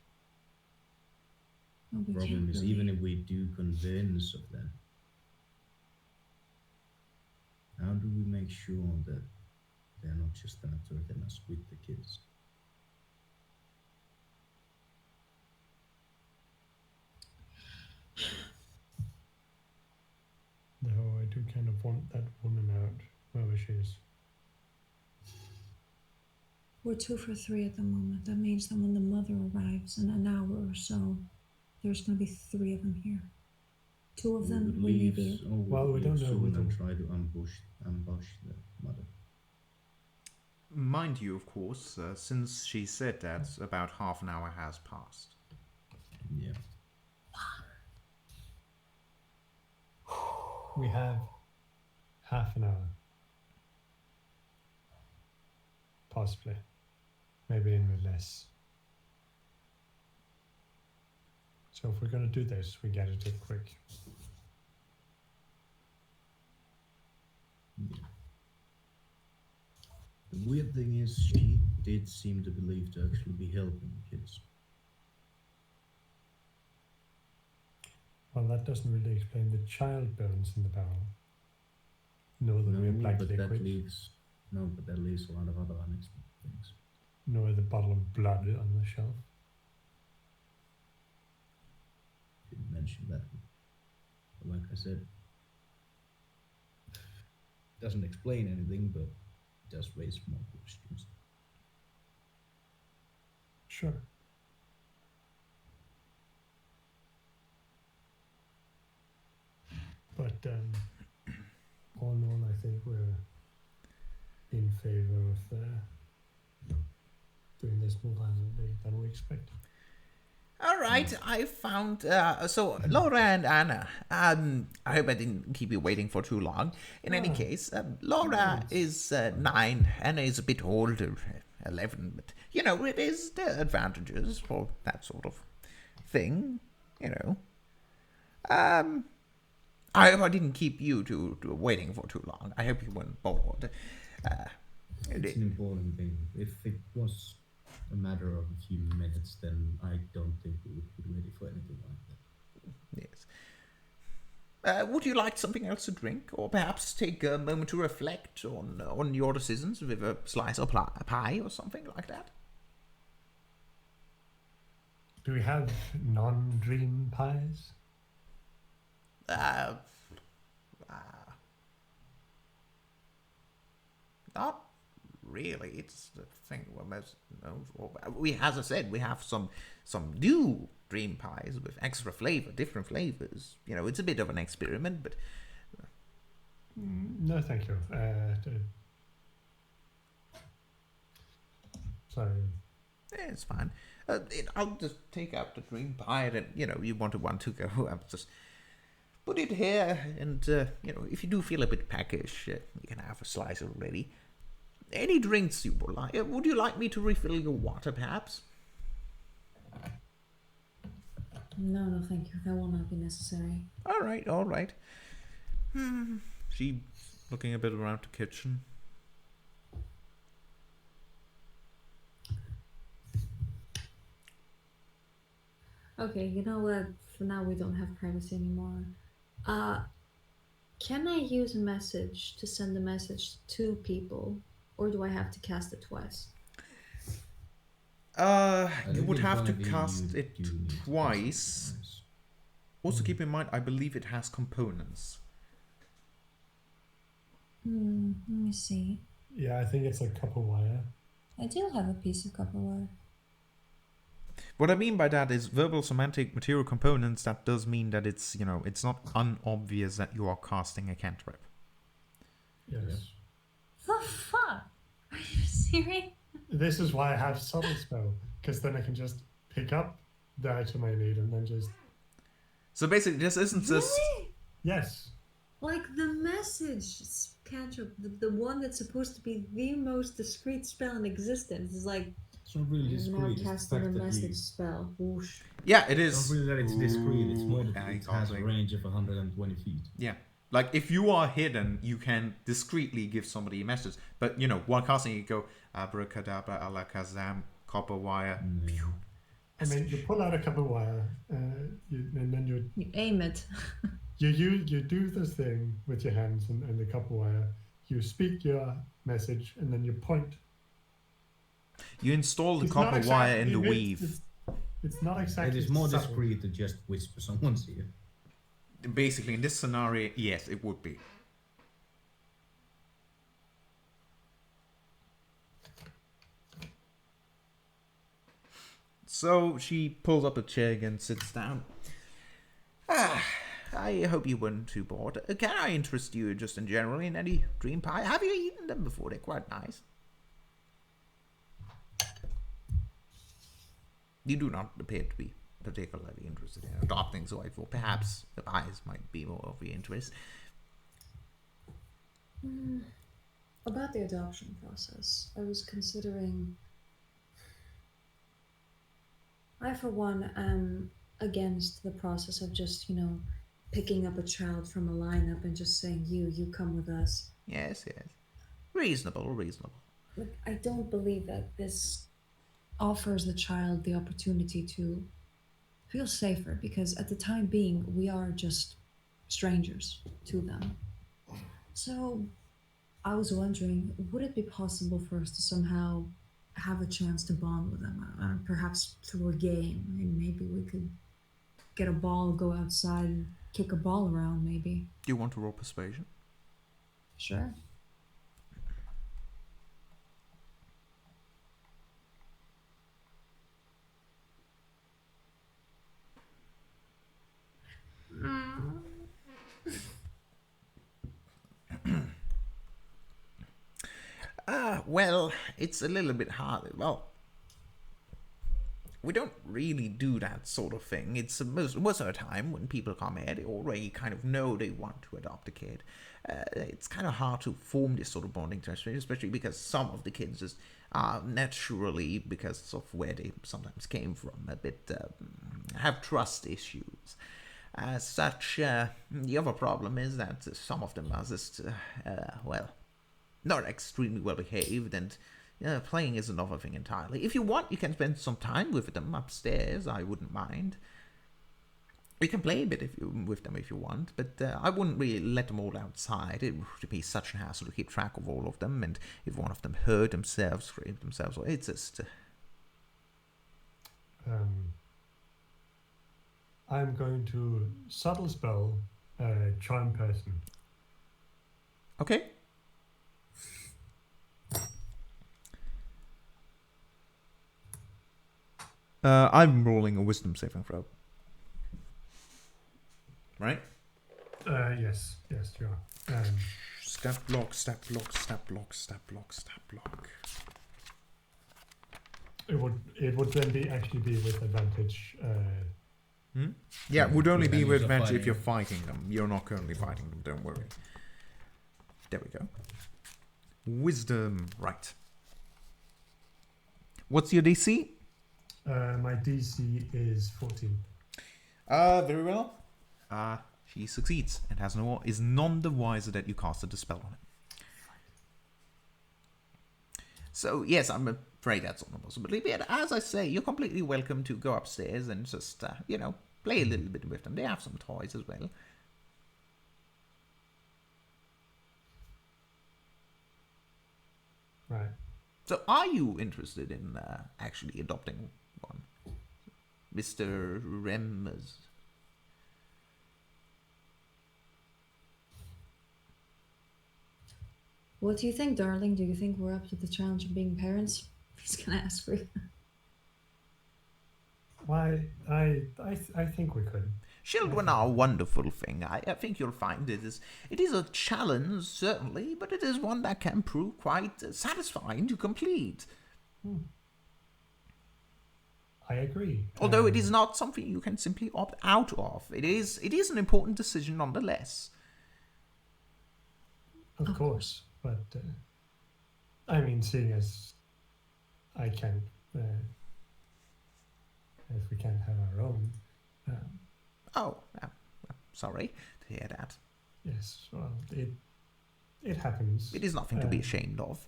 Speaker 2: Well, we
Speaker 4: Problem
Speaker 2: can't
Speaker 4: is,
Speaker 2: really.
Speaker 4: even if we do convince of that, how do we make sure that they're not just gonna threaten us with the kids?
Speaker 3: Though I do kind of want that woman out, wherever she is.
Speaker 2: We're 2 for 3 at the moment. That means that when the mother arrives in an hour or so, there's going to be 3 of them here. 2 of them we may be.
Speaker 3: Well, we don't know who
Speaker 4: soon and
Speaker 3: the-
Speaker 4: try to ambush the mother.
Speaker 1: Mind you, of course, since she said that, about half an hour has passed.
Speaker 4: Yeah.
Speaker 3: We have half an hour. Possibly. Maybe even less. So if we're going to do this, we gotta do it quick.
Speaker 4: Yeah. The weird thing is, she did seem to believe to actually be helping the kids.
Speaker 3: Well, that doesn't really explain the child bones in the barrel. Nor the real black
Speaker 4: but
Speaker 3: liquid.
Speaker 4: that leaves a lot of other unexpected things.
Speaker 3: Nor the bottle of blood on the shelf.
Speaker 4: Didn't mention that. But like I said, doesn't explain anything, but does raise more questions.
Speaker 3: Sure. But all in all, I think we're in favor of doing this more violently than we expected.
Speaker 5: All right, I found. So, Laura and Anna. I hope I didn't keep you waiting for too long. In any case, Laura is 9, Anna is a bit older, 11. But you know, it is the advantages for that sort of thing. You know. I hope I didn't keep you to waiting for too long. I hope you weren't bored.
Speaker 4: It's an important thing. If it was a matter of a few minutes, then I don't think we would be ready for anything like that.
Speaker 5: Yes. Would you like something else to drink, or perhaps take a moment to reflect on your decisions with a slice of pie or something like that?
Speaker 3: Do we have non-dream pies?
Speaker 5: Not really. It's the thing we're most known for. We, as I said, we have some new dream pies with extra flavor, different flavors. You know, it's a bit of an experiment, but
Speaker 3: No, thank you. Sorry.
Speaker 5: it's fine. I'll just take out the dream pie, and you know, you wanted one to go. I'll just put it here, and you know, if you do feel a bit peckish, you can have a slice already. Any drinks you would like? Would you like me to refill your water, perhaps?
Speaker 2: No, thank you. That will not be necessary.
Speaker 5: All right, all right.
Speaker 1: She looking a bit around the kitchen.
Speaker 2: Okay, you know what? For now, we don't have privacy anymore. Can I use a message to send a message to people, or do I have to cast it twice?
Speaker 4: I
Speaker 1: You
Speaker 4: think
Speaker 1: would
Speaker 4: in
Speaker 1: have to
Speaker 4: Vanity
Speaker 1: cast
Speaker 4: you
Speaker 1: it
Speaker 4: do need to cast it
Speaker 1: twice.
Speaker 4: twice.
Speaker 1: Also, keep in mind, I believe it has components.
Speaker 2: Let me see.
Speaker 3: Yeah, I think it's a copper wire.
Speaker 2: I do have a piece of copper wire.
Speaker 1: What I mean by that is verbal, semantic, material components. That does mean that it's, you know, it's not unobvious that you are casting a cantrip.
Speaker 3: Yes.
Speaker 2: The fuck? Are you serious?
Speaker 3: This is why I have subtle spell, because then I can just pick up the item I need and then just
Speaker 1: So basically, this isn't just.
Speaker 2: Really?
Speaker 3: yes.
Speaker 2: Like the message cantrip, the one that's supposed to be the most discreet spell in existence, is like
Speaker 4: It's not really
Speaker 2: you've now
Speaker 4: discreet. It's the
Speaker 2: casted a
Speaker 4: fact that
Speaker 2: message
Speaker 4: you.
Speaker 2: spell. Whoosh.
Speaker 1: Yeah, it
Speaker 4: It's not
Speaker 1: is.
Speaker 4: really that it's discreet. It's more
Speaker 1: Ooh,
Speaker 4: that
Speaker 1: yeah,
Speaker 4: it has a
Speaker 1: casting.
Speaker 4: range of 120 feet.
Speaker 1: Yeah. Like, if you are hidden, you can discreetly give somebody a message. But, you know, while casting, you go, abracadabra, alakazam, copper wire.
Speaker 4: Yeah.
Speaker 3: I mean, you pull out a copper wire, and then
Speaker 2: You aim it.
Speaker 3: you do this thing with your hands and the copper wire. You speak your message, and then you point.
Speaker 1: You install the
Speaker 3: It's not
Speaker 1: copper wire in
Speaker 3: exactly
Speaker 1: the
Speaker 3: lit-
Speaker 1: weave.
Speaker 3: It's not exactly.
Speaker 4: It is more
Speaker 3: subtle.
Speaker 4: discreet to just whisper someone's ear.
Speaker 1: Basically, in this scenario, yes, it would be. So she pulls up a chair again, sits down. I hope you weren't too bored. Can I interest you just in general in any dream pie? Have you eaten them before? They're quite nice. You do not appear to be particularly interested in adopting, so I thought perhaps the pies might be more of your interest.
Speaker 2: About the adoption process, I was considering. I, for one, am against the process of just, picking up a child from a lineup and just saying, you come with us.
Speaker 1: Yes, yes. Reasonable, reasonable.
Speaker 2: Like, I don't believe that this offers the child the opportunity to feel safer, because at the time being, we are just strangers to them. So, I was wondering, would it be possible for us to somehow have a chance to bond with them? Perhaps through a game. I mean, maybe we could get a ball, go outside, and kick a ball around, maybe.
Speaker 1: Do you want to roll persuasion?
Speaker 2: Sure.
Speaker 1: Well, it's a little bit hard. Well, we don't really do that sort of thing. It's most of the time when people come here, they already kind of know they want to adopt a kid. It's kind of hard to form this sort of bonding connection, especially because some of the kids just are naturally, because of where they sometimes came from, a bit have trust issues. As such, the other problem is that some of them are just, not extremely well behaved, and playing is another thing entirely. If you want, you can spend some time with them upstairs. I wouldn't mind. We can play a bit with them if you want, but I wouldn't really let them all outside. It would be such a hassle to keep track of all of them, and if one of them hurt themselves, scraped themselves, well, it's just...
Speaker 3: I'm going to subtle spell charm person.
Speaker 1: Okay. I'm rolling a wisdom saving throw. Right?
Speaker 3: Yes, you are.
Speaker 1: Stat block, stat block, stat block, stat block, stat block.
Speaker 3: It would then actually be with advantage.
Speaker 1: Yeah, it would only
Speaker 4: With
Speaker 1: be
Speaker 4: any
Speaker 1: with
Speaker 4: of the
Speaker 1: advantage if you're
Speaker 4: fighting.
Speaker 1: fighting them. You're not currently fighting them, don't worry. There we go. Wisdom, right. What's your DC?
Speaker 3: My DC is 14.
Speaker 1: Very well. She succeeds and is none the wiser that you casted the spell on it. So yes, I'm
Speaker 5: afraid that's not a possibility. But as I say, you're completely welcome to go upstairs and just, play a little bit with them. They have some toys as well.
Speaker 3: Right.
Speaker 5: So are you interested in actually adopting one? Mr. Rems?
Speaker 2: What do you think, darling? Do you think we're up to the challenge of being parents? He's gonna ask for you.
Speaker 3: Why? I think we could.
Speaker 5: Children are a wonderful thing. I think you'll find it is a challenge, certainly, but it is one that can prove quite satisfying to complete.
Speaker 3: I agree.
Speaker 5: Although it is not something you can simply opt out of. It is an important decision nonetheless.
Speaker 3: Of course, but I mean, seeing as I can't, if we can't have our own.
Speaker 5: Sorry to hear that.
Speaker 3: Yes, well, it happens.
Speaker 5: It is nothing to be ashamed of.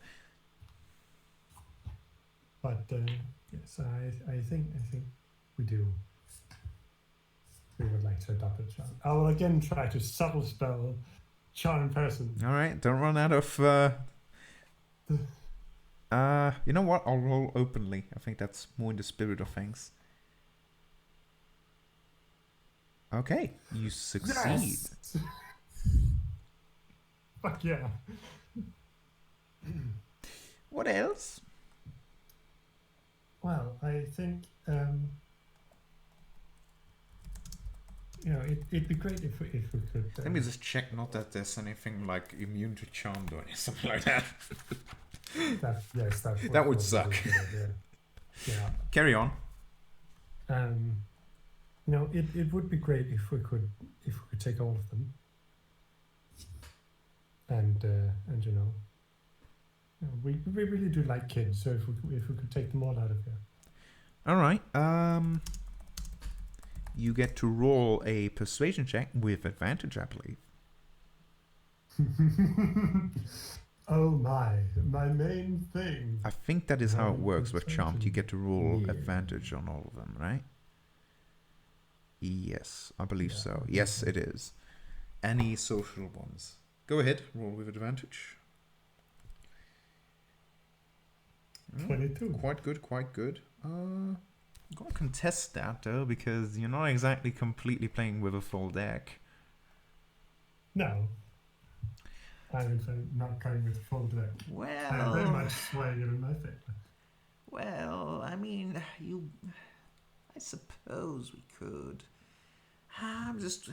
Speaker 3: But yes, I think we do. We would like to adopt a child. I will again try to subtle spell charm person.
Speaker 1: All right, don't run out of. You know what? I'll roll openly. I think that's more in the spirit of things. Okay, you succeed.
Speaker 3: Yes! Fuck yeah.
Speaker 5: What else?
Speaker 3: Well, I think it'd be great if we could.
Speaker 1: Let me just check, not that there's anything like immune to charm or something like that. That would suck.
Speaker 3: Yeah.
Speaker 1: Carry on.
Speaker 3: It would be great if we could take all of them. And we really do like kids, so if we could take them all out of here.
Speaker 1: All right. You get to roll a persuasion check with advantage, I believe.
Speaker 3: Oh my main thing.
Speaker 1: I think that is how it works with
Speaker 3: Persuasion.
Speaker 1: Charmed. You get to roll
Speaker 4: Yeah.
Speaker 1: advantage on all of them, right? Yes, I believe
Speaker 3: Yeah,
Speaker 1: so.
Speaker 3: okay.
Speaker 1: Yes, it is. Any social ones. Go ahead, roll with advantage.
Speaker 3: 22.
Speaker 1: Quite good, quite good. I'm going to contest that, though, because you're not exactly completely playing with a full deck.
Speaker 3: No. I'm not going with full deck. I'm very
Speaker 5: Well,
Speaker 3: much swaying it in my favor.
Speaker 5: I mean, I suppose we could. I'm just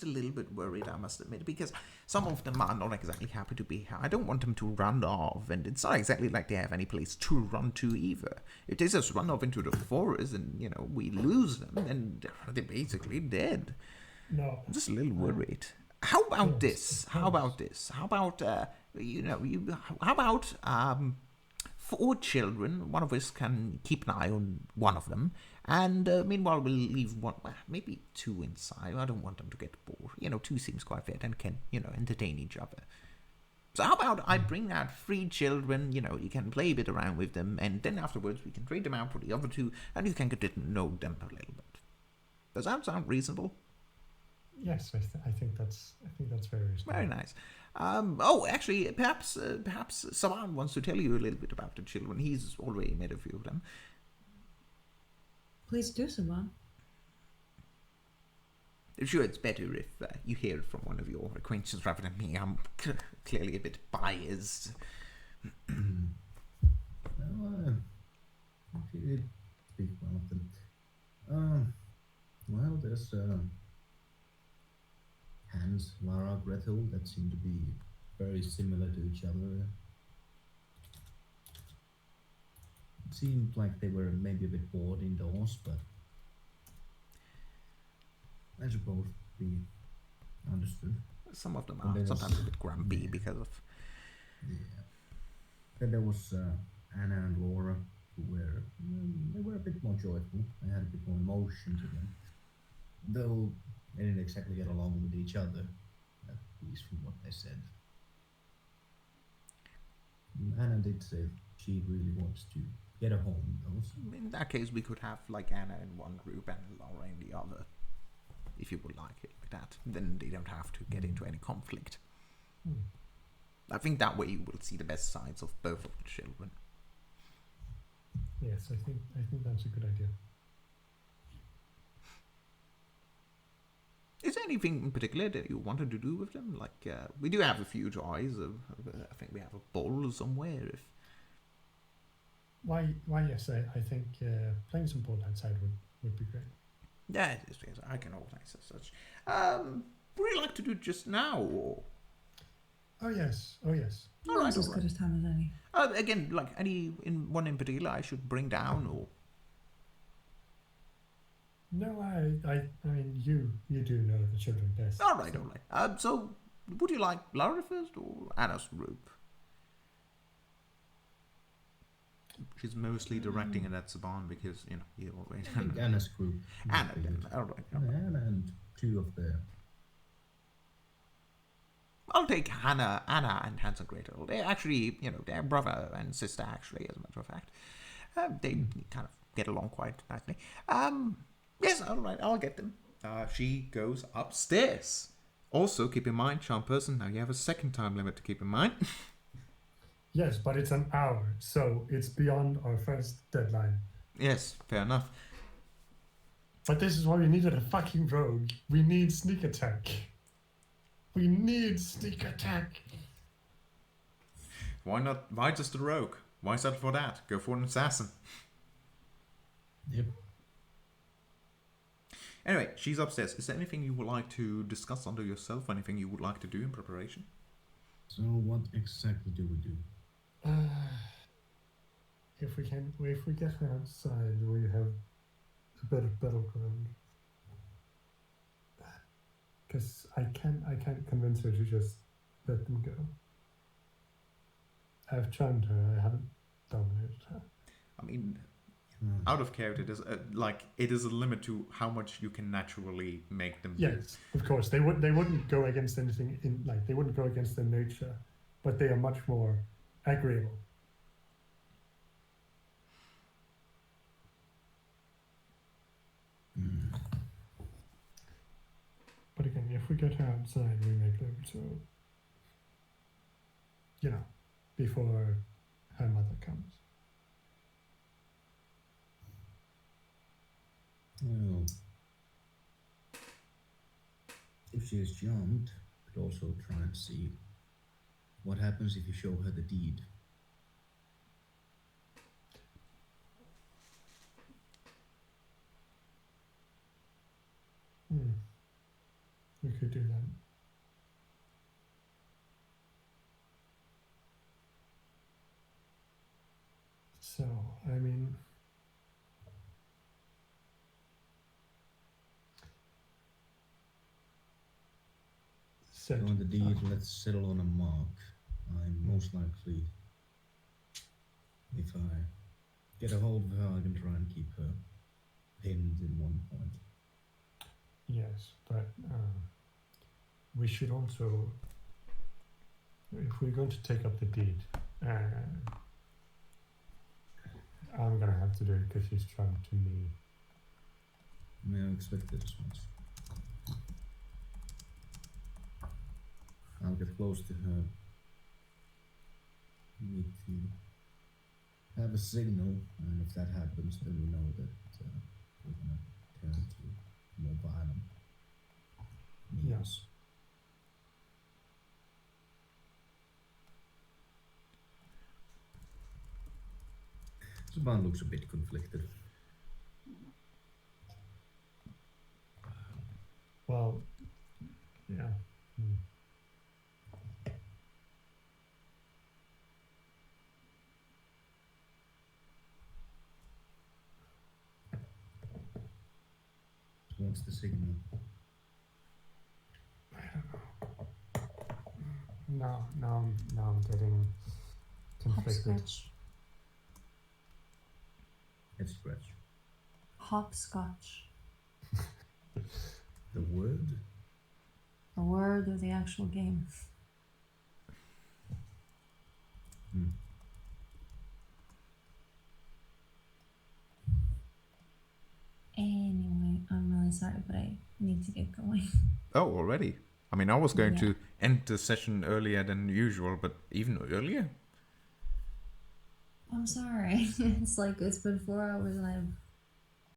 Speaker 5: a little bit worried, I must admit, because some of them are not exactly happy to be here. I don't want them to run off, and it's not exactly like they have any place to run to either. If they just run off into the forest and, we lose them, then they're basically dead.
Speaker 3: No.
Speaker 5: I'm just a little worried. How about
Speaker 3: Yes,
Speaker 5: this?
Speaker 3: of
Speaker 5: How about
Speaker 3: course.
Speaker 5: this? How about, how about, 4 children, one of us can keep an eye on one of them, and meanwhile we'll leave one, maybe 2 inside. I don't want them to get bored. 2 seems quite fair and can, entertain each other. So how about I bring out 3 children, you can play a bit around with them, and then afterwards we can trade them out for the other 2, and you can get to know them a little bit. Does that sound reasonable?
Speaker 3: Yes, I think that's very reasonable.
Speaker 5: Very nice. Actually, perhaps Savan wants to tell you a little bit about the children. He's already met a few of them.
Speaker 2: Please do, Saban.
Speaker 5: I'm sure it's better if you hear it from one of your acquaintances rather than me. I'm clearly a bit biased.
Speaker 4: Well, I did speak one of them. Well, there's Hans, Lara, Gretel that seem to be very similar to each other. It seemed like they were maybe a bit bored indoors, but I suppose we understood.
Speaker 5: Some of them
Speaker 4: And
Speaker 5: are
Speaker 4: there's-
Speaker 5: sometimes a bit grumpy
Speaker 4: yeah.
Speaker 5: because of...
Speaker 4: Yeah. Then there was Anna and Laura, who were they were a bit more joyful. They had a bit more emotion to them, though they didn't exactly get along with each other, at least from what they said. Anna did say she really wants to get a hold of those.
Speaker 5: In that case, we could have like Anna in one group and Laura in the other, if you would like it like that. Then they don't have to get into any conflict.
Speaker 3: Hmm.
Speaker 5: I think that way you will see the best sides of both of the children.
Speaker 3: Yes, I think that's a good idea.
Speaker 5: Is there anything in particular that you wanted to do with them? Like, we do have a few toys. I think we have a bowl somewhere. If
Speaker 3: Why yes, I think playing some ball outside would be great.
Speaker 5: yeah, yes, I can organize as such. Would you like to do it just now, or
Speaker 3: Oh yes.
Speaker 5: all right,
Speaker 2: Now's as
Speaker 5: all
Speaker 2: good
Speaker 5: right.
Speaker 2: a time as any.
Speaker 5: Again, like any one in particular, I should bring down, or
Speaker 3: No, I mean you do know the children best.
Speaker 5: all right, all right. So would you like Laura first or Anna's group? She's mostly directing it at Saban because you already
Speaker 4: I think Anna's group. would
Speaker 5: Anna.
Speaker 4: be
Speaker 5: Then,
Speaker 4: good.
Speaker 5: all right, all right.
Speaker 4: Anna and two of the.
Speaker 5: I'll take Anna and Hans and Gretel. They're actually, they're brother and sister, actually, as a matter of fact. They kind of get along quite nicely. Yes, all right, I'll get them. She goes upstairs. Also, keep in mind, charm person, now you have a second time limit to keep in mind.
Speaker 3: Yes, but it's an hour, so it's beyond our first deadline.
Speaker 5: Yes, fair enough.
Speaker 3: But this is why we needed a fucking rogue. We need sneak attack. We need sneak attack.
Speaker 1: Why not? Why just a rogue? Why settle for that? Go for an assassin.
Speaker 4: Yep.
Speaker 1: Anyway, she's upstairs. Is there anything you would like to discuss under yourself? Anything you would like to do in preparation?
Speaker 4: So what exactly do we do?
Speaker 3: If we get her outside, we have a bit of battleground. Because I can't convince her to just let them go. I've charmed her. I haven't dominated her.
Speaker 1: I mean, out of character, it is a limit to how much you can naturally make them do.
Speaker 3: Yes, of course they wouldn't go against anything they wouldn't go against their nature, but they are much more agreeable. But again, if we get her outside, we make them so, before her mother comes.
Speaker 4: Well, if she is charmed, could also try and see what happens if you show her the deed.
Speaker 3: We could do that. So, I mean,
Speaker 4: On the deed, let's settle on a mark. I'm most likely, if I get a hold of her, I can try and keep her pinned in one point.
Speaker 3: Yes, but we should also, if we're going to take up the deed, I'm gonna have to do it because she's trying to me.
Speaker 4: I expected as much. I'll get close to her. Need to have a signal, and if that happens, then we know that we're gonna turn to more violent means. Saban looks a bit conflicted.
Speaker 3: Well, yeah.
Speaker 4: What's the signal?
Speaker 3: I don't know. Now I'm getting conflicted.
Speaker 2: Hopscotch.
Speaker 4: Head scratch.
Speaker 2: Hopscotch.
Speaker 4: The word?
Speaker 2: The word of the actual game. need to get going.
Speaker 1: Oh, already? I mean, I was going
Speaker 2: Yeah.
Speaker 1: to end the session earlier than usual, but even earlier?
Speaker 2: I'm sorry. It's been 4 hours and